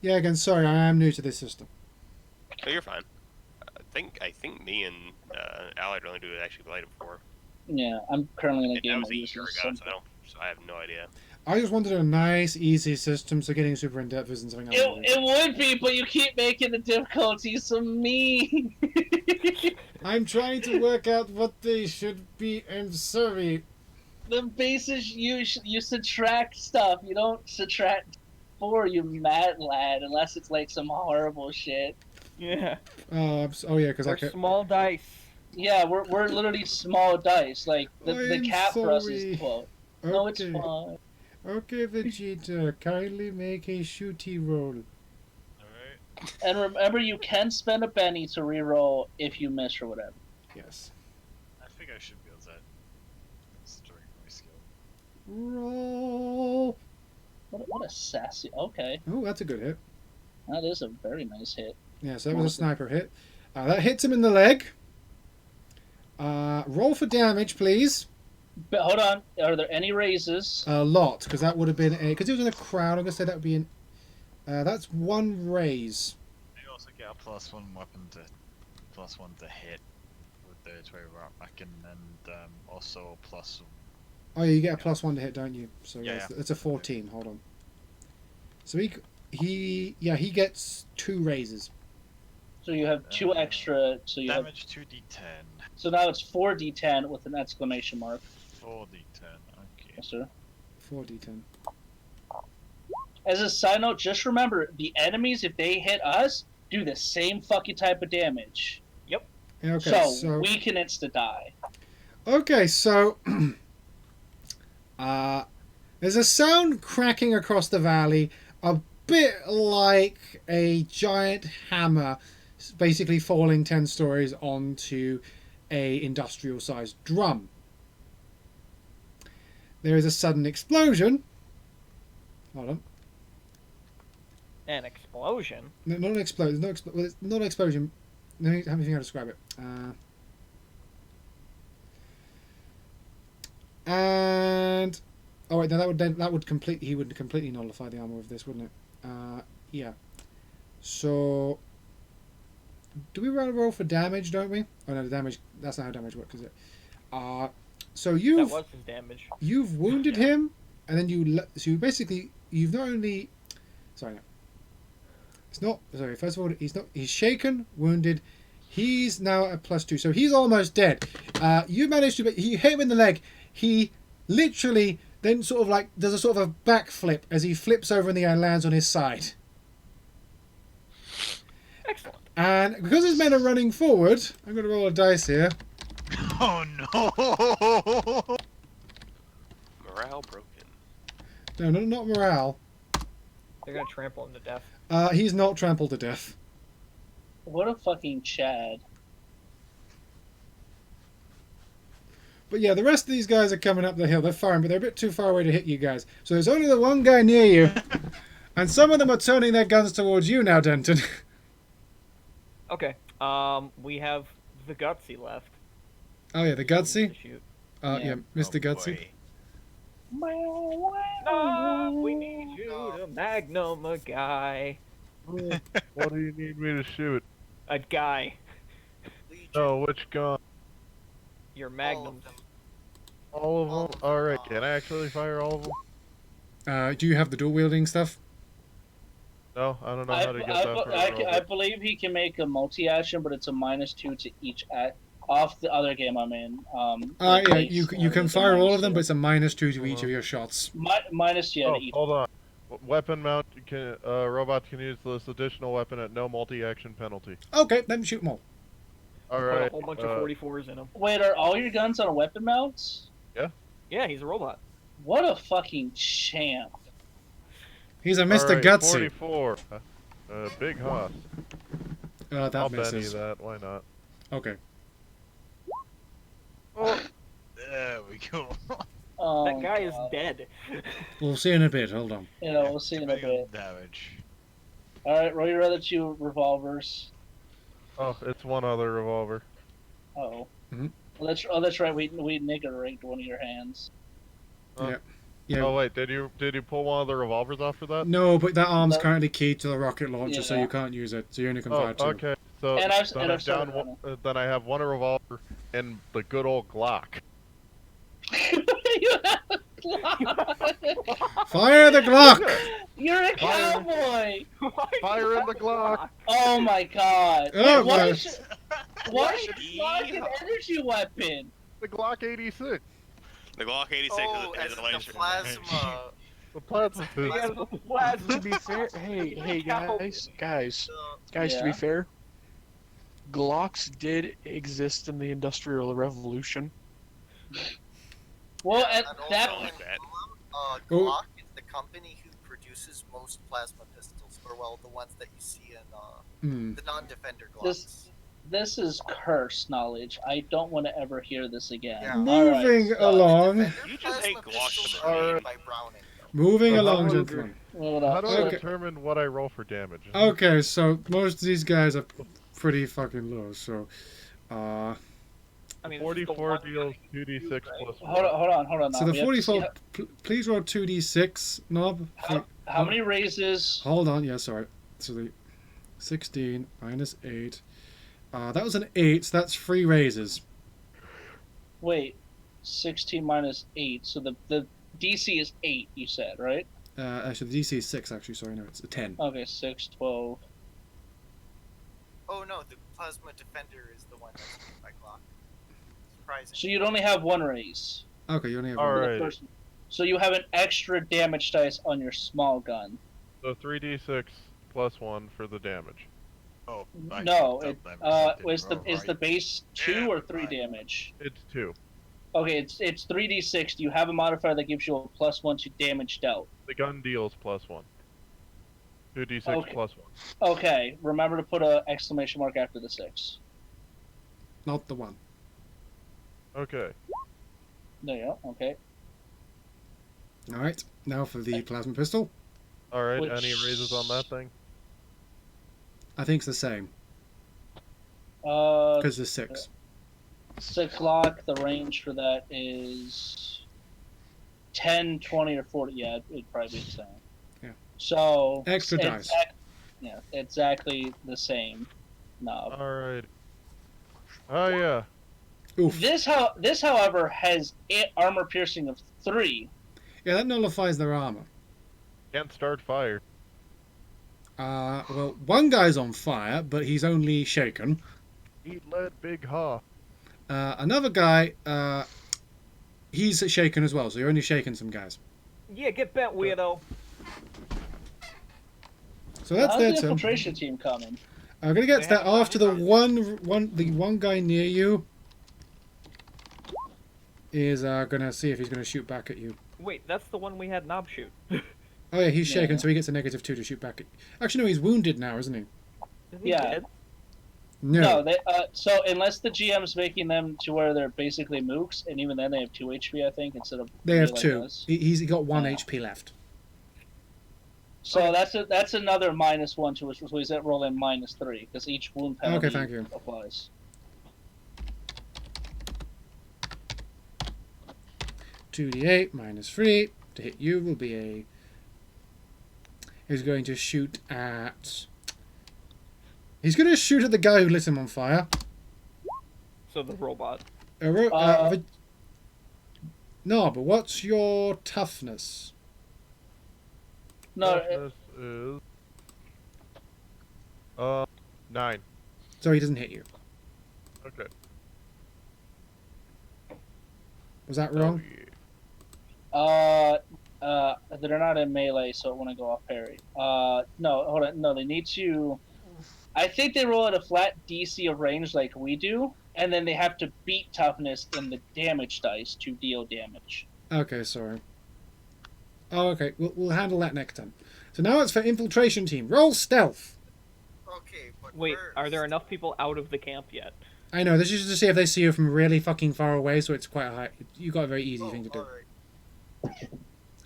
Yeah, again, sorry, I am new to this system. Oh, you're fine. I think me and Allied only do it actually played it before. Yeah, I'm currently in a And game that was that a uses year ago, so I have no idea. I just wanted a nice, easy system, so getting super in-depth isn't something I want to do. It would be, but you keep making the difficulty so mean. I'm trying to work out what they should be, I'm sorry. The basis, you subtract stuff. You don't subtract 4, you mad lad, unless it's like some horrible shit. Yeah. Oh, yeah, because I They're could... small dice. Yeah, we're literally small dice. Like, the I'm cap for us sorry. is 12. No, it's Okay. fine. Okay, Vegeta, kindly make a shooty roll. Alright. And remember, you can spend a penny to reroll if you miss or whatever. Yes. I think I should be able to, considering my skill. Roll. What a sassy... Okay, Oh, that's a good hit. that is a very nice hit. Yeah, so that was a sniper hit. That hits him in the leg. Roll for damage, please. But hold on, are there any raises? A lot, because that would have been a... Because he was in a crowd, I'm going to say that would be an... that's 1 raise. You also get a +1 weapon to +1 to hit with the 20 back and also plus. Oh, yeah, you get a +1 to hit, don't you? So Yeah, it's a 14. Hold on. So he gets 2 raises. So you have 2 extra, so you have... Damage 2d10. So now it's 4d10 with an exclamation mark. 4d10, okay. Yes, sir. 4d10. As a side note, just remember, the enemies, if they hit us, do the same fucking type of damage. Okay, so we can insta-die. Okay, so... there's a sound cracking across the valley, a bit like a giant hammer basically falling 10 stories onto a industrial-sized drum. There is a sudden explosion. Hold on. An explosion. No, not an explosion. Well, it's not an explosion. Let me think how to describe it. And oh wait, no, that would completely he would completely nullify the armor of this, wouldn't it? Yeah. So, do we roll for damage? Don't we? Oh no, the damage. That's not how damage works, is it? So That you've was his damage. you've wounded him, and then so you basically you've not only sorry. No. It's not sorry. First of all, he's shaken, wounded. He's now at +2, so he's almost dead. You managed to you hit him in the leg. He literally then sort of like does a sort of a backflip as he flips over in the air and lands on his side. Excellent. And because his men are running forward, I'm going to roll a dice here. Oh no! Morale broken. No, not morale. They're gonna trample him to death. He's not trampled to death. What a fucking Chad. But yeah, the rest of these guys are coming up the hill. They're firing, but they're a bit too far away to hit you guys. So there's only the one guy near you. And some of them are turning their guns towards you now, Denton. Okay. We have the Gutsy left. Oh yeah, the Gutsy? To shoot. Yeah, Mr. Gutsy. We need you to magnum a guy. What do you need me to shoot? A guy. Legion, No, which gun? Your all magnums. of them. All of All them? of them. Alright, can I actually fire all of them? Do you have the dual wielding stuff? No, I don't know how to get that for a I robot. believe he can make a multi-action, but it's a -2 to each act. Off the other game I'm in. Yeah, you can it's a fire all of -2. them, but it's a -2 to each of your shots. Minus yeah Oh, to each. hold on. Weapon mount, robots can use this additional weapon at no multi-action penalty. Okay, then shoot them all. Put a Alright, whole bunch of 44s in him. Wait, are all your guns on weapon mounts? Yeah, he's a robot. What a fucking champ. He's a Mr. alright, Gutsy. 44. Big Hoss. That I'll Benny misses. that, why not? Okay. Oh, There we go. Oh, That guy is God. dead. We'll see in a bit. Hold on. Yeah, we'll see in a Big bit. damage. Alright, roll your other 2 revolvers. oh, it's one other revolver. Uh-oh. Mhm. Well, that's right. We nigger rigged one of your hands. Yeah. Oh wait, did you pull one of the revolvers off for that? No, but that arm's No. currently keyed to the rocket launcher, so Yeah. you can't use it. So you only can Oh, fire 2. okay. So And I've- then, and I'm I've started down then I have one revolver and the good old Glock. You have a Glock. Fire the Glock! You're a cowboy. Fire in the Glock! Oh my God. Oh, Why my- is Glock an energy weapon? The Glock 86. The Glock 86 Oh, is as a in the laser. plasma. The plasma He fist. has a plasma. To be fair, hey guys, The, to be Yeah. fair, Glocks did exist in the Industrial Revolution. Well, at and that also, like that. Oh. Glock is the company who produces most plasma pistols, or well, the ones that you see in Hmm. the non-defender Glocks. this is cursed knowledge. I don't want to ever hear this again. Yeah. Alright, Moving so- along. Defender You just hate plasma Glocks pistols for are the made reason. by Browning. Moving Uh-huh. along, Okay. gentlemen. Hold How on. do I Okay. determine what I roll for damage? Okay, so most of these guys are pretty fucking low, so... I mean, 44 deals 2d6 plus 1. Hold on. So now. the We have to see 44... Please roll 2d6, Knob. how many raises? Hold on, yeah, sorry. So the 16 minus 8. That was an 8, so that's 3 raises. Wait, 16 minus 8. So the DC is 8. You said right? Actually, the DC is 6, actually, sorry, no, it's a 10. Okay, 6, 12. Oh no, the plasma defender is the one that's made by Glock. Surprising. So you'd only have 1 raise. Okay, you only have All one. for the right. first- So you have an extra damage dice on your small gun. So 3d6 plus 1 for the damage. Oh, I No, thought it that was something is the right. base 2 Yeah, or 3 right. damage? It's 2. Okay, it's 3d6. Do you have a modifier that gives you a +1 to damage dealt? The gun deals plus 1. 2d6 Okay. plus 1. Okay, remember to put a exclamation mark after the 6. Not the 1. Okay. There you go. Okay. Alright, now for the plasma pistol. Alright, Which- any raises on that thing? I think it's the same, Uh, because there's 6. 6 lock. The range for that is 10, 20, or 40. Yeah, it'd probably be the same. Yeah. So Extra dice. Yeah, exactly the same. No. Alright. Oh yeah. Oof. This, however, has armor piercing of 3. Yeah, that nullifies their armor. Can't start fire. Well, one guy's on fire, but he's only shaken. Eat lead, big ha. Another guy, he's shaken as well, so you're only shaking some guys. Yeah, get bent, weirdo. So that's How's their the turn. infiltration team coming? I'm gonna get to that after the one guy near you is gonna see if he's gonna shoot back at you. Wait, that's the one we had Knob shoot. Oh yeah, he's shaken, Yeah. so he gets a -2 to shoot back. Actually, no, he's wounded now, isn't he? Isn't he Yeah. dead? No, they, so unless the GM's making them to where they're basically mooks, and even then they have 2 HP, I think, instead of They have like 2. us. He's got 1 Yeah. HP left. So that's another -1 to which he's at roll in -3 because each wound penalty Okay, thank you. applies. 2d8 -3 to hit you will be a. He's going to shoot at. He's going to shoot at the guy who lit him on fire. So the robot. No, but what's your toughness? No, Toughness is 9. So he doesn't hit you. Okay. Was that wrong? they're not in melee, so it wouldn't go off parry. No, hold on. No, they need to. I think they roll at a flat DC of range like we do, and then they have to beat toughness in the damage dice to deal damage. Okay, sorry. Oh, okay. We'll handle that next time. So now it's for infiltration team. Roll stealth. Okay, but Wait, are there first- enough people out of the camp yet? I know. This is just to see if they see you from really fucking far away, so it's quite a high. You got a very easy thing to do. alright.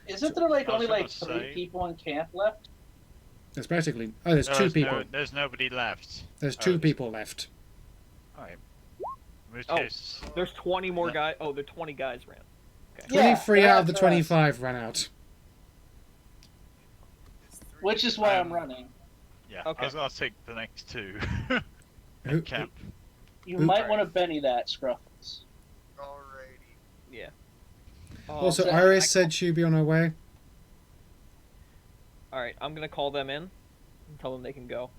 Isn't there like I was only like gonna 3 say- people in camp left? There's practically. Oh, there's 2 people. There's nobody left. There's Oh, 2 there's- people left. Alright. In which Oh. case, There's 20 more guys. Oh, the 20 guys ran. Okay. Yeah, 23 they're out of the after us. 25 ran out. It's 3. Which is why I'm running. yeah, Okay. I was gonna take the next 2. Who- Camp. You Oop. might want to Benny that, Scruffles. Alrighty. Yeah. Also, so Iris said she'd be on her way. All right, I'm gonna call them in and tell them they can go.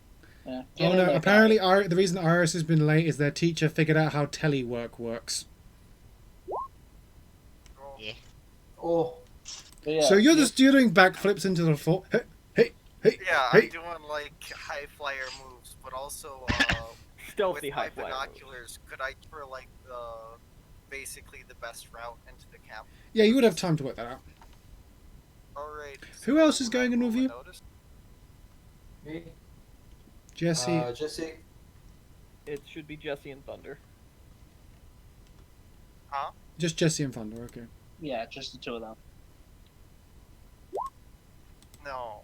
Yeah. Oh Get in no! there, Apparently, the reason Iris has been late is their teacher figured out how telework works. Roll. Oh, But yeah, So you're just doing backflips into the floor. Hey, hey, hey, Yeah, hey! I'm doing like high flyer moves, but also Stealthy with my high flyer. binoculars, could I for like basically the best route into the camp? Yeah, you would have time to work that out. Alright. Who else is going in with you? me? Jesse. Jesse. It should be Jesse and Thunder. Just Jesse and Thunder. Okay. yeah, just the 2 of them. No,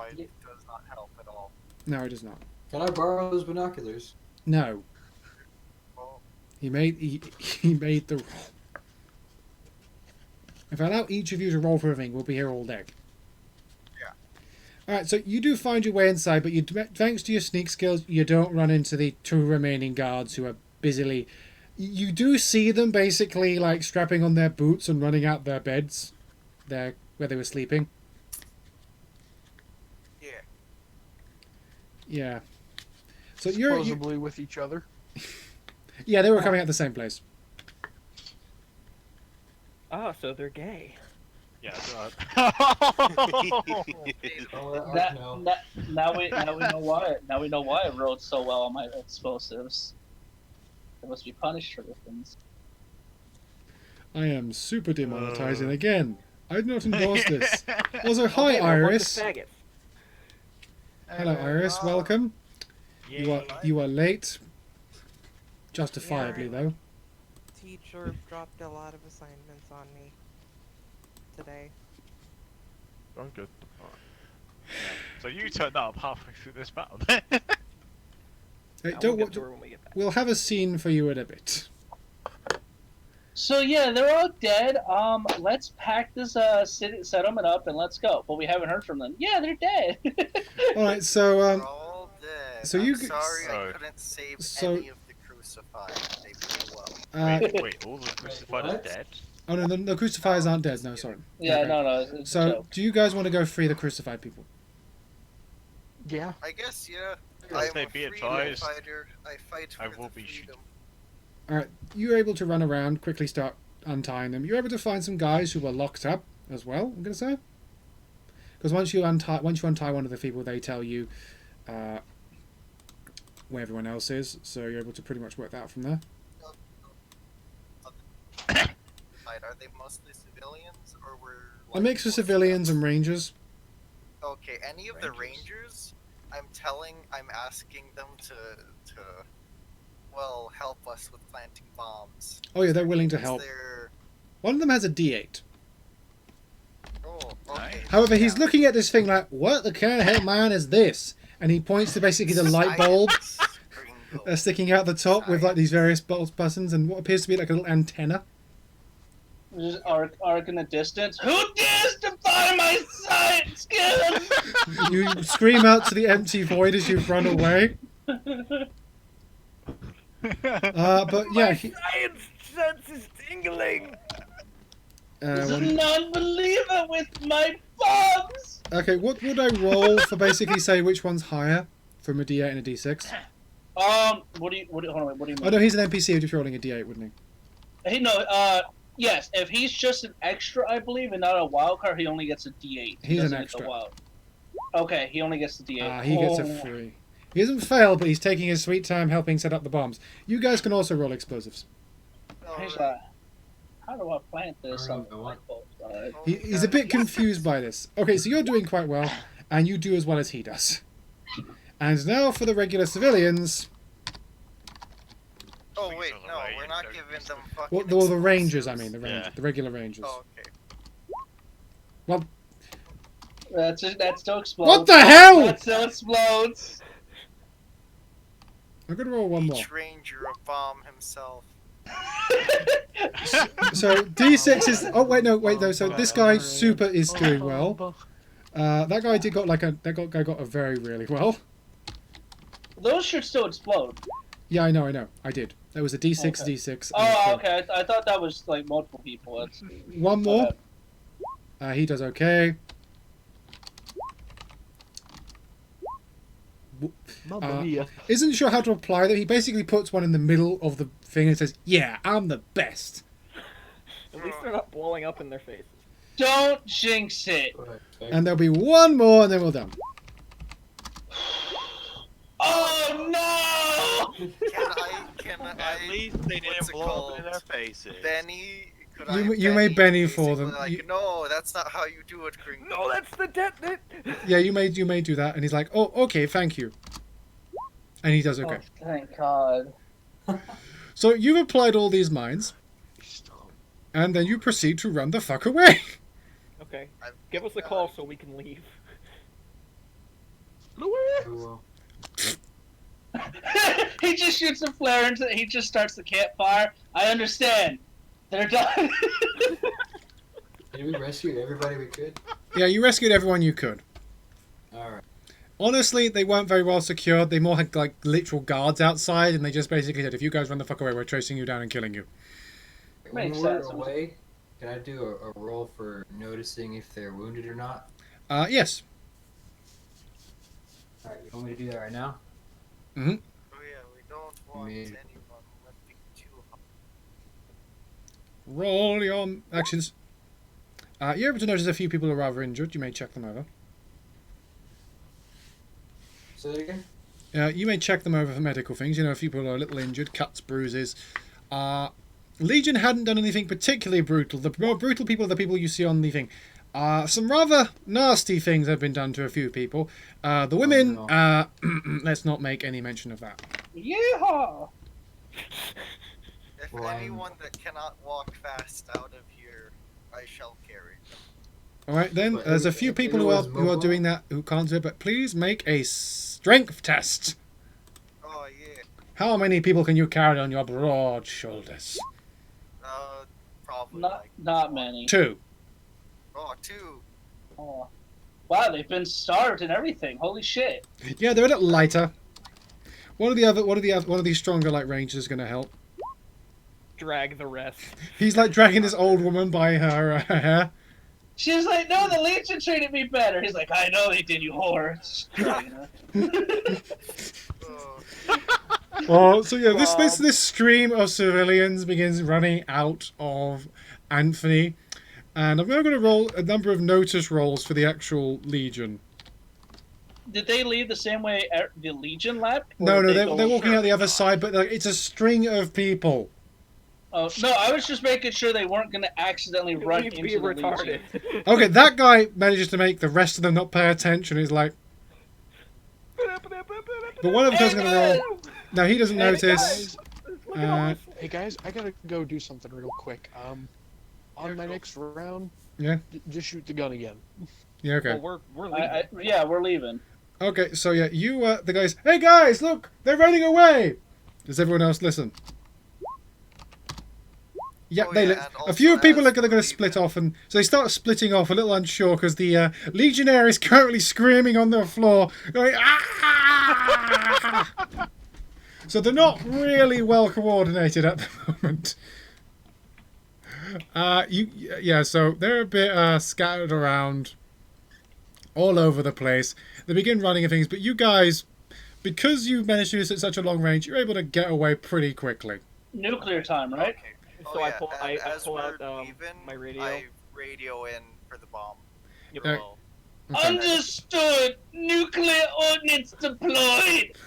it Yeah. does not help at all. No, it does not. Can I borrow those binoculars? No. Well, He made the roll. If I allow each of you to roll for everything, we'll be here all day. Yeah. Alright, so you do find your way inside, but thanks to your sneak skills, you don't run into the 2 remaining guards who are busily... You do see them basically like strapping on their boots and running out their beds where they were sleeping. yeah. Yeah. So you're... Supposedly with each other. Yeah, they were coming out the same place. Ah, so they're gay. Yeah. Oh, That, no. now we know why. Now we know why I rolled so well on my explosives. I must be punished for the things. I am super demonetizing again. I do not endorse this. Also, hi Okay, well, Iris. what's the faggot? Hello Iris, welcome. You are late. Justifiably Yeah. though. Teacher dropped a lot of assignments on me today. Don't get the So you turned up halfway through this battle. Hey, We'll don't get wa- to her when we get back. We'll have a scene for you in a bit. So yeah, they're all dead. Let's pack this settlement up and let's go. But we haven't heard from them. Yeah, they're dead. All right, so We're all dead. so I'm you sorry I so- couldn't save so- any of the crucified. They pretty well. wait, all the crucified are what? dead? oh no, the crucifiers aren't dead. No, sorry. yeah, Okay. no, it's a So, joke. do you guys want to go free the crucified people? Yeah. I guess yeah. Yes, I'm they a be freedom advised, fighter. I fight for I will the be freedom. All right, you're able to run around, quickly start untying them. You're able to find some guys who were locked up as well. I'm gonna say, because once you untie one of the people, they tell you where everyone else is. So you're able to pretty much work that out from there. Are they mostly civilians or were A mix of civilians and rangers. Okay, any of the Rangers, I'm asking them to well, help us with planting bombs. Oh yeah, they're willing to Is help. there... One of them has a D8. Oh, okay. However, he's yeah. looking at this thing like, what the kind of hell man is this? And he points to basically the light bulb sticking out the top with like these various buttons and what appears to be like a little antenna. Just arc in the distance. Who dares defy my sight skills? You scream out to the empty void as you run away. But yeah. Science sense is tingling. This is a non-believer with my bombs. Okay, what would I roll for basically say which one's higher from a D8 and a D6? What do you mean? Oh no, he's an NPC just rolling a D8, wouldn't he? Yes, if he's just an extra, I believe, and not a wild card, he only gets a D8. He's an extra. Okay, he only gets the D8. He gets a 3. He hasn't failed, but he's taking his sweet time helping set up the bombs. You guys can also roll explosives. How do I plant this? He's a bit confused by this. Okay, so you're doing quite well, and you do as well as he does. And now for the regular civilians. Oh wait, no, we're not giving them fucking... Well, the rangers, I mean, the regular rangers. Oh, okay. Well... That still explodes. What the hell?! That still explodes! I'm gonna roll one more. Each ranger a bomb himself. So D6 is... Oh, wait, no. So this guy, Super, is doing well. That guy got a very, really well. Those should still explode. Yeah, I know. I did. That was a D6, Okay. D6. Oh, okay. I thought that was like multiple people. That's... One more. He does okay. Isn't sure how to apply that. He basically puts one in the middle of the thing and says, "Yeah, I'm the best." At least they're not blowing up in their faces. Don't jinx it. And there'll be one more, and then we're done. Oh no! Can I? At least they didn't blow up in their faces. Benny, You made Benny for them. Like, no, that's not how you do it, Gringo. No, that's the detonate. Yeah, you may do that, and he's like, "Oh, okay, thank you," and he does okay. Oh, thank God. So you've applied all these mines, and then you proceed to run the fuck away. Okay, give us a call so we can leave. He just shoots a flare into it. He just starts the campfire. I understand. They're done. Did we rescue everybody we could? Yeah, you rescued everyone you could. Alright. Honestly, they weren't very well secured. They more had like literal guards outside, and they just basically said, "If you guys run the fuck away, we're chasing you down and killing you." When we're away, can I do a roll for noticing if they're wounded or not? Yes. Alright, you want me to do that right now? Mm-hmm. Oh yeah, we don't want anyone lifting too hard. Roll your actions. You're able to notice a few people are rather injured. You may check them over. Say that again? You may check them over for medical things. You know, if people are a little injured, cuts, bruises. Legion hadn't done anything particularly brutal. The more brutal people are the people you see on the thing. Some rather nasty things have been done to a few people. The women, let's not make any mention of that. Yeehaw! If anyone that cannot walk fast out of here, I shall carry them. Alright then, there's a few people who are doing that who can't do it, but please make a strength test. Oh yeah. How many people can you carry on your broad shoulders? Probably not many. 2. Oh, 2. Oh. Wow, they've been starved and everything. Holy shit. Yeah, they're a little lighter. One of these stronger like rangers is gonna help. Drag the rest. He's like dragging this old woman by her hair. She's like, no, the Legion treated me better. He's like, I know they did, you whore. So yeah, this stream of civilians begins running out of Anthony, and I'm now going to roll a number of notice rolls for the actual Legion. Did they leave the same way the Legion left? No, they're walking out the other side, but like, it's a string of people. Oh no, I was just making sure they weren't going to accidentally run You'd into be the retarded. Legion. Okay, that guy manages to make the rest of them not pay attention. He's like, but one of them is going to roll. Now he doesn't notice. Hey guys, I gotta go do something real quick. On my next round, Yeah. Just shoot the gun again. Yeah. Okay. Well, we're leaving. Yeah, we're leaving. Okay. So yeah, you the guys. Hey guys, look, they're running away. Does everyone else listen? Yep, Oh, they. yeah, and A few also people are as going to we're split leaving- off, and so they start splitting off, a little unsure because the legionnaire is currently screaming on the floor, going ah! So they're not really well coordinated at the moment. So they're a bit scattered around, all over the place. They begin running and things, but you guys, because you managed to use it at such a long range, you're able to get away pretty quickly. Nuclear time, right? Okay. So Oh, I yeah, pull, and I as pull we're out leaving, my radio. I radio in for the bomb. Okay. Okay. Understood. Nuclear ordnance deployed.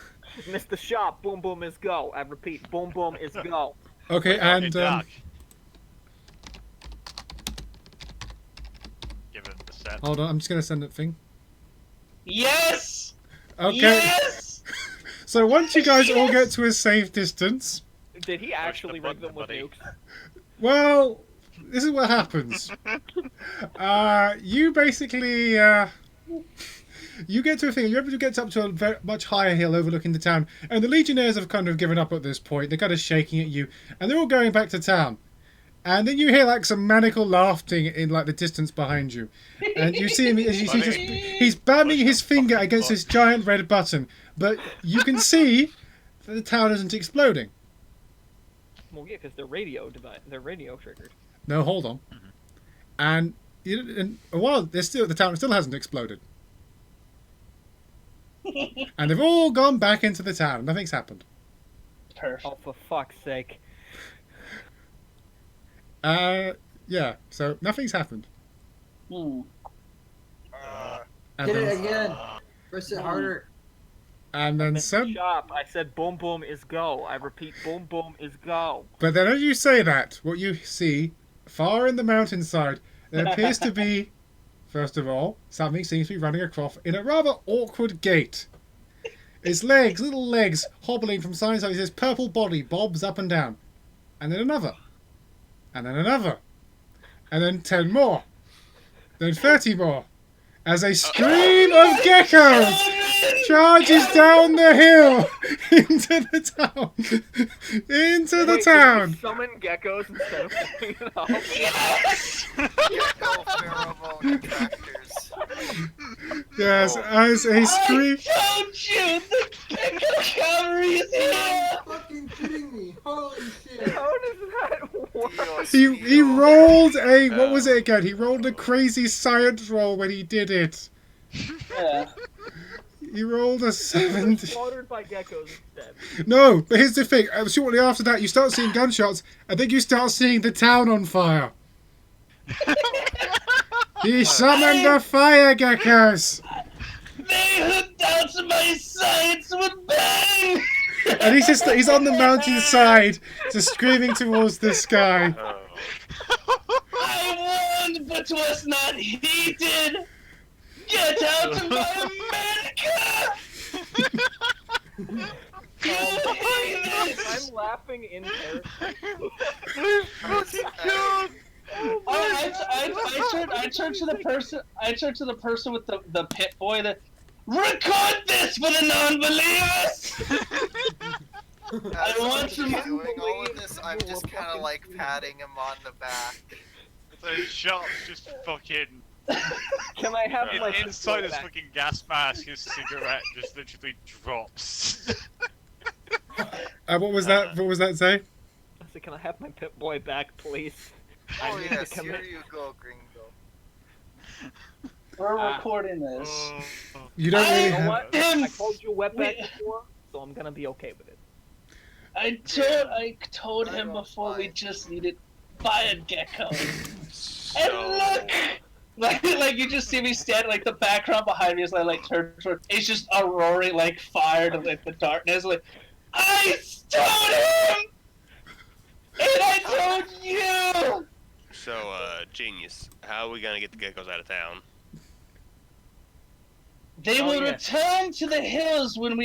Mr. Shop, boom boom is go. I repeat, boom boom is go. Okay, and Doc. Give him the set. hold on, I'm just going to send that thing. Yes. Okay. Yes. So once you guys all get to a safe distance, Did he actually rig button, them with buddy. nukes? well, this is what happens. You basically, you get to a thing, you're able to get up to a very, much higher hill overlooking the town, and the legionnaires have kind of given up at this point. They're kind of shaking at you, and they're all going back to town. And then you hear like some maniacal laughing in like the distance behind you, and you see him. As you see, he's banging his finger against this giant red button, but you can see that the town isn't exploding. Well, yeah, because they're they're radio triggered. No, hold on. And in a while, the town still hasn't exploded, and they've all gone back into the town. Nothing's happened. Perfect. Oh, for fuck's sake! Yeah. So nothing's happened. Hmm. And Hit then, it again. Press it harder. and then Mr. Shop, I said boom boom is go. I repeat, boom boom is go. But then as you say that, what you see, far in the mountainside, there appears to be, first of all, something seems to be running across in a rather awkward gait. Its legs, little legs, hobbling from side to side. This purple body bobs up and down. And then another. And then another. And then 10 more. Then 30 more. As a stream of geckos charges down the hill into the town. Into the Wait, town. did you summon geckos instead of picking it up? Yes. Gecko pheromone attractors. Yes, as a stream. I told you the gecko cavalry is here. Fucking kidding me. Holy shit. How does that work? He rolled a, what was it again? He rolled a crazy science roll when he did it. Yeah. He rolled a 70. Slaughtered by geckos instead. No, but here's the thing. Shortly after that, you start seeing gunshots. I think you start seeing the town on fire. He summoned the fire geckos. They hooked out to my sides with bang. And he's on the mountainside, just screaming towards the sky. I won, but was not heated. Get out of my America! I'm laughing in character. I turned to the person. I turned to the person with the pit boy. That record this for the non-believers. I want to doing all of this. I'm just kind of like patting him on the back. So Sharp's just fucking Can I have my inside his back? fucking gas mask. His cigarette just literally drops. What was that? What was that say? I said, can I have my Pip Boy back, please? I Oh need yes, to commit. here you go, Gringo. We're recording this. You don't really You know have. what? I told you wetback before, so I'm gonna be okay with it. I told him before we just needed fire gecko. And look! Like you just see me stand, like the background behind me is like turned toward, it's just a roaring like fire to like the darkness, like I stole him! And I buildings, how are we gonna get the geckos out of town? They Oh, will yeah. return to the hills when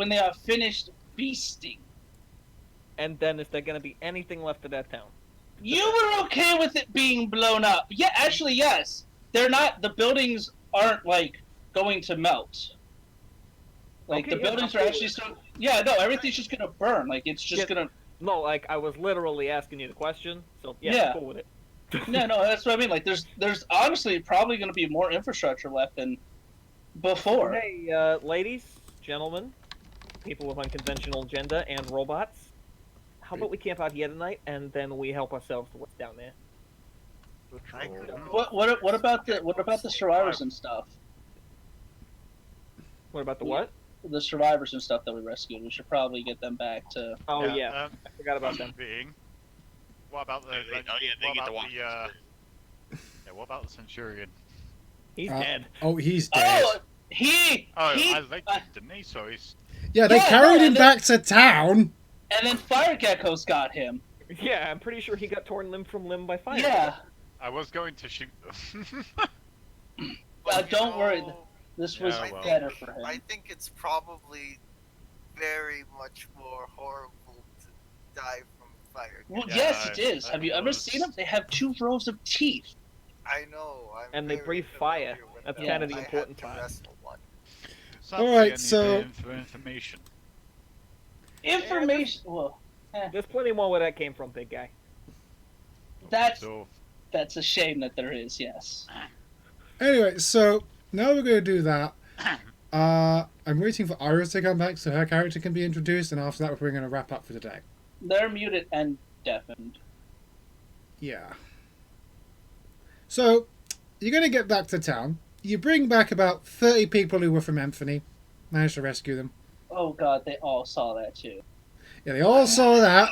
they are finished feasting. And then is there gonna be anything left of that town? You were okay with it being blown up. Yeah, actually, yes. They're not. The buildings aren't like going to melt. Like Okay, the yeah, buildings I'm are cool actually with still. Yeah, no, everything's just gonna burn. Like it's just Yeah. gonna. No, like I was literally asking you the question, so yeah, Yeah. I'm cool with it. No, no, that's what I mean. Like there's honestly probably gonna be more infrastructure left than before. Hey, ladies, gentlemen, people with unconventional gender, and robots. How about we camp out here tonight, and then we help ourselves to what's down there? I could go What about the survivors and stuff? What about the what? The survivors and stuff that we rescued. We should probably get them back to. Oh yeah, Um, I forgot about them. being. What about the? Oh, yeah, they what get to about watch the? Yeah, what about the Centurion? He's dead. Oh, he's dead. Oh, he. Oh, he I liked it, didn't he? So he's. Yeah, they Yeah, carried no, him and back to town. And then fire geckos got him. Yeah, I'm pretty sure he got torn limb from limb by fire. Yeah. I was going to shoot them. Don't worry. This was Yeah, well. better for him. I think it's probably very much more horrible to die from fire. Well, Yeah, yes, it is. I Have you ever was- seen them? They have 2 rows of teeth. I know. And they very breathe fire. familiar with That's them. kind of the I had important to part. wrestle one. Sadly, Alright, I need so- information. Information. Well, There's plenty more where that came from, big guy. that's So that's a shame that there is. Yes. Anyway, so now we're going to do that. I'm waiting for Iris to come back so her character can be introduced, and after that we're going to wrap up for today. They're muted and deafened. Yeah. So, you're going to get back to town. You bring back about 30 people who were from Anthony. Managed to rescue them. Oh God, they all saw that too. Yeah, they all saw that,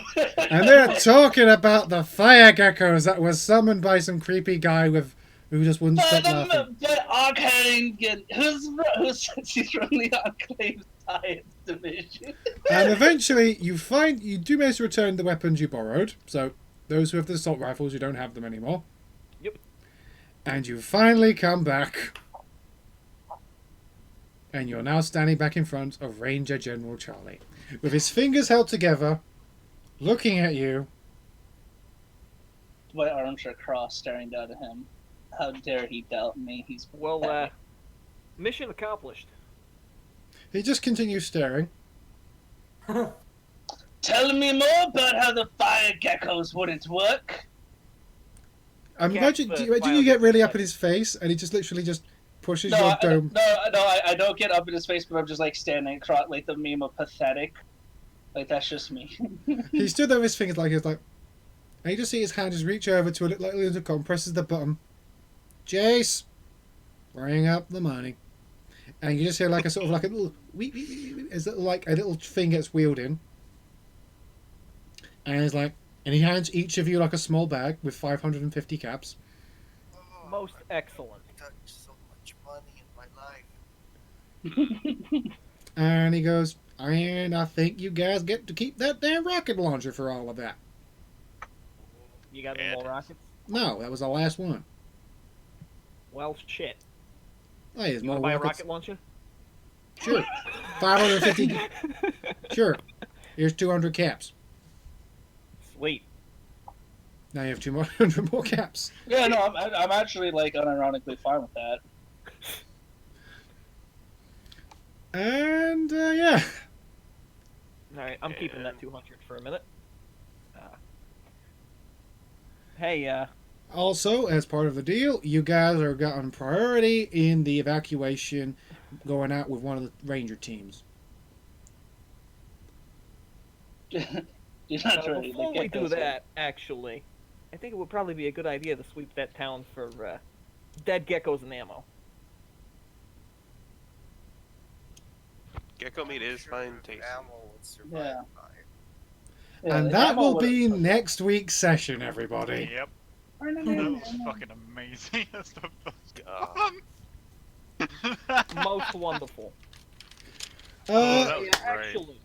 and they're talking about the fire geckos that was summoned by some creepy guy who just wouldn't stop laughing. But Arcane, who's she's from the Enclave Science Division. And eventually, you do manage to return the weapons you borrowed. So, those who have the assault rifles, you don't have them anymore. Yep. And you finally come back. And you're now standing back in front of Ranger General Charlie. With his fingers held together, looking at you. My arms are crossed, staring down at him. How dare he doubt me? He's Well, mission accomplished. He just continues staring. Telling me more about how the fire geckos wouldn't work. Imagine the you fire get really geckos up in his face, and he just literally just pushes No, your I, dome. I don't get up in his face, but I'm just like standing across, like the meme of pathetic. Like that's just me. He stood there with his fingers like he was like, and you just see his hand just reach over to a little intercom, presses the button. Jace, bring up the money, and you just hear like a sort of like a little, as like a little thing gets wheeled in, and he's like, and he hands each of you like a small bag with 550 caps. Oh, Most excellent. I've touched so much money in my life. And he goes, and I think you guys get to keep that damn rocket launcher for all of that. You got any more rockets? No, that was the last one. Well, shit. Hey, there's You more want to buy a rockets. rocket launcher? Sure. 550. Sure. Here's 200 caps. Sweet. Now you have 200 more caps. Yeah, no, I'm actually like unironically fine with that. And, yeah. Alright, I'm keeping that 200 for a minute. Hey, Also, as part of the deal, you guys are gotten priority in the evacuation going out with one of the ranger teams. You're not now, ready to before get we do those that, actually, I think it would probably be a good idea to sweep that town for dead geckos and ammo. Gecko meat is Sure, fine the tasty. ammo would survive Yeah. fire. Yeah, And the that ammo will would- be next week's session, everybody. Yep, that was fucking amazing. That's the God. Most wonderful. Oh, Uh, that was Yeah, great. actually,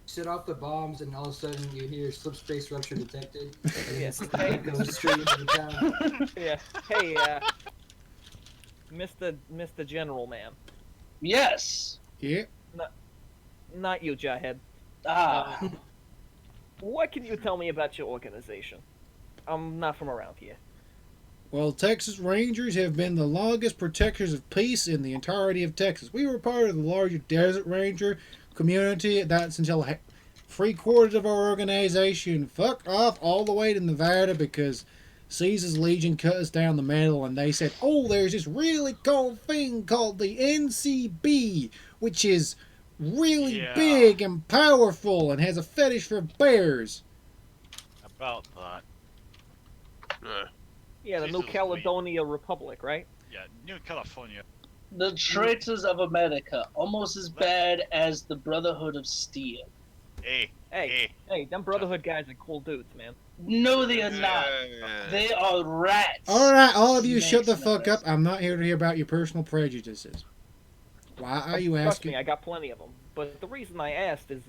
set off the bombs, and all of a sudden you hear slip space rupture detected. And Yes. it's like goes straight into the town. Yeah. Hey, Mr. General Man. Yes. Yeah. Not you, Jawhead. Ah. What can you tell me about your organization? I'm not from around here. Well, Texas Rangers have been the longest protectors of peace in the entirety of Texas. We were part of the larger Desert Ranger community. That's until 3/4 of our organization fucked off all the way to Nevada because Caesar's Legion cut us down the middle, and they said, oh, there's this really cool thing called the NCB, which is really big and powerful and has a fetish for bears. About that. Yeah, the New Jesus, Caledonia Republic, right? Yeah, New California. The Traitors of America, almost as bad as the Brotherhood of Steel. Hey, them Brotherhood guys are cool dudes, man. No, they are not. They are rats. Alright, all of you Snakes shut the in fuck breast. up. I'm not here to hear about your personal prejudices. Why are you Trust asking? me, I got plenty of them. But the reason I asked is,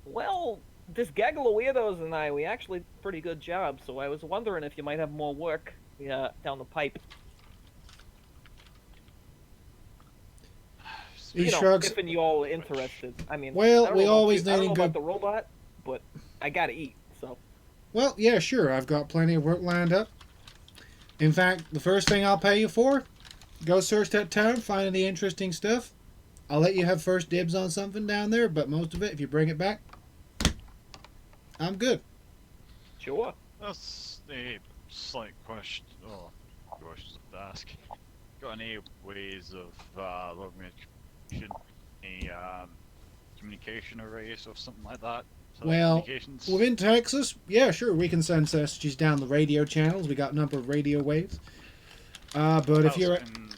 well, this gaggle of weirdos and I, we actually did a pretty good job, so I was wondering if you might have more work down the pipe. He shrugs. If you all interested. I mean, Well, I don't we know about always you- I don't need know a good- about the robot, but I gotta eat, so. Well, yeah, sure. I've got plenty of work lined up. In fact, the first thing I'll pay you for, go search that town, find any interesting stuff. I'll let you have first dibs on something down there, but most of it, if you bring it back, I'm good. Sure. That's a slight question. Oh, questions to ask. Got any ways of communication, any communication arrays or something like that? Well, Telecommunications? within Texas, yeah, sure, we can send messages down the radio channels. We got a number of radio waves. But if How's you're it in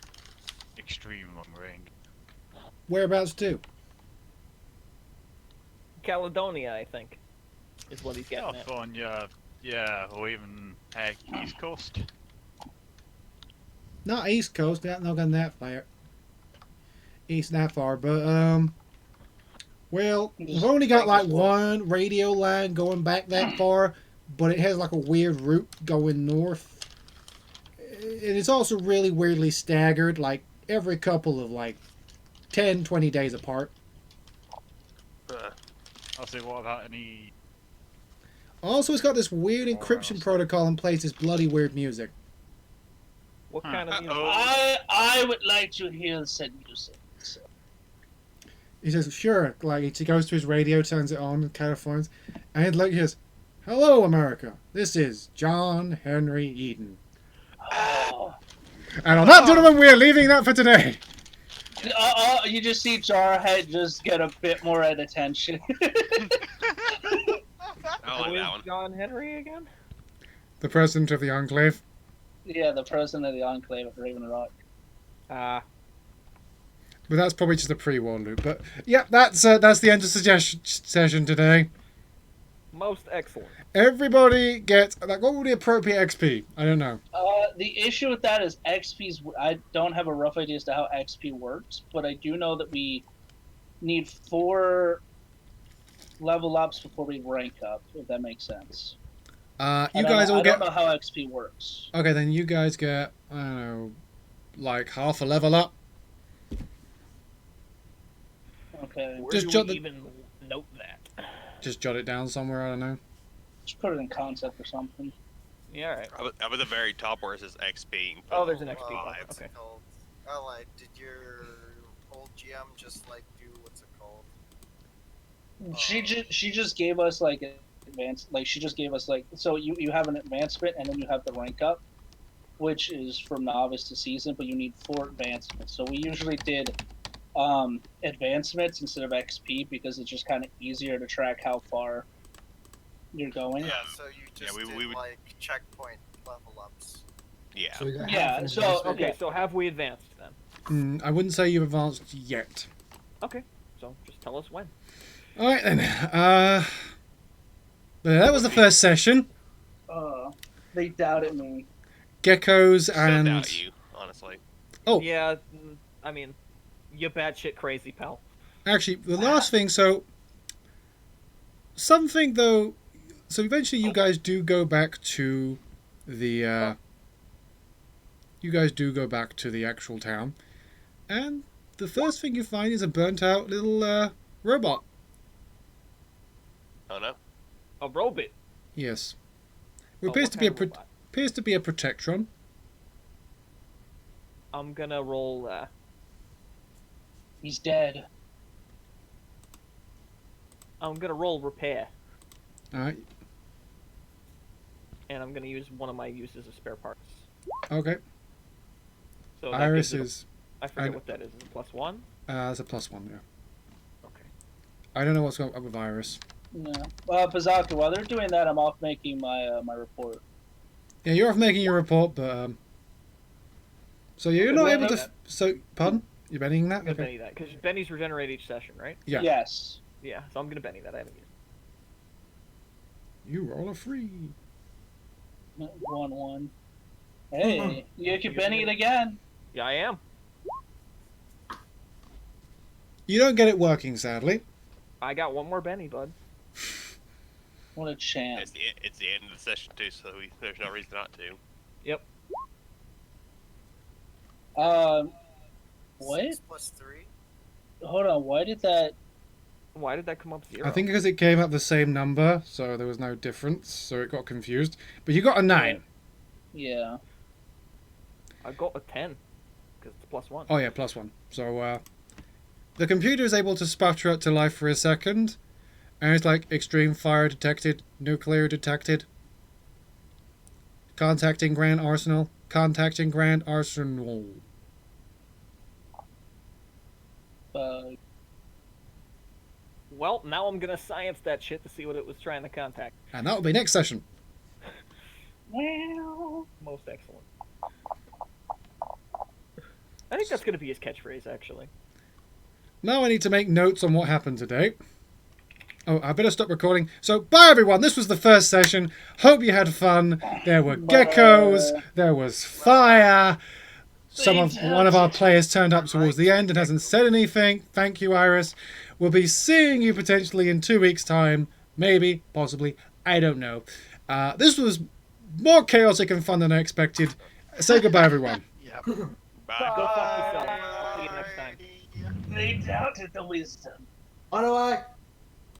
extreme long range? whereabouts too? Caledonia, I think, is what he's getting at. California, yeah, or even heck, East Coast. Not East Coast, not gone that far. East that far, but well, we've only got like one radio line going back that far, but it has like a weird route going north. And it's also really weirdly staggered, like every couple of like 10, 20 days apart. I'll say, what about any? Also, it's got this weird encryption protocol in place, this bloody weird music. What kind of music? I would like to hear said music. So. He says, sure, like he goes to his radio, turns it on, California, and like he says, hello, America, this is John Henry Eden. Oh. And on that, gentlemen, we are leaving that for today. You just see Jarhead just get a bit more at attention. I like that one. John Henry again? The president of the Enclave. Yeah, the president of the Enclave of Raven Rock. But that's probably just a pre-war loop. But yeah, that's the end of suggestion session today. Most excellent. Everybody gets like what would be appropriate XP? I don't know. The issue with that is XP's. I don't have a rough idea as to how XP works, but I do know that we need 4 level ups before we rank up. If that makes sense. You guys all I get. don't know how XP works. Okay, then you guys get I don't know, like half a level up. Okay. Where Just do jot we the- even note that? Just jot it down somewhere. I don't know. Just put it in concept or something. Yeah, alright. Up at the very top where it says XP. Oh, there's an XP Well, button. what's Okay. it called? Oh, like, did your old GM just like do what's it called? She just gave us like advanced, like she just gave us like, so you have an advancement and then you have the rank up, which is from novice to seasoned, but you need 4 advancements. So we usually did advancements instead of XP because it's just kind of easier to track how far you're going. Yeah, so you just we did would- like checkpoint level ups. Yeah. So we got Yeah, half an so- advancement. Okay, so have we advanced then? I wouldn't say you've advanced yet. Okay, so just tell us when. All right then. But that was the first session. They doubted me. Geckos Still and doubt you, honestly. Oh. Yeah, I mean, you're batshit crazy, pal. actually the last thing. So something though. So eventually, you guys do go back to the. You guys do go back to the actual town, and the first thing you find is a burnt-out little robot. Oh no. A robot. Yes, it Oh, appears what to be a kind of robot? appears to be a Protectron. I'm gonna roll. He's dead. I'm gonna roll repair, All right. and I'm gonna use one of my uses of spare parts. Okay. So that Iris gives it is. I forget what that is. Is it +1? It's a +1. Yeah. Okay. I don't know what's going on with Iris. No. Bazaku, while they're doing that, I'm off making my my report. Yeah, you're off making your report, but so you're not able to. So, pardon? You're betting that? I'm gonna Okay. Benny that because Bennies regenerate each session, right? Yeah. Yes. Yeah. So I'm gonna Benny that. I haven't used. You roll a 3. 1-1. Hey, you can Benny it again. Yeah, I am. You don't get it working, sadly. I got one more Benny, bud. What a chance. It's the end of the session too, so there's no reason not to. Yep. What? 6 + 3. Hold on. Why did that? Why did that come up 0? I think because it came up the same number, so there was no difference, so it got confused. But you got a 9. Yeah. I got a 10 because it's +1. Oh yeah, +1. So the computer is able to sputter up to life for a second, and it's like extreme fire detected, nuclear detected. Contacting Grand Arsenal. Contacting Grand Arsenal. Well, now I'm gonna science that shit to see what it was trying to contact. And that'll be next session. Well. Most excellent. I think that's gonna be his catchphrase, actually. Now I need to make notes on what happened today. Oh, I better stop recording. So, bye everyone. This was the first session. Hope you had fun. There were geckos. There was fire. One of our players turned up towards the end and hasn't said anything. Thank you, Iris. We'll be seeing you potentially in 2 weeks' time. Maybe, possibly. I don't know. This was more chaotic and fun than I expected. Say goodbye, everyone. Yep. Bye. Go fuck yourself. See you next time. They doubted the wisdom. On the way.